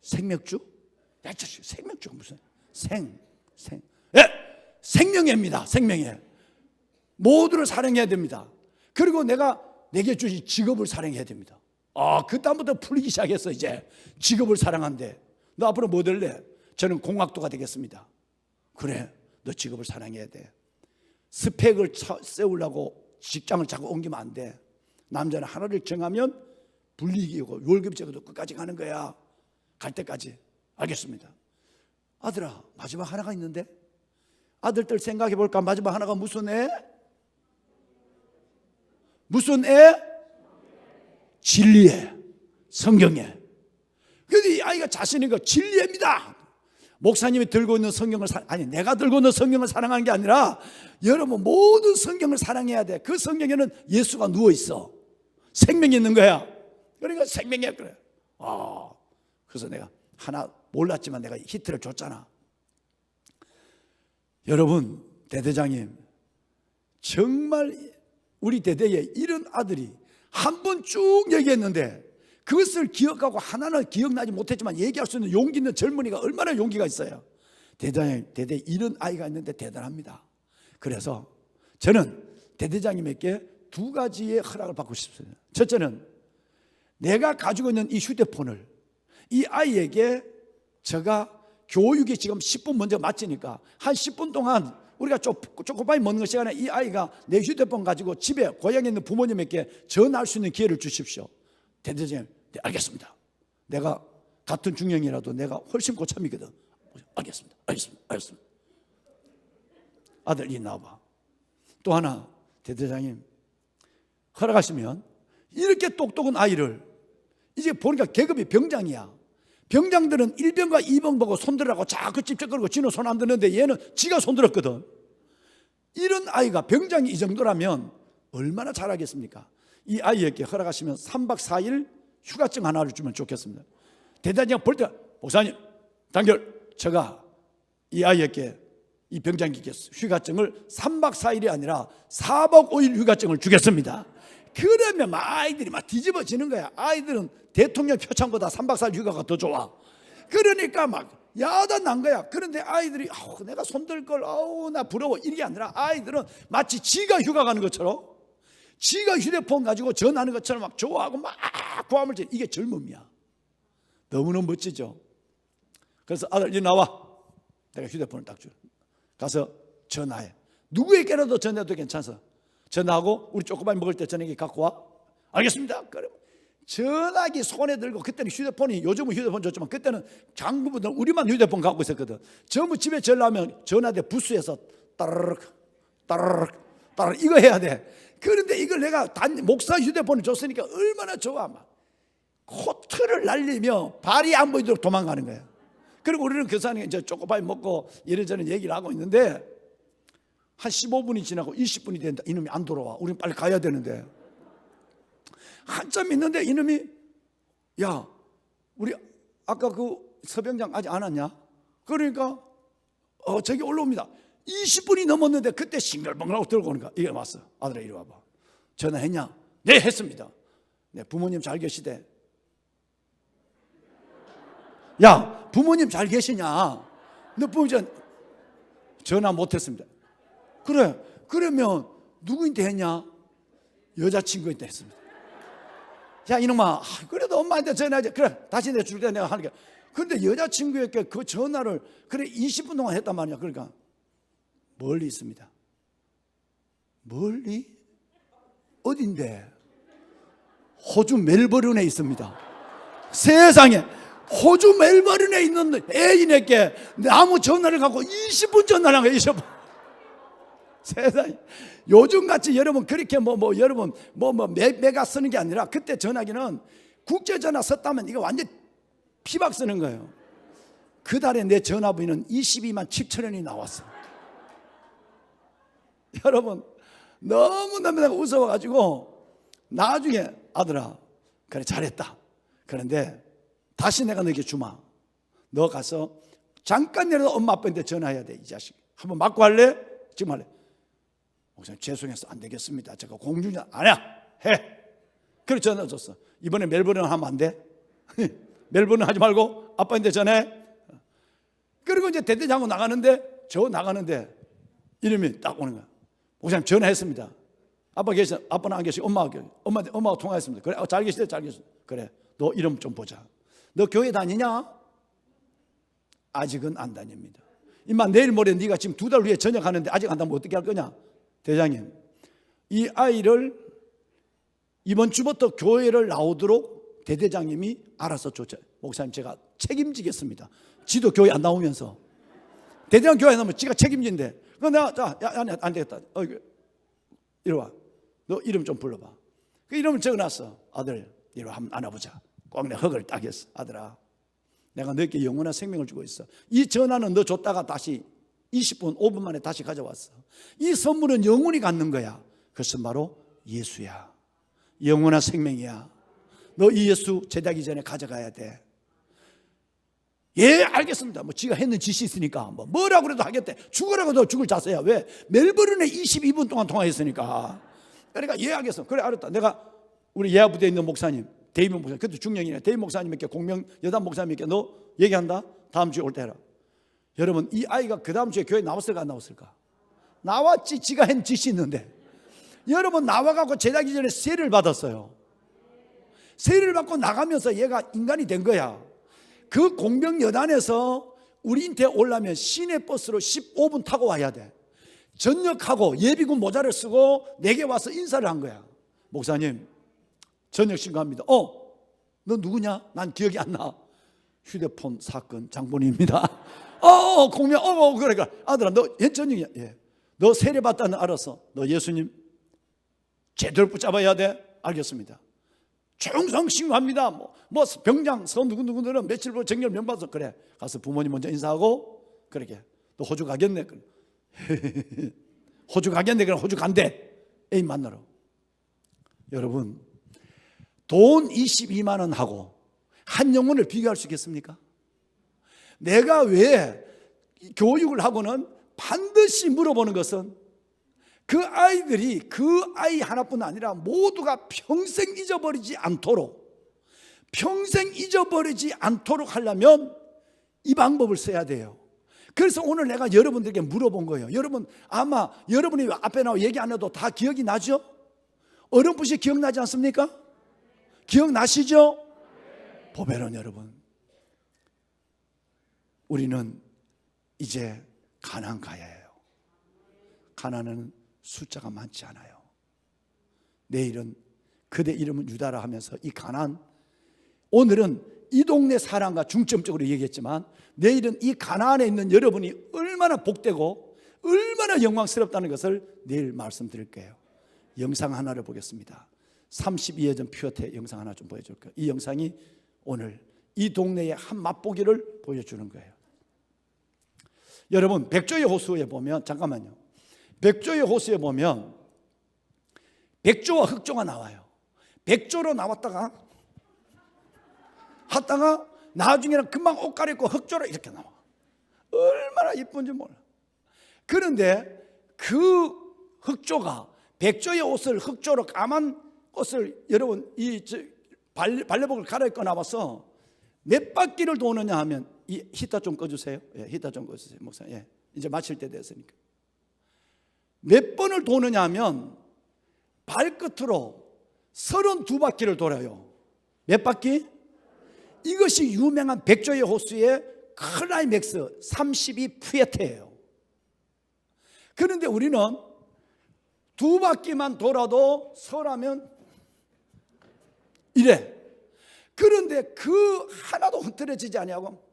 생맥주? 야 생맥주가 무슨 생명예입니다. 생명예. 모두를 사랑해야 됩니다. 그리고 내게 주신 직업을 사랑해야 됩니다. 그다음부터 풀리기 시작했어. 이제 직업을 사랑한대. 너 앞으로 뭐 될래? 저는 공학도가 되겠습니다. 그래 너 직업을 사랑해야 돼. 스펙을 세우려고 직장을 자꾸 옮기면 안 돼. 남자는 하나를 정하면 불리기고 월급제도 끝까지 가는 거야. 갈 때까지. 알겠습니다. 아들아 마지막 하나가 있는데 아들들 생각해 볼까? 마지막 하나가 무슨 애? 무슨 애? 진리애, 성경애. 그런데 이 아이가 자신 있는 거 진리애입니다. 목사님이 들고 있는 성경을 내가 들고 있는 성경을 사랑하는 게 아니라 여러분 모든 성경을 사랑해야 돼. 그 성경에는 예수가 누워 있어. 생명이 있는 거야. 그러니까 생명이야 그래. 그래서 내가 하나 몰랐지만 내가 히트를 줬잖아. 여러분 대대장님 정말 우리 대대에 이런 아들이 한 번 쭉 얘기했는데 그것을 기억하고 하나는 기억나지 못했지만 얘기할 수 있는 용기 있는 젊은이가 얼마나 용기가 있어요. 대대에 이런 아이가 있는데 대단합니다. 그래서 저는 대대장님에게 2가지의 허락을 받고 싶습니다. 첫째는 내가 가지고 있는 이 휴대폰을 이 아이에게 제가 교육이 지금 10분 먼저 마치니까 한 10분 동안 우리가 조금만 먹는 시간에 이 아이가 내 휴대폰 가지고 집에 고향에 있는 부모님에게 전화할 수 있는 기회를 주십시오. 대대장님, 네, 알겠습니다. 내가 같은 중형이라도 내가 훨씬 고참이거든. 알겠습니다. 아들 이 나와봐. 또 하나 대대장님 허락하시면 이렇게 똑똑한 아이를 이제 보니까 계급이 병장이야. 병장들은 1병과 2병 보고 손들라고 자꾸 찝쩍거리고 지는 손 안 드는데 얘는 지가 손들었거든. 이런 아이가 병장이 이 정도라면 얼마나 잘하겠습니까? 이 아이에게 허락하시면 3박 4일 휴가증 하나를 주면 좋겠습니다. 대단히 볼 때 목사님 단결 제가 이 아이에게 이 병장님께 휴가증을 3박 4일이 아니라 4박 5일 휴가증을 주겠습니다. 그러면 막 아이들이 막 뒤집어지는 거야. 아이들은 대통령 표창보다 3박 4일 휴가가 더 좋아. 그러니까 막 야단 난 거야. 그런데 아이들이 내가 손들 걸 나 부러워 이게 아니라 아이들은 마치 지가 휴가 가는 것처럼 지가 휴대폰 가지고 전화하는 것처럼 막 좋아하고 막 고함을 쳐. 이게 젊음이야. 너무너무 멋지죠. 그래서 아들 이리 나와. 내가 휴대폰을 딱 줘. 가서 전화해. 누구에게라도 전화해도 괜찮아. 전화하고 우리 조그만 먹을 때 저녁에 갖고 와. 알겠습니다. 그럼 전화기 손에 들고, 그때는 휴대폰이, 요즘은 휴대폰 좋지만 그때는 장부분들 우리만 휴대폰 갖고 있었거든. 전부 집에 전화하면 전화대 부스에서 따르륵 따르륵 따르륵 이거 해야 돼. 그런데 이걸 내가 목사 휴대폰을 줬으니까 얼마나 좋아. 막 코트를 날리며 발이 안 보이도록 도망가는 거야. 그리고 우리는 교사님 이제 초코파이 먹고 이런저런 얘기를 하고 있는데 한 15분이 지나고 20분이 된다. 이놈이 안 돌아와. 우리는 빨리 가야 되는데 한참 있는데 이놈이 야 우리 아까 그 서병장 아직 안 왔냐? 그러니까 저기 올라옵니다. 20분이 넘었는데 그때 싱글벙글하고 들고 오니까 이게 왔어. 아들아 이리 와봐. 전화했냐? 네 했습니다. 네 부모님 잘 계시대. 야 부모님 잘 계시냐? 너 부모님 전화 못했습니다. 그래 그러면 누구한테 했냐? 여자친구한테 했습니다. 야 이놈아 그래도 엄마한테 전화하지. 그래 다시 내 줄 때 내가 하니까. 근데 여자친구에게 그 전화를 그래 20분 동안 했단 말이야. 그러니까 멀리 있습니다. 멀리? 어딘데? 호주 멜버른에 있습니다. 세상에 호주 멜버른에 있는 애인에게 아무 전화를 갖고 20분 전화를 한 거야. 20분. 세상에 요즘같이 여러분 그렇게 여러분 메가 쓰는 게 아니라 그때 전화기는 국제전화 썼다면 이거 완전 피박 쓰는 거예요. 그 달에 내 전화비는 22만 7천 원이 나왔어. 여러분 너무너무 내가 웃어가지고 나중에 아들아 그래 잘했다. 그런데 다시 내가 너에게 주마. 너 가서 잠깐이라도 엄마 아빠한테 전화해야 돼. 이 자식 한번 맞고 할래? 지금 할래? 목사님 죄송해서 안 되겠습니다. 제가 공중전 아니야 해. 그래 전화 줬어. 이번에 멜버른 하면 안 돼? 멜버른 하지 말고 아빠한테 전화해. 그리고 이제 대대장하고 나가는데 이름이 딱 오는 거야. 목사님 전화했습니다. 아빠 계셔. 아빠는 안 계시고 엄마하고 통화했습니다. 그래 잘 계시대 잘 계시대. 그래 너 이름 좀 보자. 너 교회 다니냐? 아직은 안 다닙니다. 임마 내일 모레 네가 지금 2달 후에 전역하는데 아직 안 다니면 어떻게 할 거냐? 대장님 이 아이를 이번 주부터 교회를 나오도록 대대장님이 알아서 줬죠. 목사님 제가 책임지겠습니다. 지도 교회 안 나오면서 대대장 교회 안 나오면 지가 책임진대. 그럼 내가 안 되겠다. 이리 와. 너 이름 좀 불러봐. 그 이름을 적어놨어. 아들 이리 와 한번 안아보자. 꼭 내 흙을 따겠어. 아들아 내가 너에게 영원한 생명을 주고 있어. 이 전화는 너 줬다가 다시 20분 5분 만에 다시 가져왔어. 이 선물은 영원히 갖는 거야. 그것은 바로 예수야. 영원한 생명이야. 너 이 예수 제자기 전에 가져가야 돼. 예 알겠습니다. 지가 했는 짓이 있으니까 뭐라고 그래도 하겠대. 죽으라고도 죽을 자세야. 왜? 멜버른에 22분 동안 통화했으니까. 그러니까 예 알겠어. 그래 알았다. 내가 우리 예하부대에 있는 목사님 데이비 목사님 그것도 중령이네. 데이비 목사님에게 공명 여단 목사님에게 너 얘기한다. 다음 주에 올 때 해라. 여러분 이 아이가 그 다음 주에 교회 나왔을까 안 나왔을까? 나왔지. 지가 한 짓이 있는데. 여러분 나와갖고 제자기 전에 세례를 받았어요. 세례를 받고 나가면서 얘가 인간이 된 거야. 그 공병여단에서 우리한테 오려면 시내버스로 15분 타고 와야 돼. 전역하고 예비군 모자를 쓰고 내게 와서 인사를 한 거야. 목사님 전역 신고합니다. 너 누구냐? 난 기억이 안 나. 휴대폰 사건 장본인입니다. 공명 그러니까 아들아 너 전역이야. 예. 너 세례 받다는 알았어. 너 예수님 제대로 붙잡아야 돼. 알겠습니다. 충성 신고합니다. 뭐 병장 서 누구누구들은 며칠 후 정렬 명받아서 그래 가서 부모님 먼저 인사하고 그렇게 너 호주 가겠네. 호주 가겠네. 그럼 호주 간대. 애인 만나러. 여러분 돈 22만 원 하고 한 영혼을 비교할 수 있겠습니까? 내가 왜 교육을 하고는 반드시 물어보는 것은 그 아이들이 그 아이 하나뿐 아니라 모두가 평생 잊어버리지 않도록 하려면 이 방법을 써야 돼요. 그래서 오늘 내가 여러분들에게 물어본 거예요. 여러분 아마 여러분이 앞에 나와 얘기 안 해도 다 기억이 나죠? 어렴풋이 기억나지 않습니까? 기억나시죠? 보배론 여러분, 우리는 이제 가나안 가야 해요. 가나안은 숫자가 많지 않아요. 내일은 그대 이름은 유다라 하면서 이 가나안, 오늘은 이 동네 사람과 중점적으로 얘기했지만 내일은 이 가나안에 있는 여러분이 얼마나 복되고 얼마나 영광스럽다는 것을 내일 말씀드릴 거예요. 영상 하나를 보겠습니다. 32회전 퓨어테 영상 하나 좀 보여줄게요. 이 영상이 오늘 이 동네의 한 맛보기를 보여주는 거예요. 여러분 백조의 호수에 보면, 잠깐만요, 백조의 호수에 보면 백조와 흑조가 나와요. 백조로 나왔다가 하다가 나중에는 금방 옷 갈아입고 흑조로 이렇게 나와. 얼마나 이쁜지 몰라. 그런데 그 흑조가 백조의 옷을 흑조로 까만 옷을 여러분 이 발레복을 갈아입고 나와서 몇 바퀴를 도느냐 하면, 이 히터 좀 꺼주세요. 예, 히터 좀 꺼주세요, 목사. 예, 이제 마칠 때 됐으니까. 몇 번을 도느냐 하면 발끝으로 32바퀴를 돌아요. 몇 바퀴? 이것이 유명한 백조의 호수의 클라이맥스 32 푸에테예요. 그런데 우리는 2바퀴만 돌아도 서라면 이래. 그런데 그 하나도 흐트러지지 아니하고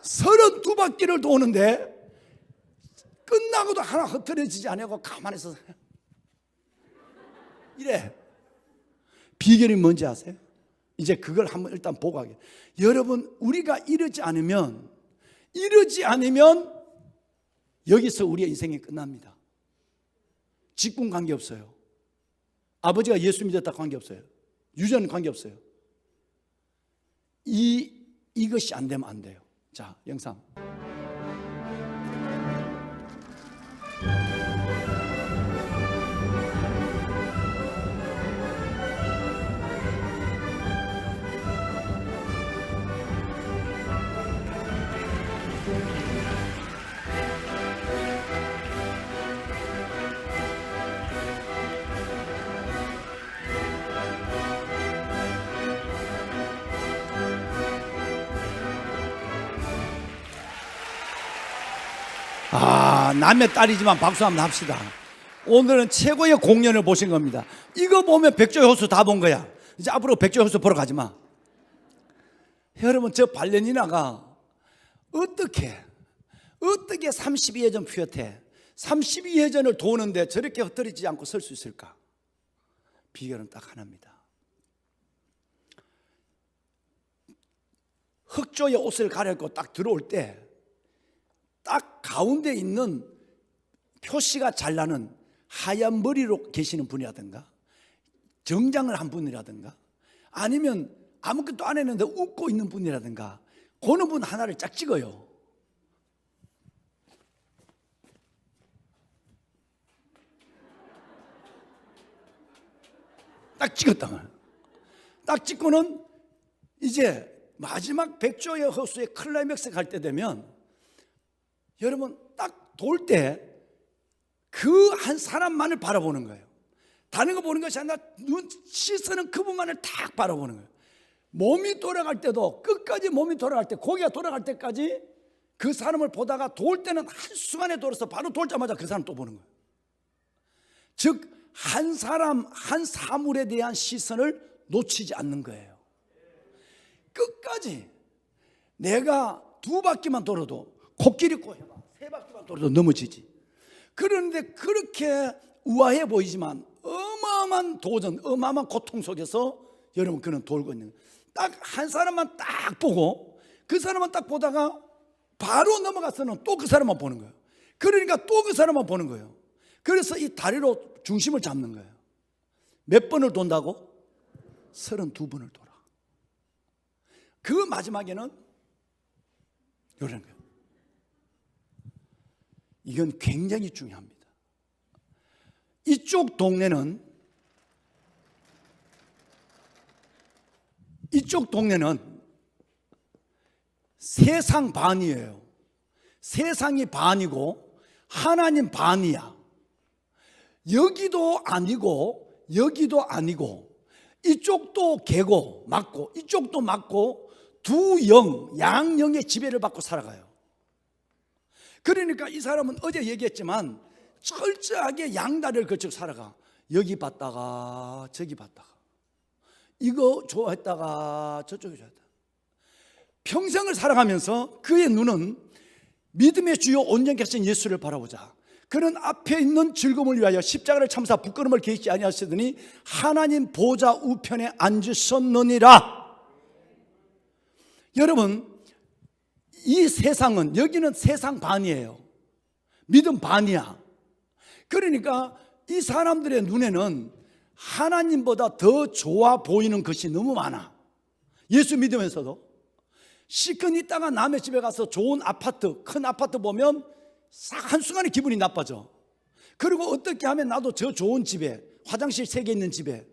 32바퀴를 도는데 끝나고도 하나 흐트러지지 아니하고 가만히 있어서 이래. 비결이 뭔지 아세요? 이제 그걸 한번 일단 보고 하게. 여러분 우리가 이러지 않으면 여기서 우리의 인생이 끝납니다. 직분 관계없어요. 아버지가 예수 믿었다 관계없어요. 유전 관계없어요. 이것이 안 되면 안 돼요. 자, 영상. 남의 딸이지만 박수 한번 합시다. 오늘은 최고의 공연을 보신 겁니다. 이거 보면 백조의 호수 다 본 거야. 이제 앞으로 백조의 호수 보러 가지 마. 여러분 저 발레리나가 어떻게 32회전 퓨어테 32회전을 도는데 저렇게 흩어지지 않고 설 수 있을까? 비결은 딱 하나입니다. 흑조의 옷을 갈아입고 딱 들어올 때 딱 가운데 있는 표시가 잘 나는 하얀 머리로 계시는 분이라든가 정장을 한 분이라든가 아니면 아무것도 안 했는데 웃고 있는 분이라든가 그런 분 하나를 쫙 찍어요. 딱 찍었다면 딱 찍고는 이제 마지막 백조의 호수의 클라이맥스 갈 때 되면 여러분 딱 돌 때 그 한 사람만을 바라보는 거예요. 다른 거 보는 것이 아니라 시선은 그분만을 딱 바라보는 거예요. 몸이 돌아갈 때도 끝까지 몸이 돌아갈 때 고개가 돌아갈 때까지 그 사람을 보다가 돌 때는 한순간에 돌아서 바로 돌자마자 그 사람 또 보는 거예요. 즉 한 사람 한 사물에 대한 시선을 놓치지 않는 거예요. 끝까지 내가 2바퀴만 돌아도 코끼리 꼬여봐 3바퀴만 돌아도 넘어지지. 그런데 그렇게 우아해 보이지만 어마어마한 도전, 어마어마한 고통 속에서 여러분 그는 돌고 있는 거예요. 딱 한 사람만 딱 보고 그 사람만 딱 보다가 바로 넘어가서는 또 그 사람만 보는 거예요. 그러니까 또 그 사람만 보는 거예요. 그래서 이 다리로 중심을 잡는 거예요. 몇 번을 돈다고? 32번을 돌아. 그 마지막에는 이런 거예요. 이건 굉장히 중요합니다. 이쪽 동네는 세상 반이에요. 세상이 반이고 하나님 반이야. 여기도 아니고 여기도 아니고, 이쪽도 개고 맞고 이쪽도 맞고, 두 영, 양영의 지배를 받고 살아가요. 그러니까 이 사람은 어제 얘기했지만 철저하게 양다리를 걸쳐 살아가. 여기 봤다가 저기 봤다가, 이거 좋아했다가 저쪽이 좋아했다가, 평생을 살아가면서 그의 눈은 믿음의 주요 온전케 하신 예수를 바라보자. 그는 앞에 있는 즐거움을 위하여 십자가를 참사 부끄러움을 계획지 아니하시더니 하나님 보좌 우편에 앉으셨느니라. 여러분, 이 세상은, 여기는 세상 반이에요. 믿음 반이야. 그러니까 이 사람들의 눈에는 하나님보다 더 좋아 보이는 것이 너무 많아. 예수 믿으면서도 시큰 있다가 남의 집에 가서 좋은 아파트, 큰 아파트 보면 싹 한순간에 기분이 나빠져. 그리고 어떻게 하면 나도 저 좋은 집에, 화장실 3개 있는 집에,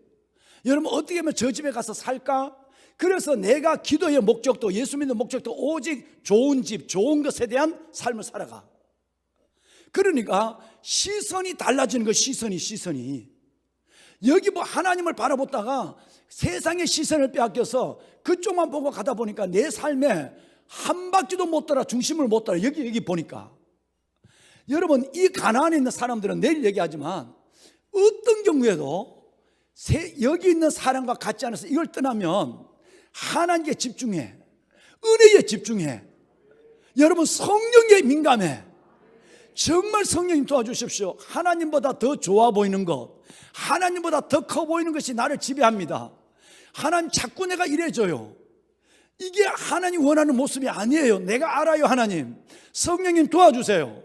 여러분 어떻게 하면 저 집에 가서 살까? 그래서 내가 기도의 목적도, 예수 믿는 목적도 오직 좋은 집, 좋은 것에 대한 삶을 살아가. 그러니까 시선이 달라지는 거. 시선이 여기 뭐 하나님을 바라보다가 세상의 시선을 빼앗겨서 그쪽만 보고 가다 보니까 내 삶에 한 바퀴도 못 돌아, 중심을 못 돌아. 여기 보니까, 여러분, 이 가나안에 있는 사람들은 내일 얘기하지만 어떤 경우에도 여기 있는 사람과 같지 않아서 이걸 떠나면 하나님께 집중해, 은혜에 집중해. 여러분, 성령에 민감해. 정말 성령님 도와주십시오. 하나님보다 더 좋아 보이는 것, 하나님보다 더 커 보이는 것이 나를 지배합니다. 하나님 자꾸 내가 이래줘요. 이게 하나님 원하는 모습이 아니에요. 내가 알아요. 하나님, 성령님 도와주세요.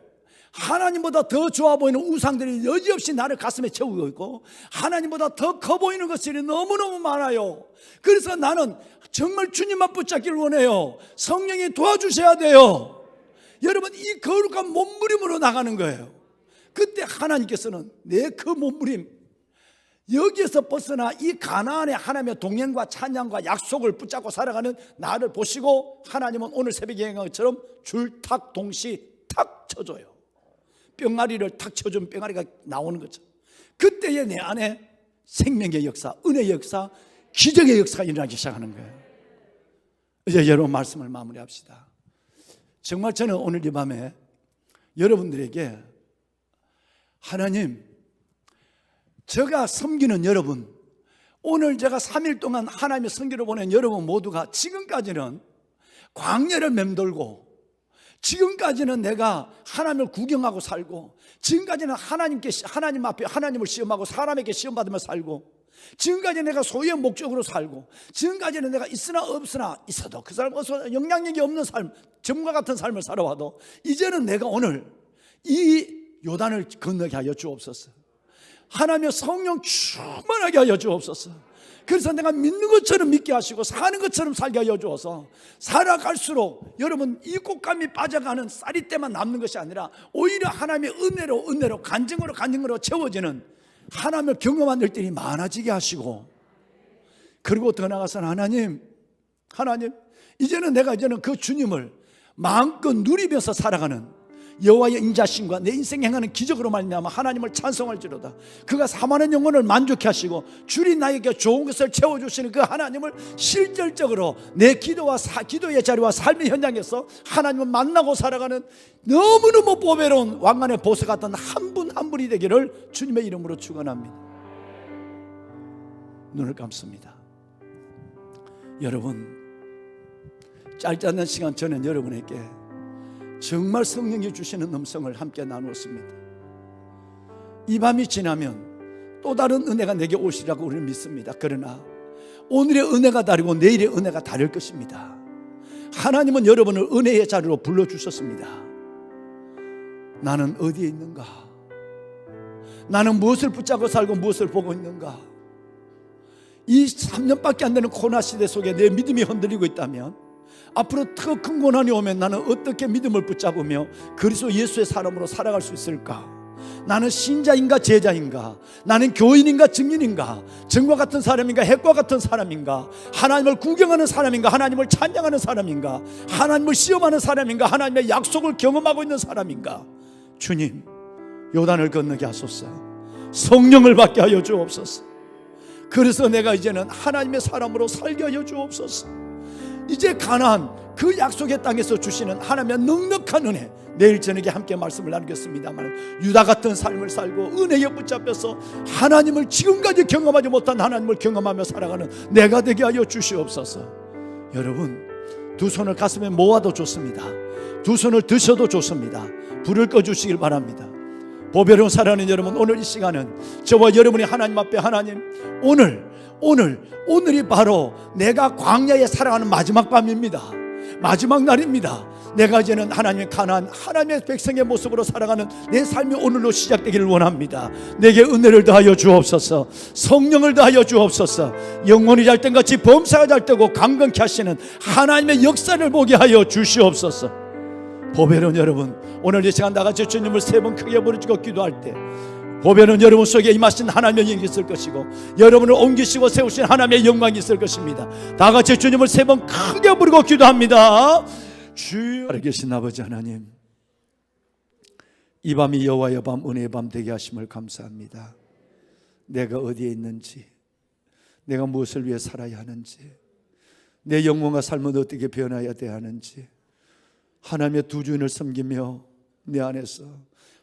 하나님보다 더 좋아 보이는 우상들이 여지없이 나를 가슴에 채우고 있고, 하나님보다 더 커 보이는 것들이 너무너무 많아요. 그래서 나는 정말 주님만 붙잡기를 원해요. 성령이 도와주셔야 돼요. 여러분, 이 거룩한 몸부림으로 나가는 거예요. 그때 하나님께서는 내 그 몸부림, 여기에서 벗어나 이 가나안의 하나님의 동행과 찬양과 약속을 붙잡고 살아가는 나를 보시고 하나님은 오늘 새벽에 얘기한 것처럼 줄탁 동시 탁 쳐줘요. 뿅아리를 탁 쳐주면 뿅아리가 나오는 거죠. 그때에 내 안에 생명의 역사, 은혜의 역사, 기적의 역사가 일어나기 시작하는 거예요. 이제 여러분 말씀을 마무리합시다. 정말 저는 오늘 이 밤에 여러분들에게, 하나님, 제가 섬기는 여러분, 오늘 제가 3일 동안 하나님의 선교를 보낸 여러분 모두가 지금까지는 광야를 맴돌고, 지금까지는 내가 하나님을 구경하고 살고, 지금까지는 하나님 앞에 하나님을 시험하고 사람에게 시험받으며 살고, 지금까지 내가 소유의 목적으로 살고, 지금까지는 내가 있으나 없으나, 있어도 그 사람 어서 영향력이 없는 삶, 전과 같은 삶을 살아와도 이제는 내가 오늘 이 요단을 건너게 하여 주옵소서. 하나님의 성령 충만하게 하여 주옵소서. 그래서 내가 믿는 것처럼 믿게 하시고 사는 것처럼 살게 하여 주어서, 살아갈수록 여러분 이 꽃감이 빠져가는 쌀이 때만 남는 것이 아니라 오히려 하나님의 은혜로 간증으로 채워지는 하나님을 경험한 일들이 많아지게 하시고, 그리고 더 나아가서는 하나님, 이제는 내가 그 주님을 마음껏 누리면서 살아가는 여호와의 인자심과 내 인생에 행하는 기적으로 말미암아 하나님을 찬송할지로다. 그가 사모하는 영혼을 만족케 하시고 주리 나에게 좋은 것을 채워주시는 그 하나님을 실질적으로 내 기도의 자리와 삶의 현장에서 하나님을 만나고 살아가는 너무너무 보배로운 왕관의 보석 같은 한 분 한 분이 되기를 주님의 이름으로 축원합니다. 눈을 감습니다. 여러분, 짧지 않은 시간 전에 여러분에게 정말 성령이 주시는 음성을 함께 나누었습니다. 이 밤이 지나면 또 다른 은혜가 내게 오시라고 우리는 믿습니다. 그러나 오늘의 은혜가 다르고 내일의 은혜가 다를 것입니다. 하나님은 여러분을 은혜의 자리로 불러주셨습니다. 나는 어디에 있는가? 나는 무엇을 붙잡고 살고 무엇을 보고 있는가? 이 3년밖에 안 되는 코로나 시대 속에 내 믿음이 흔들리고 있다면, 앞으로 더 큰 고난이 오면 나는 어떻게 믿음을 붙잡으며 그리스도 예수의 사람으로 살아갈 수 있을까? 나는 신자인가 제자인가? 나는 교인인가 증인인가? 정과 같은 사람인가 핵과 같은 사람인가? 하나님을 구경하는 사람인가? 하나님을 찬양하는 사람인가? 하나님을 시험하는 사람인가? 하나님의 약속을 경험하고 있는 사람인가? 주님, 요단을 건너게 하소서. 성령을 받게 하여 주옵소서. 그래서 내가 이제는 하나님의 사람으로 살게 하여 주옵소서. 이제 가나안 그 약속의 땅에서 주시는 하나님의 넉넉한 은혜, 내일 저녁에 함께 말씀을 나누겠습니다만, 유다 같은 삶을 살고 은혜에 붙잡혀서 하나님을 지금까지 경험하지 못한 하나님을 경험하며 살아가는 내가 되게 하여 주시옵소서. 여러분, 두 손을 가슴에 모아도 좋습니다. 두 손을 드셔도 좋습니다. 불을 꺼주시길 바랍니다. 보배로운 사랑하는 여러분, 오늘 이 시간은 저와 여러분이 하나님 앞에, 하나님, 오늘이 바로 내가 광야에 살아가는 마지막 밤입니다. 마지막 날입니다. 내가 이제는 하나님의 가나안, 하나님의 백성의 모습으로 살아가는 내 삶이 오늘로 시작되기를 원합니다. 내게 은혜를 더하여 주옵소서. 성령을 더하여 주옵소서. 영혼이 잘 땐 같이 범사가 잘 되고 강건케 하시는 하나님의 역사를 보게 하여 주시옵소서. 보배로운 여러분, 오늘 이 시간 나같이 주님을 세 번 크게 부르짖고 기도할 때 보배는 여러분 속에 임하신 하나님의 영이 있을 것이고, 여러분을 옮기시고 세우신 하나님의 영광이 있을 것입니다. 다 같이 주님을 세 번 크게 부르고 기도합니다. 주여, 살아계신 아버지 하나님, 이 밤이 여호와의 밤, 은혜의 밤 되게 하심을 감사합니다. 내가 어디에 있는지, 내가 무엇을 위해 살아야 하는지, 내 영혼과 삶은 어떻게 변화해야 돼야 하는지, 하나님의 두 주인을 섬기며 내 안에서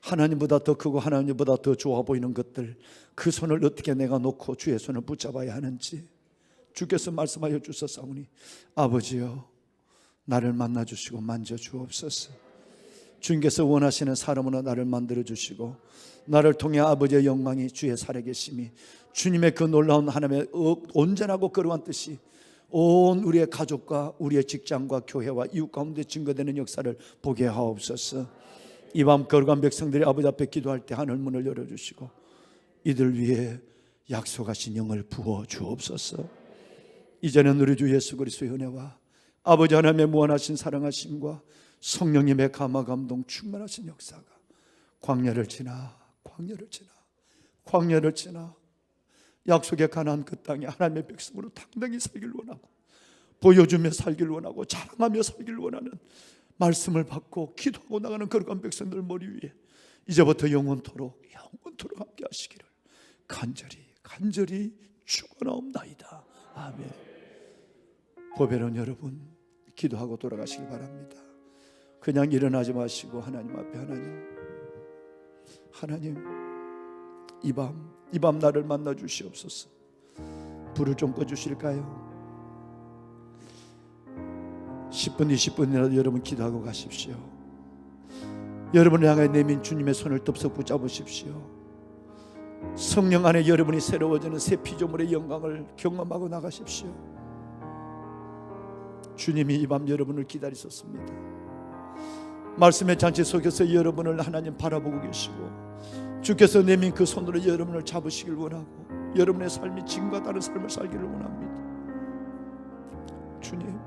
하나님보다 더 크고 하나님보다 더 좋아 보이는 것들, 그 손을 어떻게 내가 놓고 주의 손을 붙잡아야 하는지 주께서 말씀하여 주셨사오니, 아버지여, 나를 만나주시고 만져주옵소서. 주님께서 원하시는 사람으로 나를 만들어주시고, 나를 통해 아버지의 영광이, 주의 살아계심이, 주님의 그 놀라운 하나님의 온전하고 거룩한 뜻이 온 우리의 가족과 우리의 직장과 교회와 이웃 가운데 증거되는 역사를 보게 하옵소서. 이 밤 거룩한 백성들이 아버지 앞에 기도할 때 하늘 문을 열어주시고 이들 위해 약속하신 영을 부어 주옵소서. 이제는 우리 주 예수 그리스도의 은혜와 아버지 하나님의 무한하신 사랑하심과 성령님의 감화 감동 충만하신 역사가 광야를 지나 약속의 가나안 그 땅에 하나님의 백성으로 당당히 살길 원하고, 보여주며 살길 원하고, 자랑하며 살길 원하는 말씀을 받고 기도하고 나가는 거룩한 백성들 머리 위에 이제부터 영원토록 함께 하시기를 간절히 축원하옵나이다. 아멘. 보배로운 여러분, 기도하고 돌아가시기 바랍니다. 그냥 일어나지 마시고 하나님 앞에, 하나님, 이 밤 나를 만나 주시옵소서. 불을 좀 꺼주실까요? 10분 20분이라도 여러분 기도하고 가십시오. 여러분을 향해 내민 주님의 손을 덥석 붙잡으십시오. 성령 안에 여러분이 새로워지는 새 피조물의 영광을 경험하고 나가십시오. 주님이 이 밤 여러분을 기다리셨습니다. 말씀의 잔치 속에서 여러분을 하나님 바라보고 계시고, 주께서 내민 그 손으로 여러분을 잡으시길 원하고, 여러분의 삶이 지금과 다른 삶을 살기를 원합니다. 주님,